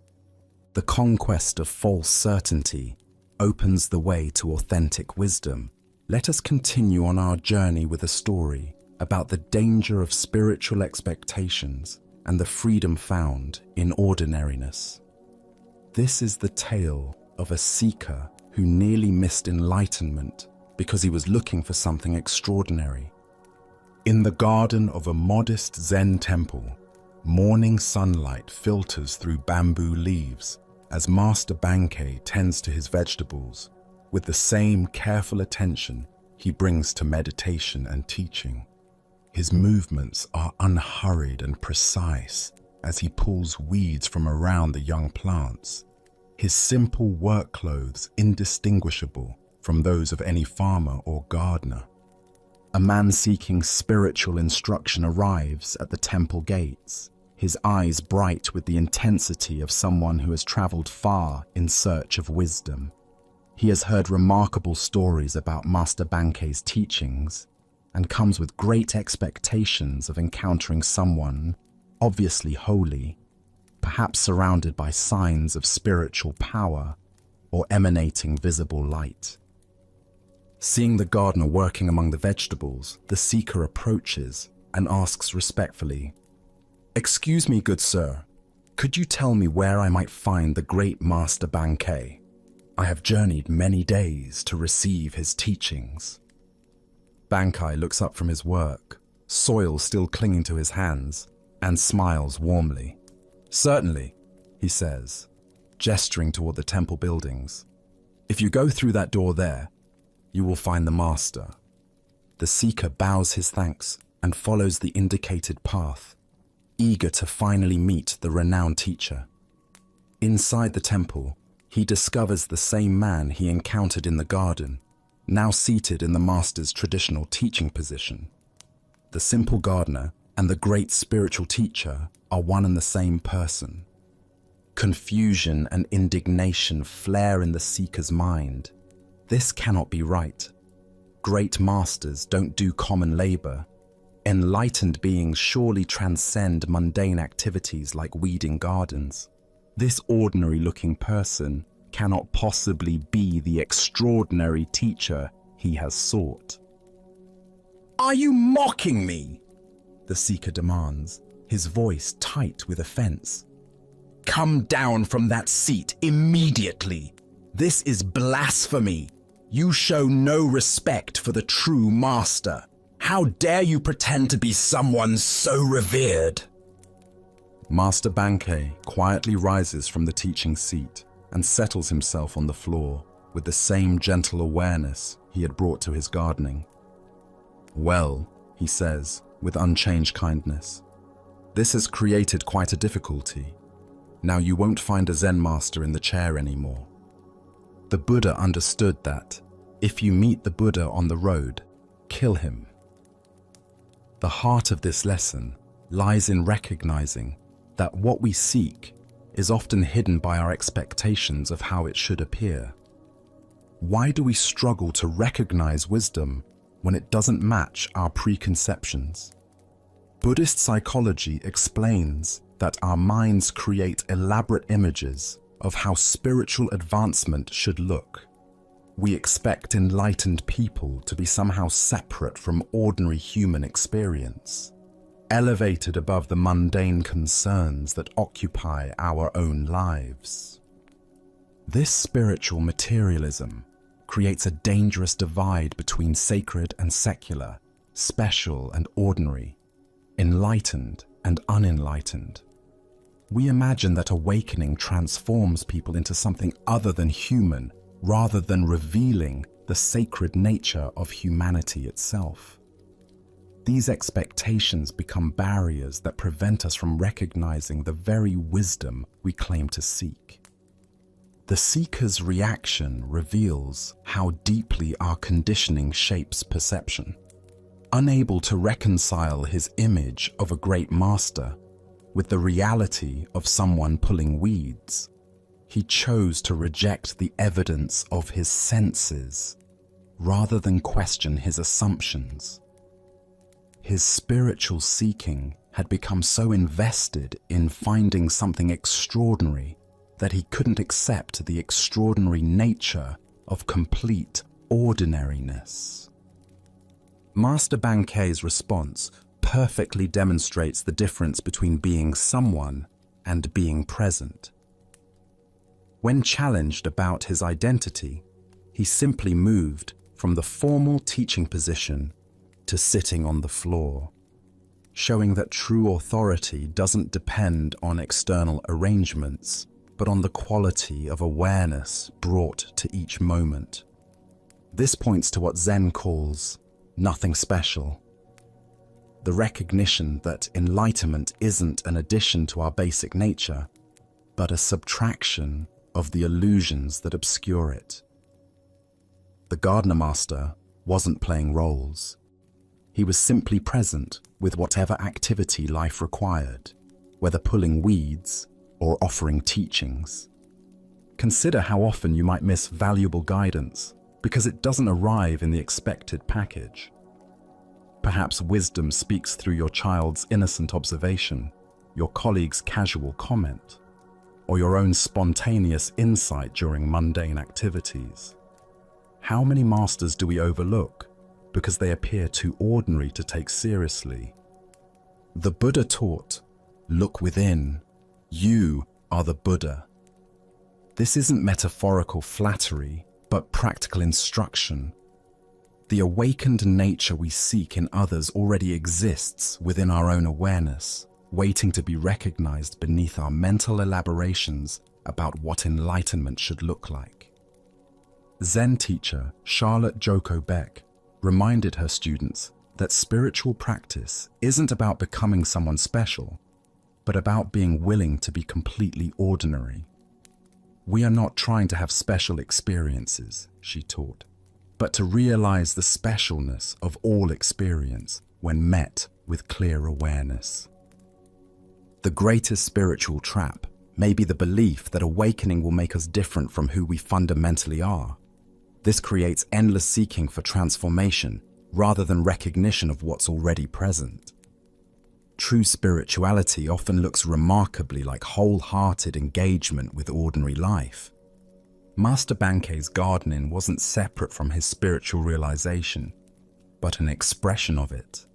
The conquest of false certainty opens the way to authentic wisdom. Let us continue on our journey with a story about the danger of spiritual expectations and the freedom found in ordinariness. This is the tale of a seeker who nearly missed enlightenment because he was looking for something extraordinary. In the garden of a modest Zen temple, morning sunlight filters through bamboo leaves as Master Bankei tends to his vegetables with the same careful attention he brings to meditation and teaching. His movements are unhurried and precise as he pulls weeds from around the young plants, his simple work clothes indistinguishable from those of any farmer or gardener. A man seeking spiritual instruction arrives at the temple gates, his eyes bright with the intensity of someone who has traveled far in search of wisdom. He has heard remarkable stories about Master Bankei's teachings and comes with great expectations of encountering someone obviously holy, perhaps surrounded by signs of spiritual power or emanating visible light. Seeing the gardener working among the vegetables, the seeker approaches and asks respectfully, "Excuse me, good sir, could you tell me where I might find the great Master Bankei? I have journeyed many days to receive his teachings." Bankei looks up from his work, soil still clinging to his hands, and smiles warmly. "Certainly," he says, gesturing toward the temple buildings. "If you go through that door there, you will find the master." The seeker bows his thanks and follows the indicated path, eager to finally meet the renowned teacher. Inside the temple, he discovers the same man he encountered in the garden, now seated in the master's traditional teaching position. The simple gardener and the great spiritual teacher are one and the same person. Confusion and indignation flare in the seeker's mind. This cannot be right. Great masters don't do common labor. Enlightened beings surely transcend mundane activities like weeding gardens. This ordinary-looking person cannot possibly be the extraordinary teacher he has sought. "Are you mocking me?" the seeker demands, his voice tight with offense. "Come down from that seat immediately. This is blasphemy. You show no respect for the true master. How dare you pretend to be someone so revered?" Master Bankei quietly rises from the teaching seat and settles himself on the floor with the same gentle awareness he had brought to his gardening. "Well," he says with unchanged kindness, "this has created quite a difficulty. Now you won't find a Zen master in the chair anymore. The Buddha understood that if you meet the Buddha on the road, kill him." The heart of this lesson lies in recognizing that what we seek is often hidden by our expectations of how it should appear. Why do we struggle to recognize wisdom when it doesn't match our preconceptions? Buddhist psychology explains that our minds create elaborate images of how spiritual advancement should look. We expect enlightened people to be somehow separate from ordinary human experience, elevated above the mundane concerns that occupy our own lives. This spiritual materialism creates a dangerous divide between sacred and secular, special and ordinary, enlightened and unenlightened. We imagine that awakening transforms people into something other than human, rather than revealing the sacred nature of humanity itself. These expectations become barriers that prevent us from recognizing the very wisdom we claim to seek. The seeker's reaction reveals how deeply our conditioning shapes perception. Unable to reconcile his image of a great master with the reality of someone pulling weeds, he chose to reject the evidence of his senses rather than question his assumptions. His spiritual seeking had become so invested in finding something extraordinary that he couldn't accept the extraordinary nature of complete ordinariness. Master Bankei's response perfectly demonstrates the difference between being someone and being present. When challenged about his identity, he simply moved from the formal teaching position to sitting on the floor, showing that true authority doesn't depend on external arrangements, but on the quality of awareness brought to each moment. This points to what Zen calls nothing special. The recognition that enlightenment isn't an addition to our basic nature, but a subtraction of the illusions that obscure it. The gardener master wasn't playing roles. He was simply present with whatever activity life required, whether pulling weeds or offering teachings. Consider how often you might miss valuable guidance because it doesn't arrive in the expected package. Perhaps wisdom speaks through your child's innocent observation, your colleague's casual comment, or your own spontaneous insight during mundane activities. How many masters do we overlook because they appear too ordinary to take seriously? The Buddha taught, "Look within. You are the Buddha." This isn't metaphorical flattery, but practical instruction. The awakened nature we seek in others already exists within our own awareness, waiting to be recognized beneath our mental elaborations about what enlightenment should look like. Zen teacher Charlotte Joko Beck reminded her students that spiritual practice isn't about becoming someone special, but about being willing to be completely ordinary. We are not trying to have special experiences, she taught, but to realize the specialness of all experience when met with clear awareness. The greatest spiritual trap may be the belief that awakening will make us different from who we fundamentally are. This creates endless seeking for transformation rather than recognition of what's already present. True spirituality often looks remarkably like wholehearted engagement with ordinary life. Master Bankei's gardening wasn't separate from his spiritual realization, but an expression of it.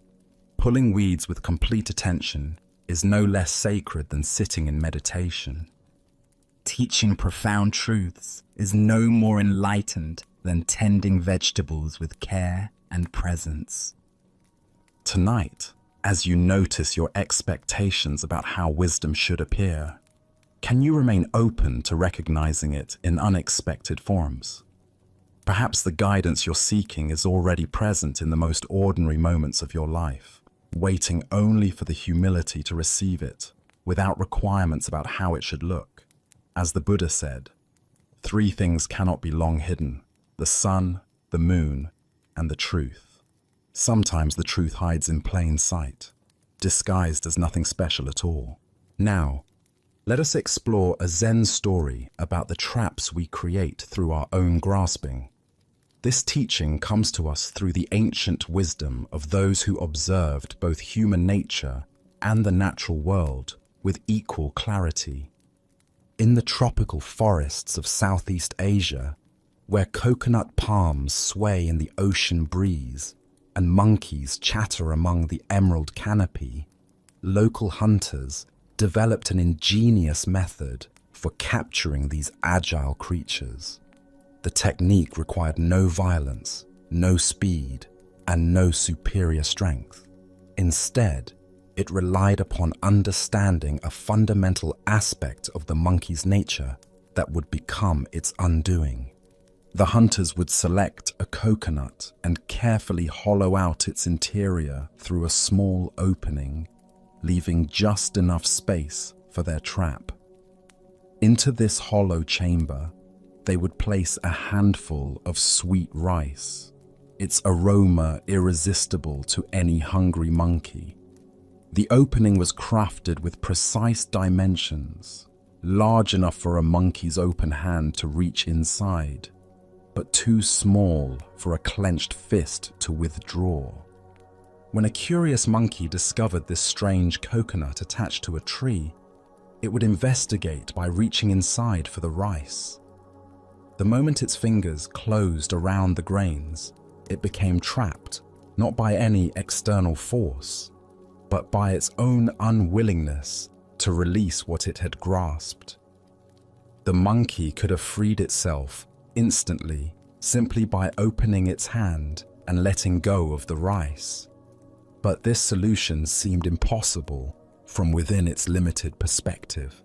Pulling weeds with complete attention is no less sacred than sitting in meditation. Teaching profound truths is no more enlightened than tending vegetables with care and presence. Tonight, as you notice your expectations about how wisdom should appear, can you remain open to recognizing it in unexpected forms? Perhaps the guidance you're seeking is already present in the most ordinary moments of your life, waiting only for the humility to receive it, without requirements about how it should look. As the Buddha said, 3 things cannot be long hidden: the sun, the moon, and the truth. Sometimes the truth hides in plain sight, disguised as nothing special at all. Now, let us explore a Zen story about the traps we create through our own grasping. This teaching comes to us through the ancient wisdom of those who observed both human nature and the natural world with equal clarity. In the tropical forests of Southeast Asia, where coconut palms sway in the ocean breeze and monkeys chatter among the emerald canopy, local hunters developed an ingenious method for capturing these agile creatures. The technique required no violence, no speed, and no superior strength. Instead, it relied upon understanding a fundamental aspect of the monkey's nature that would become its undoing. The hunters would select a coconut and carefully hollow out its interior through a small opening, leaving just enough space for their trap. Into this hollow chamber, they would place a handful of sweet rice, its aroma irresistible to any hungry monkey. The opening was crafted with precise dimensions, large enough for a monkey's open hand to reach inside, but too small for a clenched fist to withdraw. When a curious monkey discovered this strange coconut attached to a tree, it would investigate by reaching inside for the rice. The moment its fingers closed around the grains, it became trapped, not by any external force, but by its own unwillingness to release what it had grasped. The monkey could have freed itself instantly, simply by opening its hand and letting go of the rice. But this solution seemed impossible from within its limited perspective.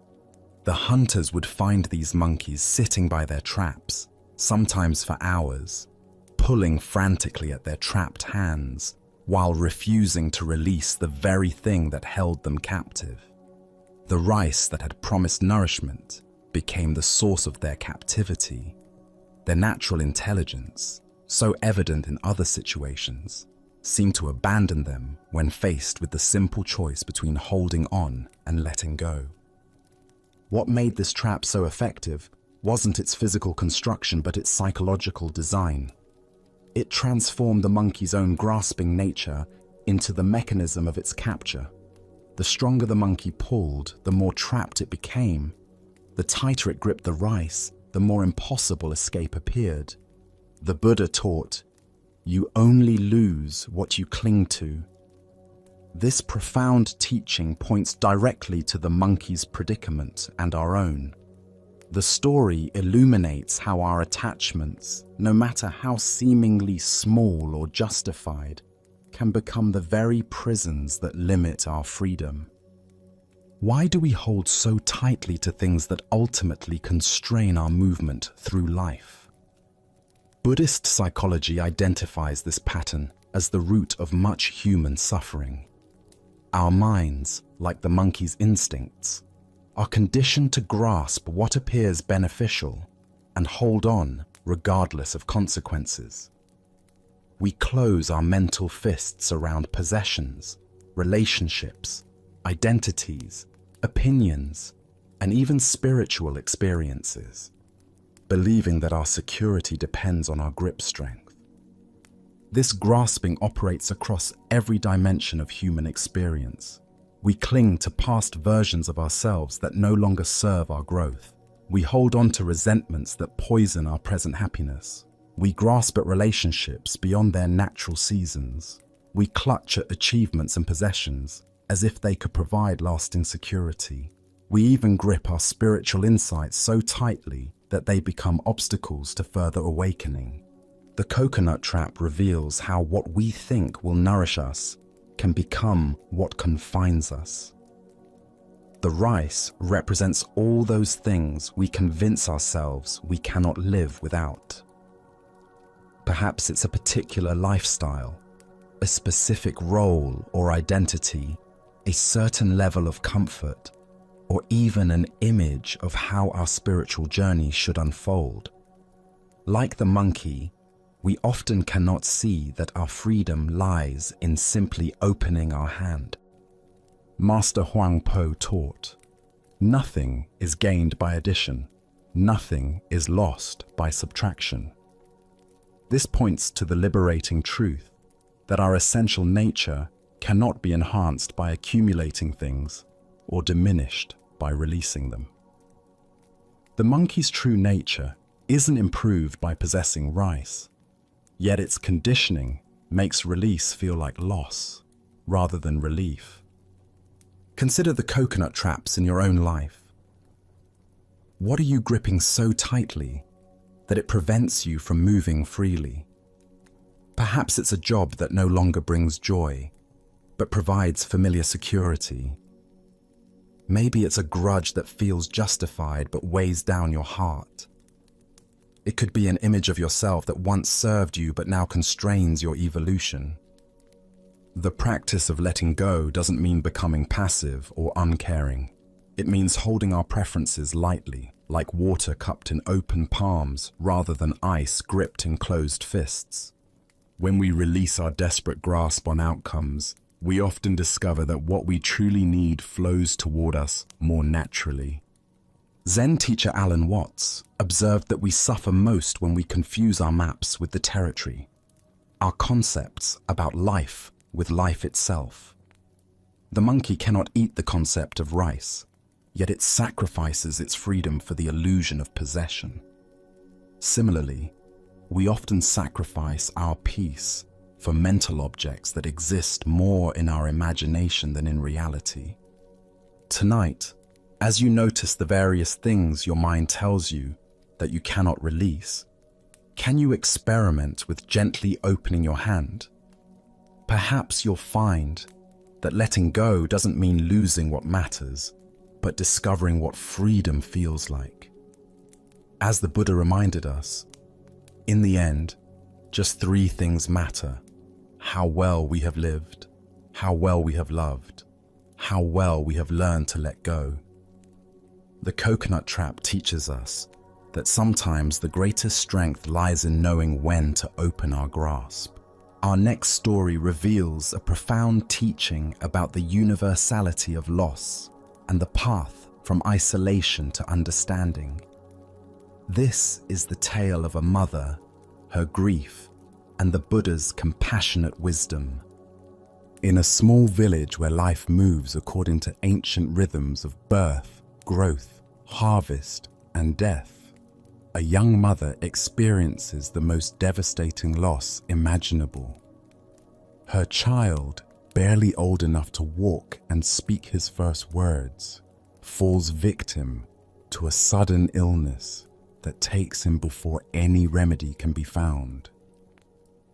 The hunters would find these monkeys sitting by their traps, sometimes for hours, pulling frantically at their trapped hands while refusing to release the very thing that held them captive. The rice that had promised nourishment became the source of their captivity. Their natural intelligence, so evident in other situations, seemed to abandon them when faced with the simple choice between holding on and letting go. What made this trap so effective wasn't its physical construction, but its psychological design. It transformed the monkey's own grasping nature into the mechanism of its capture. The stronger the monkey pulled, the more trapped it became. The tighter it gripped the rice, the more impossible escape appeared. The Buddha taught, "You only lose what you cling to." This profound teaching points directly to the monkey's predicament and our own. The story illuminates how our attachments, no matter how seemingly small or justified, can become the very prisons that limit our freedom. Why do we hold so tightly to things that ultimately constrain our movement through life? Buddhist psychology identifies this pattern as the root of much human suffering. Our minds, like the monkey's instincts, are conditioned to grasp what appears beneficial and hold on regardless of consequences. We close our mental fists around possessions, relationships, identities, opinions, and even spiritual experiences, believing that our security depends on our grip strength. This grasping operates across every dimension of human experience. We cling to past versions of ourselves that no longer serve our growth. We hold on to resentments that poison our present happiness. We grasp at relationships beyond their natural seasons. We clutch at achievements and possessions as if they could provide lasting security. We even grip our spiritual insights so tightly that they become obstacles to further awakening. The coconut trap reveals how what we think will nourish us can become what confines us. The rice represents all those things we convince ourselves we cannot live without. Perhaps it's a particular lifestyle, a specific role or identity, a certain level of comfort, or even an image of how our spiritual journey should unfold. Like the monkey, we often cannot see that our freedom lies in simply opening our hand. Master Huang Po taught, "Nothing is gained by addition, nothing is lost by subtraction." This points to the liberating truth that our essential nature cannot be enhanced by accumulating things or diminished by releasing them. The monkey's true nature isn't improved by possessing rice, yet its conditioning makes release feel like loss rather than relief. Consider the coconut traps in your own life. What are you gripping so tightly that it prevents you from moving freely? Perhaps it's a job that no longer brings joy, but provides familiar security. Maybe it's a grudge that feels justified but weighs down your heart. It could be an image of yourself that once served you but now constrains your evolution. The practice of letting go doesn't mean becoming passive or uncaring. It means holding our preferences lightly, like water cupped in open palms rather than ice gripped in closed fists. When we release our desperate grasp on outcomes, we often discover that what we truly need flows toward us more naturally. Zen teacher Alan Watts observed that we suffer most when we confuse our maps with the territory, our concepts about life with life itself. The monkey cannot eat the concept of rice, yet it sacrifices its freedom for the illusion of possession. Similarly, we often sacrifice our peace for mental objects that exist more in our imagination than in reality. Tonight, as you notice the various things your mind tells you that you cannot release, can you experiment with gently opening your hand? Perhaps you'll find that letting go doesn't mean losing what matters, but discovering what freedom feels like. As the Buddha reminded us, in the end, just three things matter: how well we have lived, how well we have loved, how well we have learned to let go. The coconut trap teaches us that sometimes the greatest strength lies in knowing when to open our grasp. Our next story reveals a profound teaching about the universality of loss and the path from isolation to understanding. This is the tale of a mother, her grief, and the Buddha's compassionate wisdom. In a small village where life moves according to ancient rhythms of birth, growth, harvest, and death, a young mother experiences the most devastating loss imaginable. Her child, barely old enough to walk and speak his first words, falls victim to a sudden illness that takes him before any remedy can be found.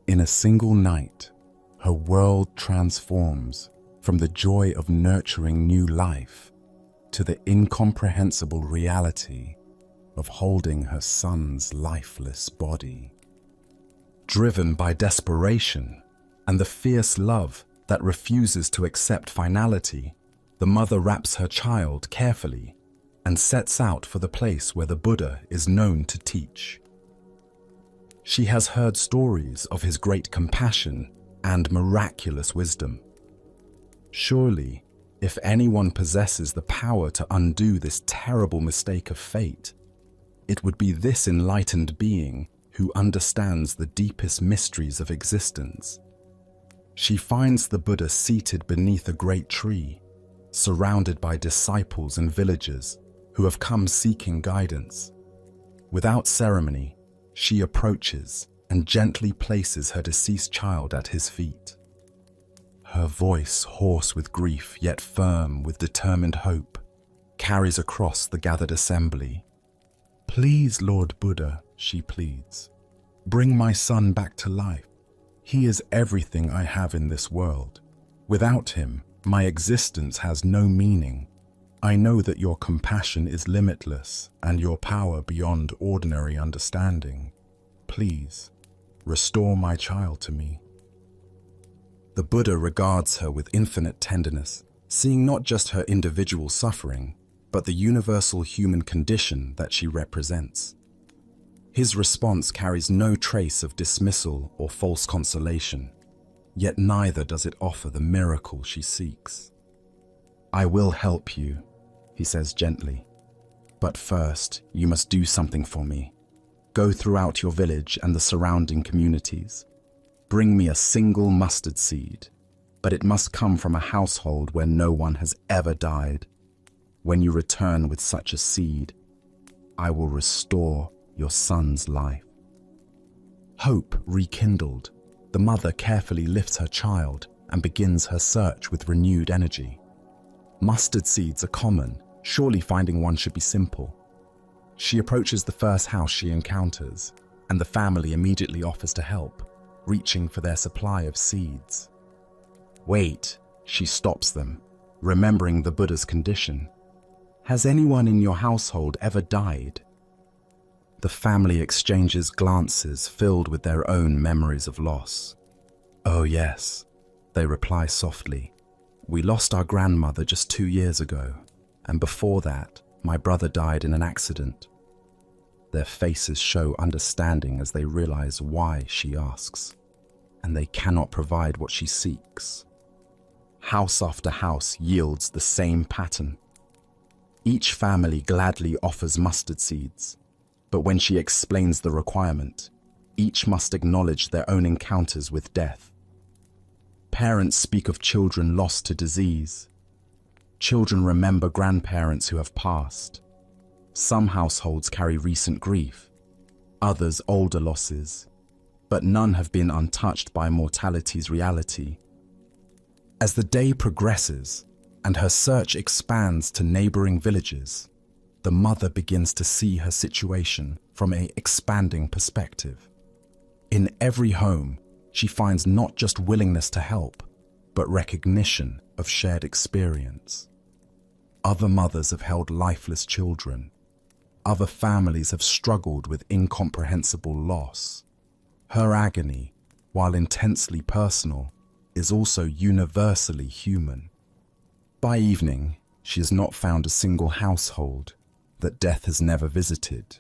In a single night, her world transforms from the joy of nurturing new life to the incomprehensible reality of holding her son's lifeless body. Driven by desperation and the fierce love that refuses to accept finality, the mother wraps her child carefully and sets out for the place where the Buddha is known to teach. She has heard stories of his great compassion and miraculous wisdom. Surely, if anyone possesses the power to undo this terrible mistake of fate, it would be this enlightened being who understands the deepest mysteries of existence. She finds the Buddha seated beneath a great tree, surrounded by disciples and villagers who have come seeking guidance. Without ceremony, she approaches and gently places her deceased child at his feet. Her voice, hoarse with grief yet firm with determined hope, carries across the gathered assembly. "Please, Lord Buddha," she pleads, "bring my son back to life. He is everything I have in this world. Without him, my existence has no meaning. I know that your compassion is limitless and your power beyond ordinary understanding. Please, restore my child to me." The Buddha regards her with infinite tenderness, seeing not just her individual suffering, but the universal human condition that she represents. His response carries no trace of dismissal or false consolation, yet neither does it offer the miracle she seeks. "I will help you," he says gently, "but first you must do something for me. Go throughout your village and the surrounding communities. Bring me a single mustard seed, but it must come from a household where no one has ever died. When you return with such a seed, I will restore your son's life." Hope rekindled, the mother carefully lifts her child and begins her search with renewed energy. Mustard seeds are common, surely finding one should be simple. She approaches the first house she encounters, and the family immediately offers to help, reaching for their supply of seeds. "Wait," she stops them, remembering the Buddha's condition. "Has anyone in your household ever died?" The family exchanges glances filled with their own memories of loss. "Oh yes," they reply softly. "We lost our grandmother just 2 years ago, and before that, my brother died in an accident." Their faces show understanding as they realize why she asks, and they cannot provide what she seeks. House after house yields the same pattern. Each family gladly offers mustard seeds, but when she explains the requirement, each must acknowledge their own encounters with death. Parents speak of children lost to disease. Children remember grandparents who have passed. Some households carry recent grief, others older losses, but none have been untouched by mortality's reality. As the day progresses and her search expands to neighboring villages, the mother begins to see her situation from an expanding perspective. In every home, she finds not just willingness to help, but recognition of shared experience. Other mothers have held lifeless children. Other families have struggled with incomprehensible loss. Her agony, while intensely personal, is also universally human. By evening, she has not found a single household that death has never visited.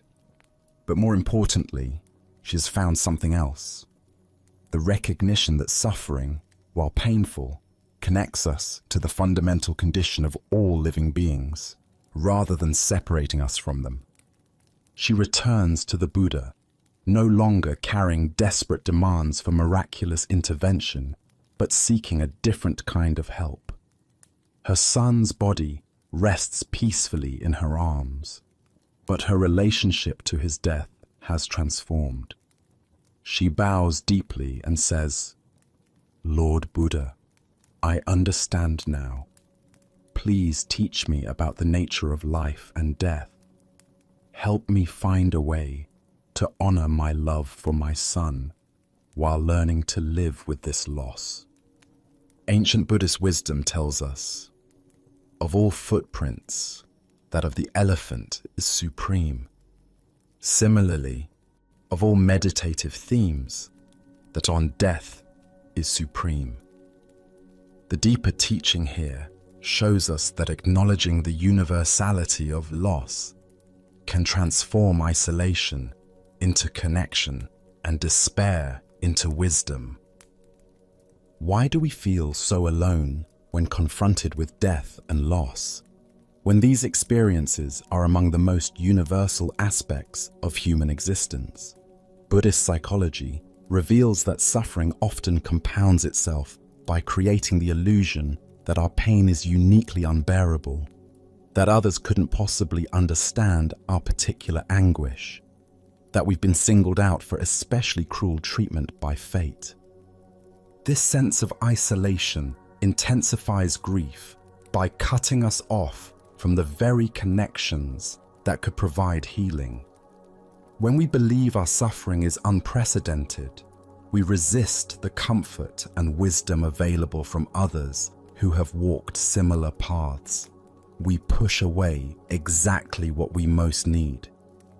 But more importantly, she has found something else. The recognition that suffering, while painful, connects us to the fundamental condition of all living beings, rather than separating us from them. She returns to the Buddha, no longer carrying desperate demands for miraculous intervention, but seeking a different kind of help. Her son's body rests peacefully in her arms, but her relationship to his death has transformed. She bows deeply and says, "Lord Buddha, I understand now. Please teach me about the nature of life and death. Help me find a way to honor my love for my son while learning to live with this loss." Ancient Buddhist wisdom tells us, of all footprints, that of the elephant is supreme. Similarly, of all meditative themes, that on death is supreme. The deeper teaching here shows us that acknowledging the universality of loss can transform isolation into connection and despair into wisdom. Why do we feel so alone when confronted with death and loss, when these experiences are among the most universal aspects of human existence? Buddhist psychology reveals that suffering often compounds itself by creating the illusion that our pain is uniquely unbearable, that others couldn't possibly understand our particular anguish, that we've been singled out for especially cruel treatment by fate. This sense of isolation intensifies grief by cutting us off from the very connections that could provide healing. When we believe our suffering is unprecedented, we resist the comfort and wisdom available from others who have walked similar paths. We push away exactly what we most need: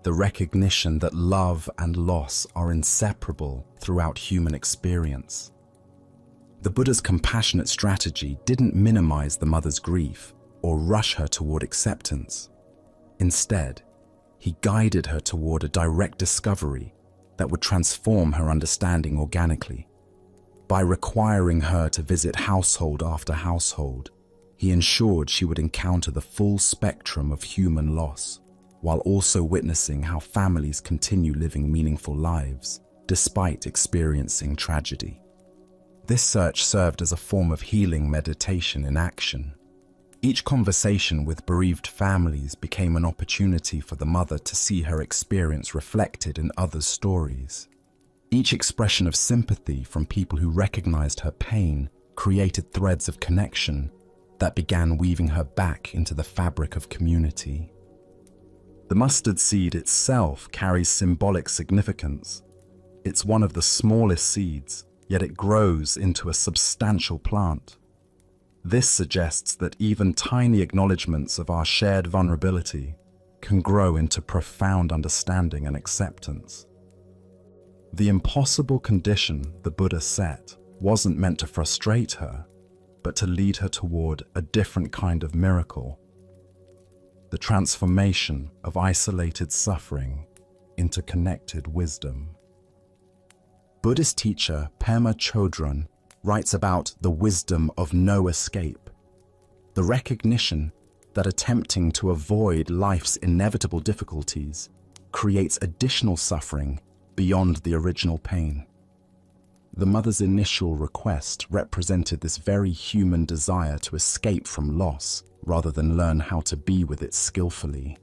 the recognition that love and loss are inseparable throughout human experience. The Buddha's compassionate strategy didn't minimize the mother's grief or rush her toward acceptance. Instead, he guided her toward a direct discovery that would transform her understanding organically. By requiring her to visit household after household, he ensured she would encounter the full spectrum of human loss, while also witnessing how families continue living meaningful lives despite experiencing tragedy. This search served as a form of healing meditation in action. Each conversation with bereaved families became an opportunity for the mother to see her experience reflected in others' stories. Each expression of sympathy from people who recognized her pain created threads of connection that began weaving her back into the fabric of community. The mustard seed itself carries symbolic significance. It's one of the smallest seeds, yet it grows into a substantial plant. This suggests that even tiny acknowledgements of our shared vulnerability can grow into profound understanding and acceptance. The impossible condition the Buddha set wasn't meant to frustrate her, but to lead her toward a different kind of miracle: the transformation of isolated suffering into connected wisdom. Buddhist teacher Pema Chodron writes about the wisdom of no escape, the recognition that attempting to avoid life's inevitable difficulties creates additional suffering beyond the original pain. The mother's initial request represented this very human desire to escape from loss rather than learn how to be with it skillfully.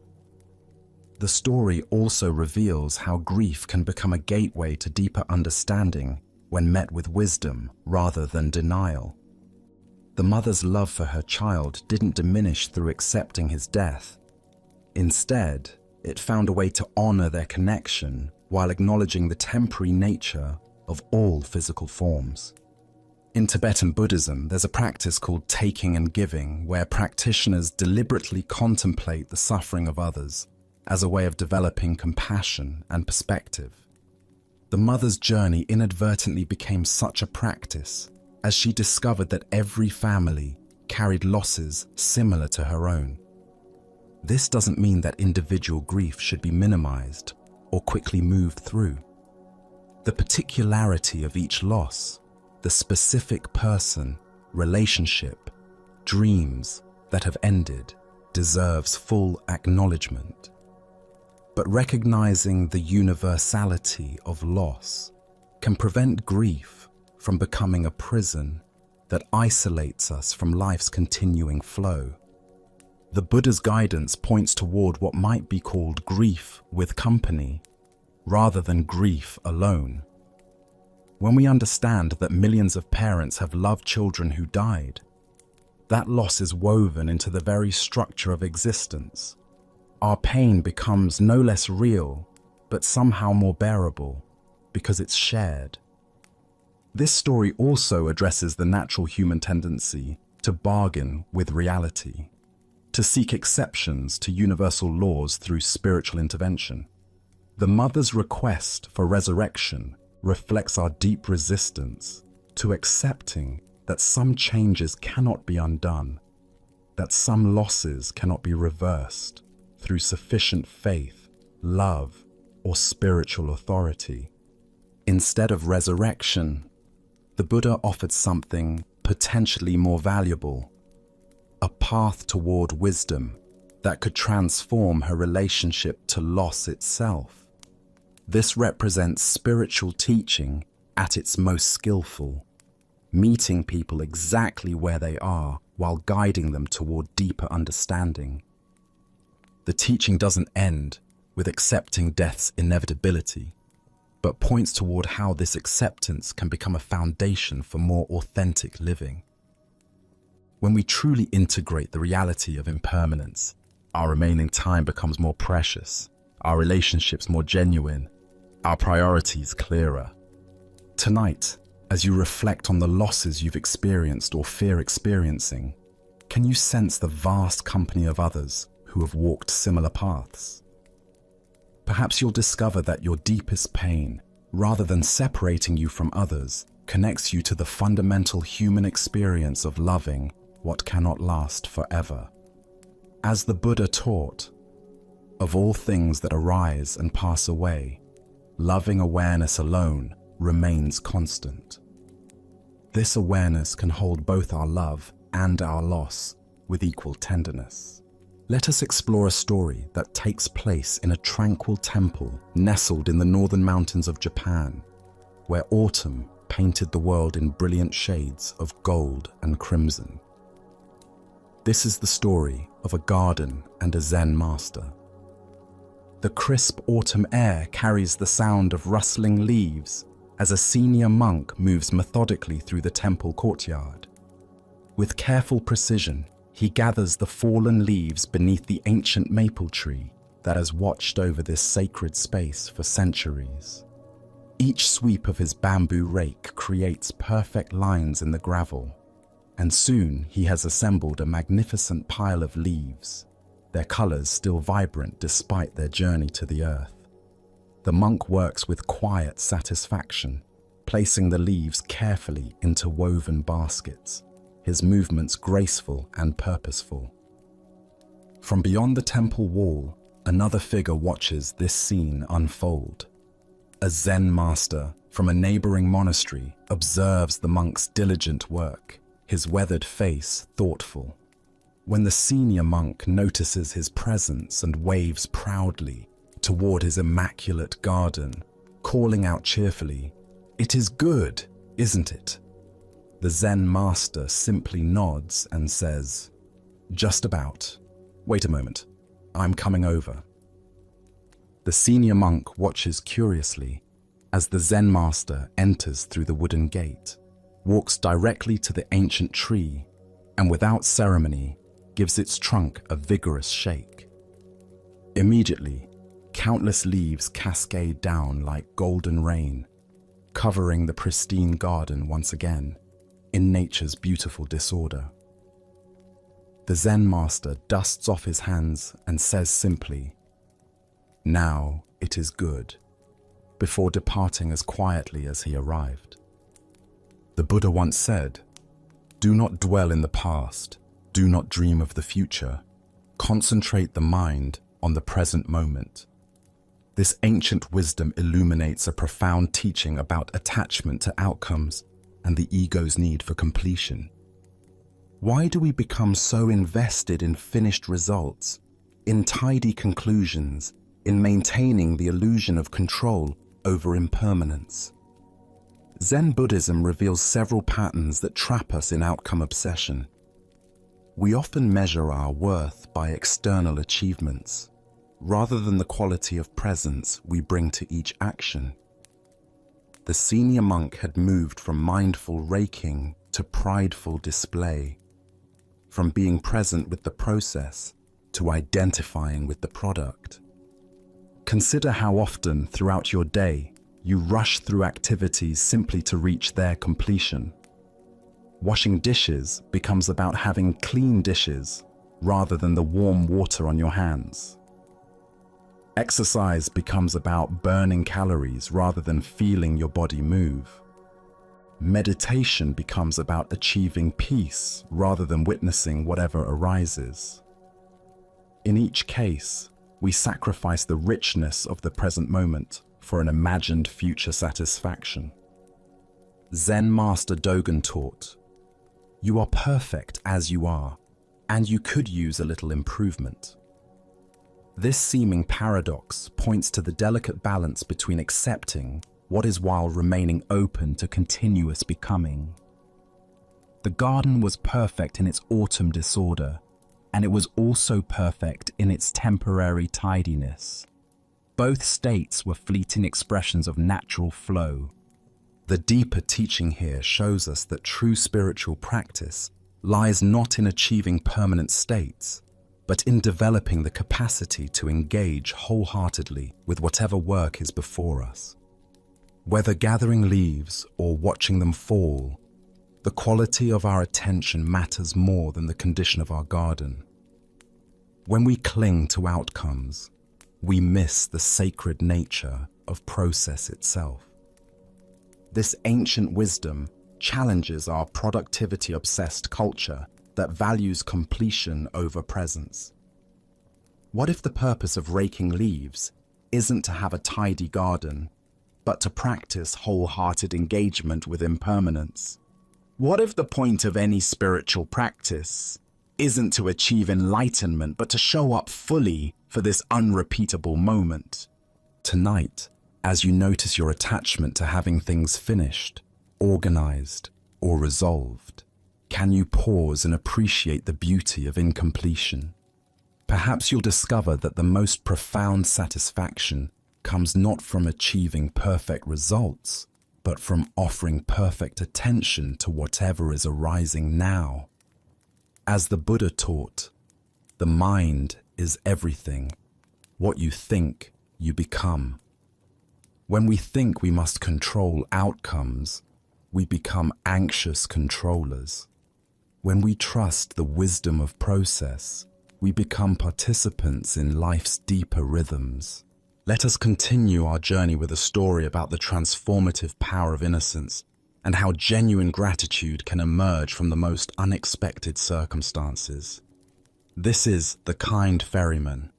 The story also reveals how grief can become a gateway to deeper understanding when met with wisdom rather than denial. The mother's love for her child didn't diminish through accepting his death. Instead, it found a way to honor their connection while acknowledging the temporary nature of all physical forms. In Tibetan Buddhism, there's a practice called taking and giving, where practitioners deliberately contemplate the suffering of others as a way of developing compassion and perspective. The mother's journey inadvertently became such a practice as she discovered that every family carried losses similar to her own. This doesn't mean that individual grief should be minimized or quickly moved through. The particularity of each loss, the specific person, relationship, dreams that have ended, deserves full acknowledgement. But recognizing the universality of loss can prevent grief from becoming a prison that isolates us from life's continuing flow. The Buddha's guidance points toward what might be called grief with company, rather than grief alone. When we understand that millions of parents have loved children who died, that loss is woven into the very structure of existence. Our pain becomes no less real, but somehow more bearable, because it's shared. This story also addresses the natural human tendency to bargain with reality, to seek exceptions to universal laws through spiritual intervention. The mother's request for resurrection reflects our deep resistance to accepting that some changes cannot be undone, that some losses cannot be reversed through sufficient faith, love, or spiritual authority. Instead of resurrection, the Buddha offered something potentially more valuable, a path toward wisdom that could transform her relationship to loss itself. This represents spiritual teaching at its most skillful, meeting people exactly where they are while guiding them toward deeper understanding. The teaching doesn't end with accepting death's inevitability, but points toward how this acceptance can become a foundation for more authentic living. When we truly integrate the reality of impermanence, our remaining time becomes more precious, our relationships more genuine, our priorities clearer. Tonight, as you reflect on the losses you've experienced or fear experiencing, can you sense the vast company of others who have walked similar paths? Perhaps you'll discover that your deepest pain, rather than separating you from others, connects you to the fundamental human experience of loving what cannot last forever. As the Buddha taught, of all things that arise and pass away, loving awareness alone remains constant. This awareness can hold both our love and our loss with equal tenderness. Let us explore a story that takes place in a tranquil temple nestled in the northern mountains of Japan, where autumn painted the world in brilliant shades of gold and crimson. This is the story of a garden and a Zen master. The crisp autumn air carries the sound of rustling leaves as a senior monk moves methodically through the temple courtyard. With careful precision, he gathers the fallen leaves beneath the ancient maple tree that has watched over this sacred space for centuries. Each sweep of his bamboo rake creates perfect lines in the gravel, and soon he has assembled a magnificent pile of leaves, their colors still vibrant despite their journey to the earth. The monk works with quiet satisfaction, placing the leaves carefully into woven baskets, his movements graceful and purposeful. From beyond the temple wall, another figure watches this scene unfold. A Zen master from a neighboring monastery observes the monk's diligent work, his weathered face thoughtful. When the senior monk notices his presence and waves proudly toward his immaculate garden, calling out cheerfully, "It is good, isn't it?" The Zen master simply nods and says, "Just about. Wait a moment, I'm coming over." The senior monk watches curiously as the Zen master enters through the wooden gate, walks directly to the ancient tree, and without ceremony gives its trunk a vigorous shake. Immediately, countless leaves cascade down like golden rain, covering the pristine garden once again in nature's beautiful disorder. The Zen master dusts off his hands and says simply, "Now it is good," before departing as quietly as he arrived. The Buddha once said, "Do not dwell in the past, do not dream of the future, concentrate the mind on the present moment." This ancient wisdom illuminates a profound teaching about attachment to outcomes and the ego's need for completion. Why do we become so invested in finished results, in tidy conclusions, in maintaining the illusion of control over impermanence? Zen Buddhism reveals several patterns that trap us in outcome obsession. We often measure our worth by external achievements, rather than the quality of presence we bring to each action. The senior monk had moved from mindful raking to prideful display, from being present with the process to identifying with the product. Consider how often throughout your day you rush through activities simply to reach their completion. Washing dishes becomes about having clean dishes rather than the warm water on your hands. Exercise becomes about burning calories rather than feeling your body move. meditation becomes about achieving peace rather than witnessing whatever arises. In each case, we sacrifice the richness of the present moment for an imagined future satisfaction. Zen Master Dogen taught, "You are perfect as you are, and you could use a little improvement." This seeming paradox points to the delicate balance between accepting what is while remaining open to continuous becoming. The garden was perfect in its autumn disorder, and it was also perfect in its temporary tidiness. Both states were fleeting expressions of natural flow. The deeper teaching here shows us that true spiritual practice lies not in achieving permanent states, but in developing the capacity to engage wholeheartedly with whatever work is before us. Whether gathering leaves or watching them fall, the quality of our attention matters more than the condition of our garden. When we cling to outcomes, we miss the sacred nature of process itself. This ancient wisdom challenges our productivity-obsessed culture that values completion over presence. What if the purpose of raking leaves isn't to have a tidy garden, but to practice wholehearted engagement with impermanence? What if the point of any spiritual practice isn't to achieve enlightenment, but to show up fully for this unrepeatable moment? Tonight, as you notice your attachment to having things finished, organized, or resolved, can you pause and appreciate the beauty of incompletion? Perhaps you'll discover that the most profound satisfaction comes not from achieving perfect results, but from offering perfect attention to whatever is arising now. As the Buddha taught, the mind is everything. What you think, you become. When we think we must control outcomes, we become anxious controllers. When we trust the wisdom of process, we become participants in life's deeper rhythms. Let us continue our journey with a story about the transformative power of innocence and how genuine gratitude can emerge from the most unexpected circumstances. This is The Kind Ferryman.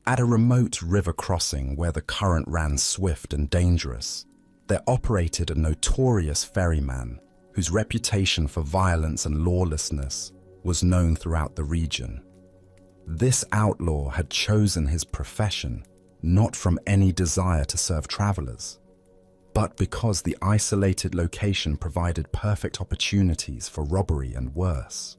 At a remote river crossing where the current ran swift and dangerous, there operated a notorious ferryman whose reputation for violence and lawlessness was known throughout the region. This outlaw had chosen his profession not from any desire to serve travelers, but because the isolated location provided perfect opportunities for robbery and worse.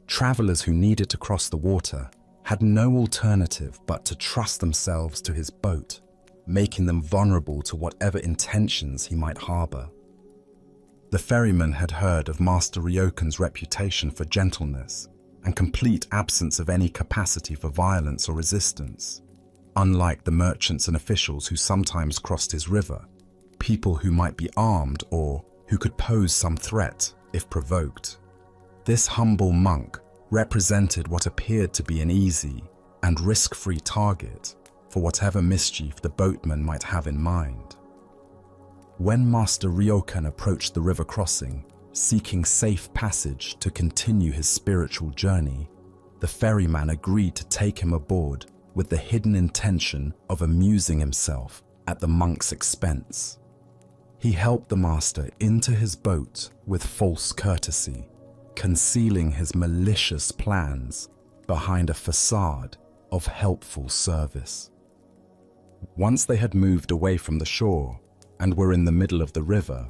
Travelers who needed to cross the water had no alternative but to trust themselves to his boat, making them vulnerable to whatever intentions he might harbor. The ferryman had heard of Master Ryokan's reputation for gentleness and complete absence of any capacity for violence or resistance. Unlike the merchants and officials who sometimes crossed his river, people who might be armed or who could pose some threat if provoked. This humble monk represented what appeared to be an easy and risk-free target for whatever mischief the boatman might have in mind. When Master Ryokan approached the river crossing, seeking safe passage to continue his spiritual journey, the ferryman agreed to take him aboard with the hidden intention of amusing himself at the monk's expense. He helped the master into his boat with false courtesy, concealing his malicious plans behind a facade of helpful service. Once they had moved away from the shore and were in the middle of the river,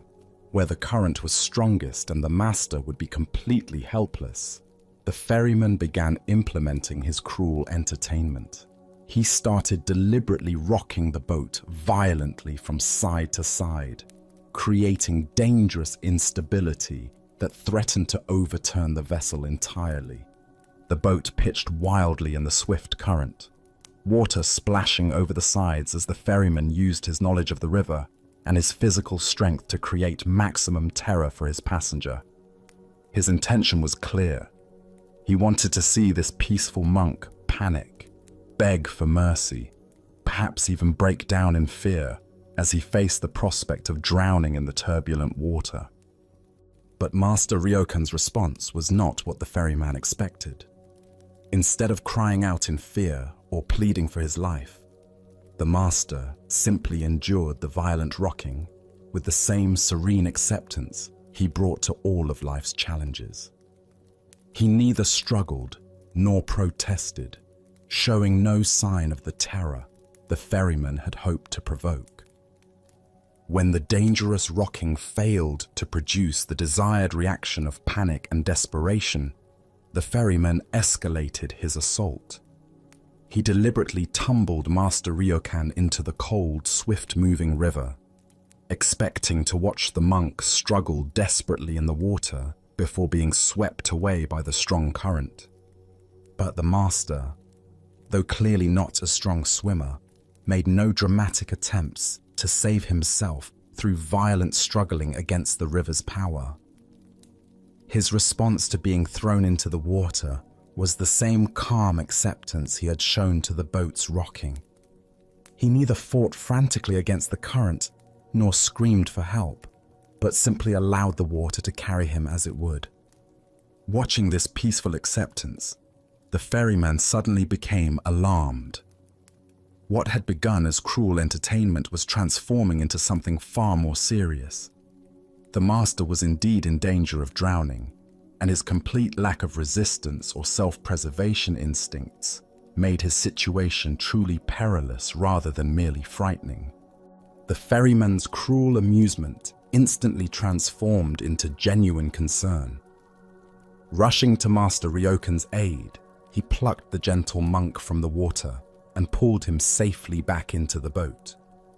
where the current was strongest and the master would be completely helpless, the ferryman began implementing his cruel entertainment. He started deliberately rocking the boat violently from side to side, creating dangerous instability that threatened to overturn the vessel entirely. The boat pitched wildly in the swift current, water splashing over the sides as the ferryman used his knowledge of the river and his physical strength to create maximum terror for his passenger. His intention was clear. He wanted to see this peaceful monk panic, beg for mercy, perhaps even break down in fear as he faced the prospect of drowning in the turbulent water. But Master Ryokan's response was not what the ferryman expected. Instead of crying out in fear or pleading for his life, the master simply endured the violent rocking with the same serene acceptance he brought to all of life's challenges. He neither struggled nor protested, showing no sign of the terror the ferryman had hoped to provoke. When the dangerous rocking failed to produce the desired reaction of panic and desperation, the ferryman escalated his assault. He deliberately tumbled Master Ryokan into the cold, swift-moving river, expecting to watch the monk struggle desperately in the water before being swept away by the strong current. But the master, though clearly not a strong swimmer, made no dramatic attempts to save himself through violent struggling against the river's power. His response to being thrown into the water was the same calm acceptance he had shown to the boat's rocking. He neither fought frantically against the current nor screamed for help, but simply allowed the water to carry him as it would. Watching this peaceful acceptance, the ferryman suddenly became alarmed. What had begun as cruel entertainment was transforming into something far more serious. The master was indeed in danger of drowning, and his complete lack of resistance or self-preservation instincts made his situation truly perilous rather than merely frightening. The ferryman's cruel amusement instantly transformed into genuine concern. Rushing to Master Ryokan's aid, he plucked the gentle monk from the water and pulled him safely back into the boat,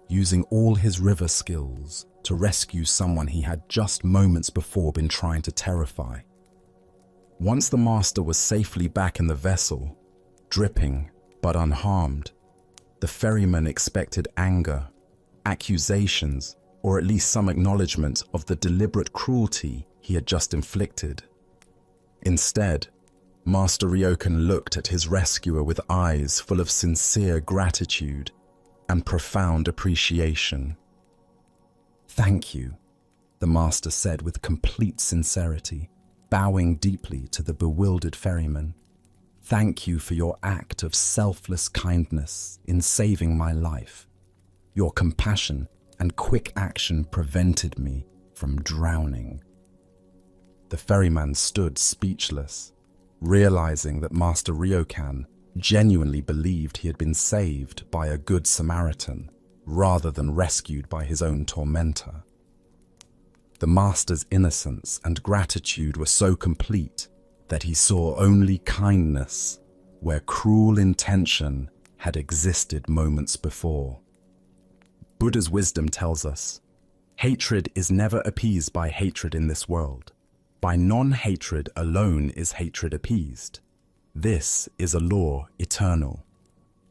using all his river skills to rescue someone he had just moments before been trying to terrify. Once the master was safely back in the vessel, dripping but unharmed, the ferryman expected anger, accusations, or at least some acknowledgement of the deliberate cruelty he had just inflicted. Instead, Master Ryokan looked at his rescuer with eyes full of sincere gratitude and profound appreciation. "Thank you," the master said with complete sincerity, bowing deeply to the bewildered ferryman. "Thank you for your act of selfless kindness in saving my life. Your compassion and quick action prevented me from drowning." The ferryman stood speechless, realizing that Master Ryokan genuinely believed he had been saved by a good Samaritan rather than rescued by his own tormentor. The master's innocence and gratitude were so complete that he saw only kindness where cruel intention had existed moments before. Buddha's wisdom tells us, hatred is never appeased by hatred in this world. By non-hatred alone is hatred appeased. This is a law eternal.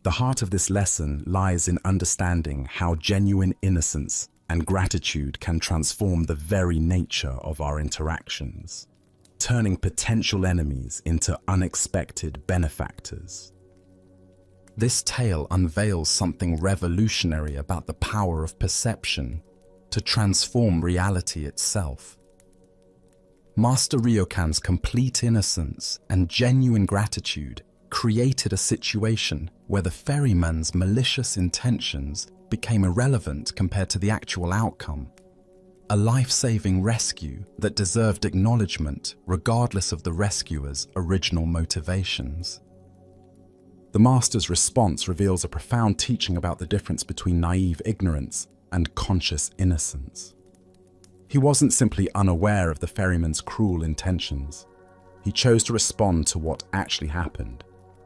The heart of this lesson lies in understanding how genuine innocence and gratitude can transform the very nature of our interactions, turning potential enemies into unexpected benefactors. This tale unveils something revolutionary about the power of perception to transform reality itself. Master Ryokan's complete innocence and genuine gratitude created a situation where the ferryman's malicious intentions became irrelevant compared to the actual outcome. A life-saving rescue that deserved acknowledgement regardless of the rescuer's original motivations. The master's response reveals a profound teaching about the difference between naive ignorance and conscious innocence. He wasn't simply unaware of the ferryman's cruel intentions. He chose to respond to what actually happened,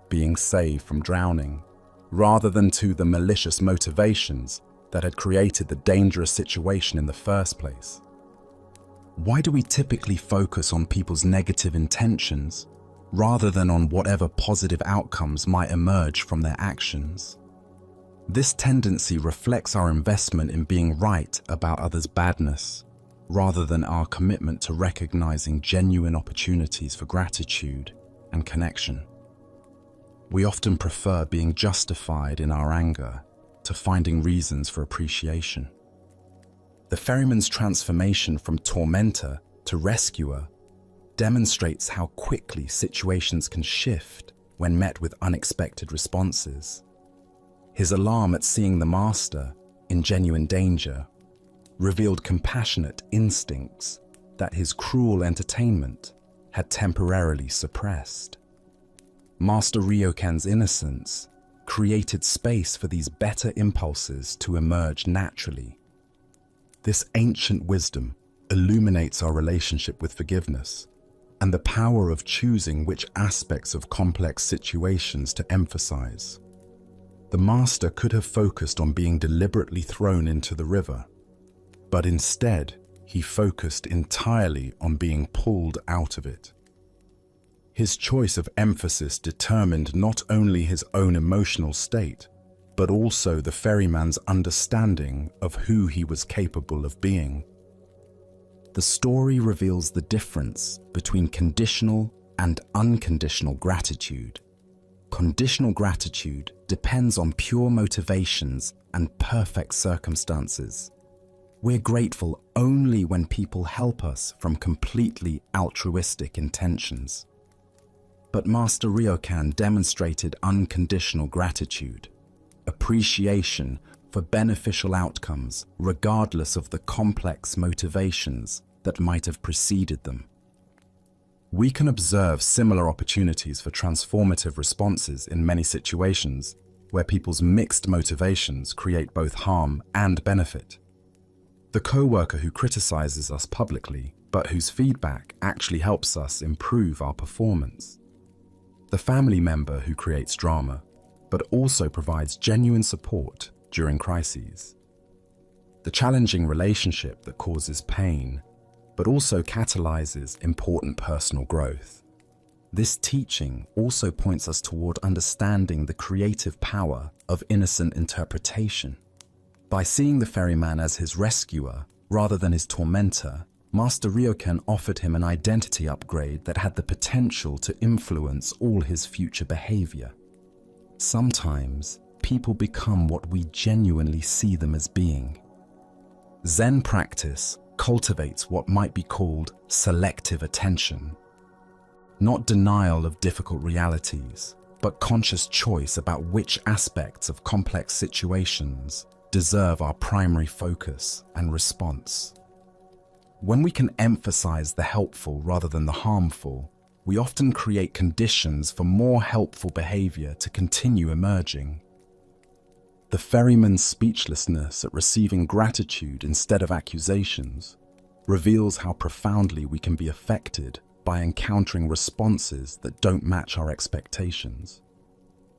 being saved from drowning, rather than to the malicious motivations that had created the dangerous situation in the first place. Why do we typically focus on people's negative intentions rather than on whatever positive outcomes might emerge from their actions? This tendency reflects our investment in being right about others' badness, rather than our commitment to recognizing genuine opportunities for gratitude and connection. We often prefer being justified in our anger to finding reasons for appreciation. The ferryman's transformation from tormentor to rescuer demonstrates how quickly situations can shift when met with unexpected responses. His alarm at seeing the master in genuine danger revealed compassionate instincts that his cruel entertainment had temporarily suppressed. Master Ryokan's innocence created space for these better impulses to emerge naturally. This ancient wisdom illuminates our relationship with forgiveness and the power of choosing which aspects of complex situations to emphasize. The master could have focused on being deliberately thrown into the river, but instead he focused entirely on being pulled out of it. His choice of emphasis determined not only his own emotional state, but also the ferryman's understanding of who he was capable of being. The story reveals the difference between conditional and unconditional gratitude. Conditional gratitude depends on pure motivations and perfect circumstances. We're grateful only when people help us from completely altruistic intentions. But Master Ryokan demonstrated unconditional gratitude, appreciation for beneficial outcomes regardless of the complex motivations that might have preceded them. We can observe similar opportunities for transformative responses in many situations where people's mixed motivations create both harm and benefit. The co-worker who criticizes us publicly, but whose feedback actually helps us improve our performance. The family member who creates drama, but also provides genuine support during crises. The challenging relationship that causes pain, but also catalyzes important personal growth. This teaching also points us toward understanding the creative power of innocent interpretation. By seeing the ferryman as his rescuer rather than his tormentor, Master Ryokan offered him an identity upgrade that had the potential to influence all his future behavior. Sometimes, people become what we genuinely see them as being. Zen practice cultivates what might be called selective attention. Not denial of difficult realities, but conscious choice about which aspects of complex situations deserve our primary focus and response. When we can emphasize the helpful rather than the harmful, we often create conditions for more helpful behavior to continue emerging. The ferryman's speechlessness at receiving gratitude instead of accusations reveals how profoundly we can be affected by encountering responses that don't match our expectations.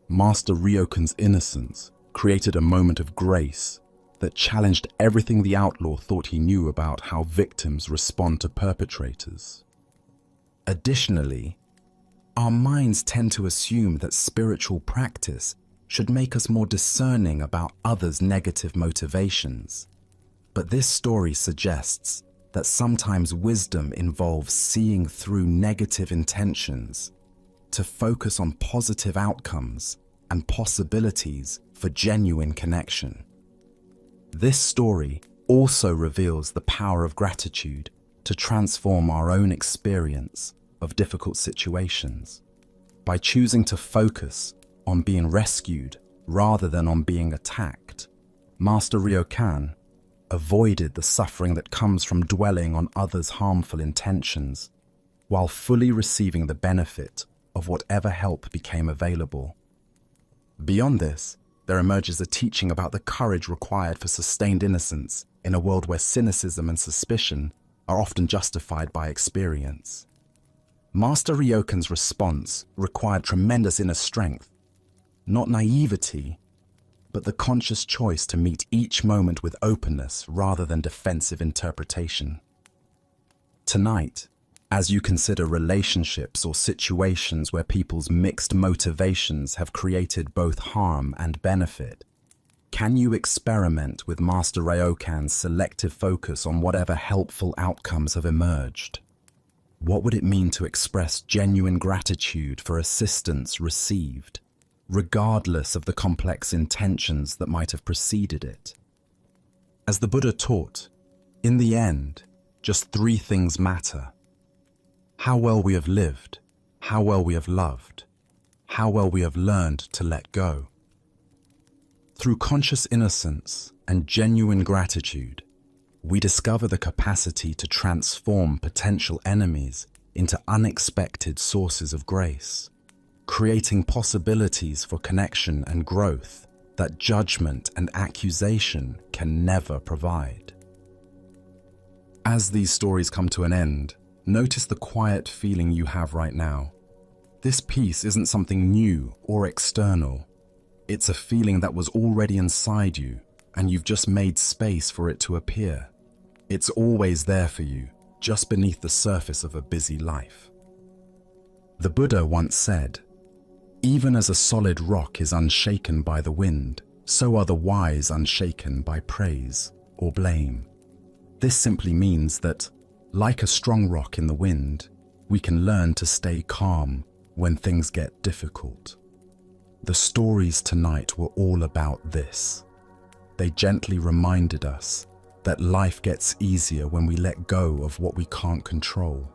Master Ryokan's innocence created a moment of grace that challenged everything the outlaw thought he knew about how victims respond to perpetrators. Additionally, our minds tend to assume that spiritual practice should make us more discerning about others' negative motivations. But this story suggests that sometimes wisdom involves seeing through negative intentions to focus on positive outcomes and possibilities for genuine connection. This story also reveals the power of gratitude to transform our own experience of difficult situations. By choosing to focus on being rescued rather than on being attacked, Master Ryokan avoided the suffering that comes from dwelling on others' harmful intentions, while fully receiving the benefit of whatever help became available. Beyond this, there emerges a teaching about the courage required for sustained innocence in a world where cynicism and suspicion are often justified by experience. Master Ryokan's response required tremendous inner strength, not naivety, but the conscious choice to meet each moment with openness rather than defensive interpretation. Tonight, as you consider relationships or situations where people's mixed motivations have created both harm and benefit, can you experiment with Master Ryokan's selective focus on whatever helpful outcomes have emerged? What would it mean to express genuine gratitude for assistance received, regardless of the complex intentions that might have preceded it. As the Buddha taught, in the end, just three things matter: how well we have lived, how well we have loved, how well we have learned to let go. Through conscious innocence and genuine gratitude, we discover the capacity to transform potential enemies into unexpected sources of grace, creating possibilities for connection and growth that judgment and accusation can never provide. As these stories come to an end, notice the quiet feeling you have right now. This peace isn't something new or external. It's a feeling that was already inside you, and you've just made space for it to appear. It's always there for you, just beneath the surface of a busy life. The Buddha once said, "Even as a solid rock is unshaken by the wind, so are the wise unshaken by praise or blame." This simply means that, like a strong rock in the wind, we can learn to stay calm when things get difficult. The stories tonight were all about this. They gently reminded us that life gets easier when we let go of what we can't control.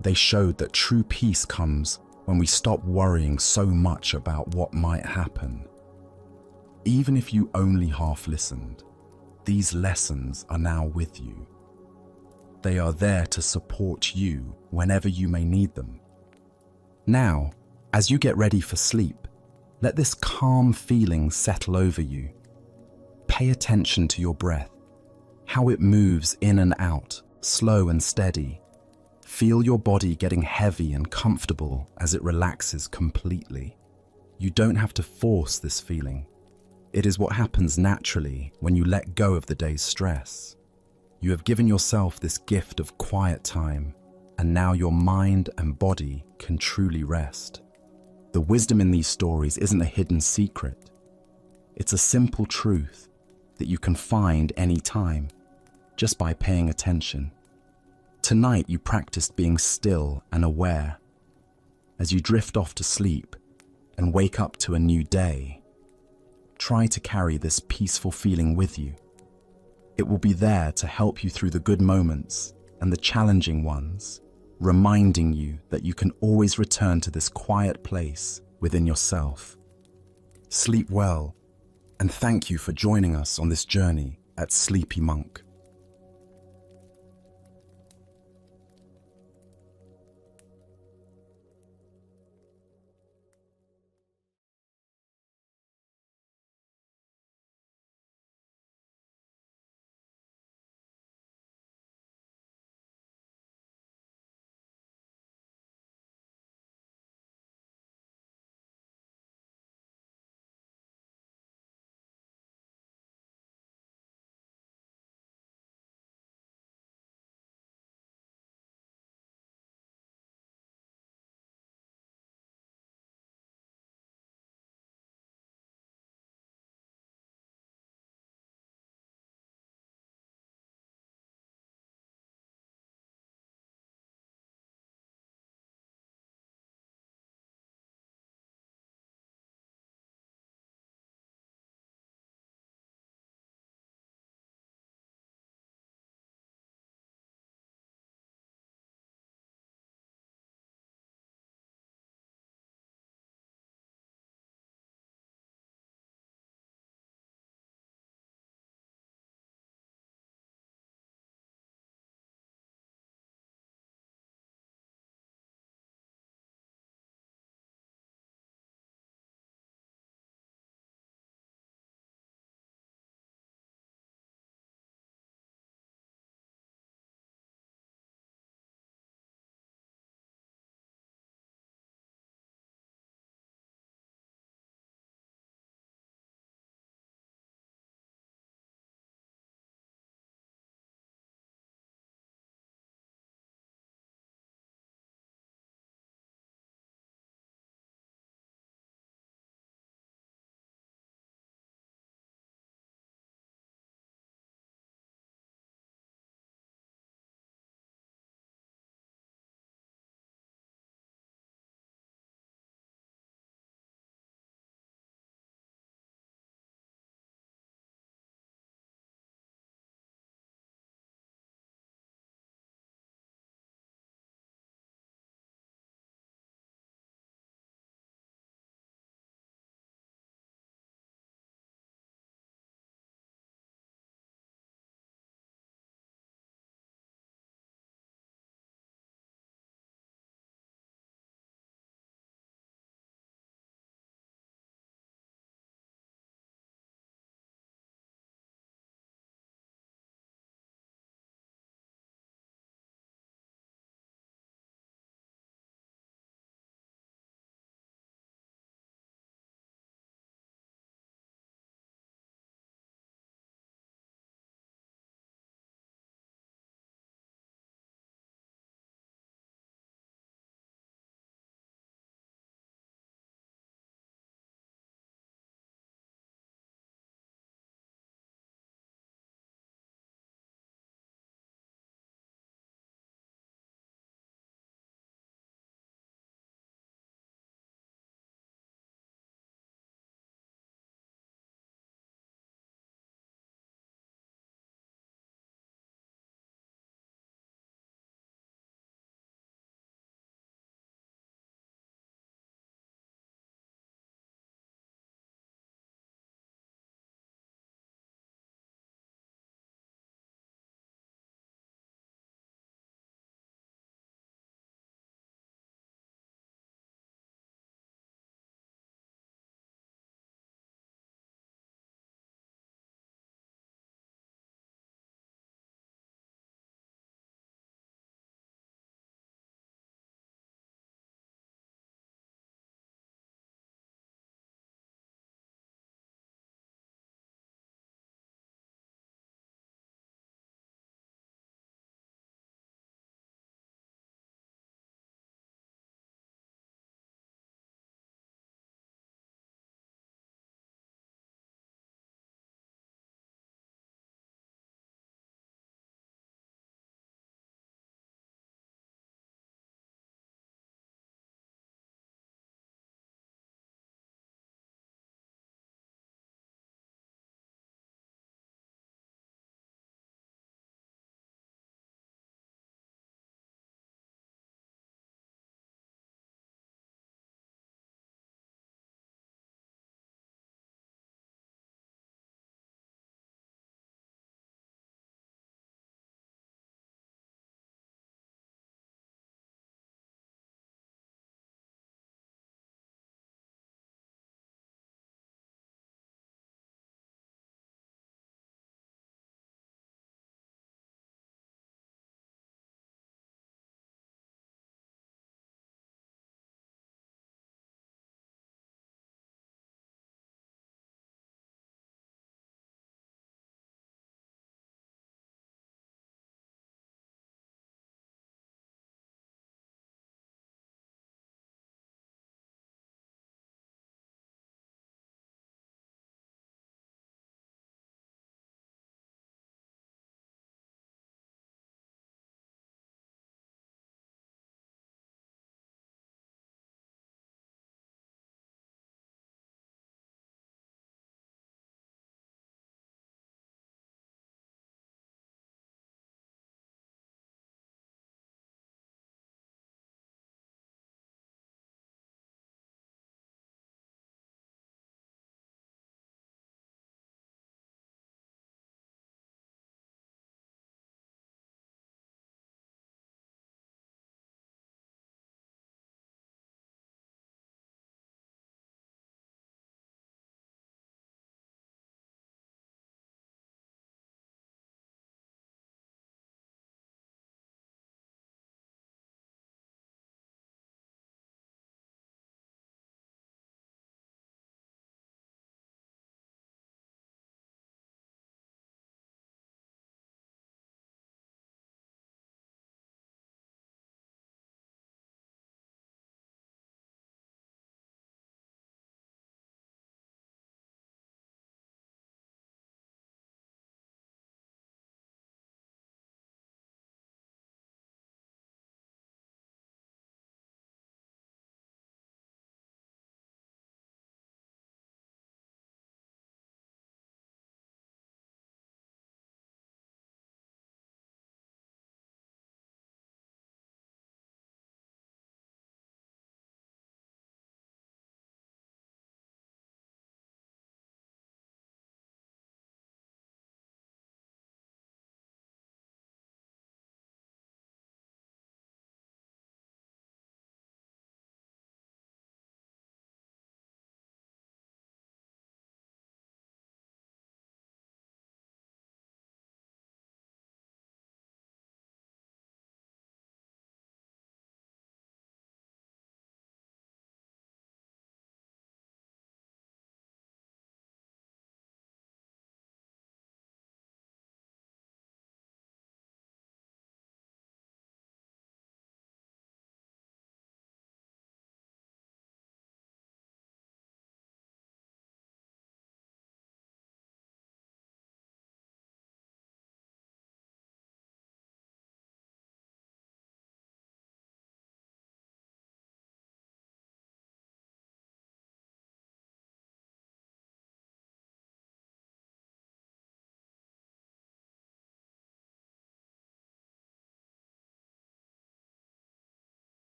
They showed that true peace comes when we stop worrying so much about what might happen. Even if you only half listened, these lessons are now with you. They are there to support you whenever you may need them. Now, as you get ready for sleep, let this calm feeling settle over you. Pay attention to your breath, how it moves in and out, slow and steady. Feel your body getting heavy and comfortable as it relaxes completely. You don't have to force this feeling. It is what happens naturally when you let go of the day's stress. You have given yourself this gift of quiet time, and now your mind and body can truly rest. The wisdom in these stories isn't a hidden secret. It's a simple truth that you can find any time, just by paying attention. Tonight you practiced being still and aware. As you drift off to sleep and wake up to a new day, try to carry this peaceful feeling with you. It will be there to help you through the good moments and the challenging ones, reminding you that you can always return to this quiet place within yourself. Sleep well, and thank you for joining us on this journey at Sleepy Monk.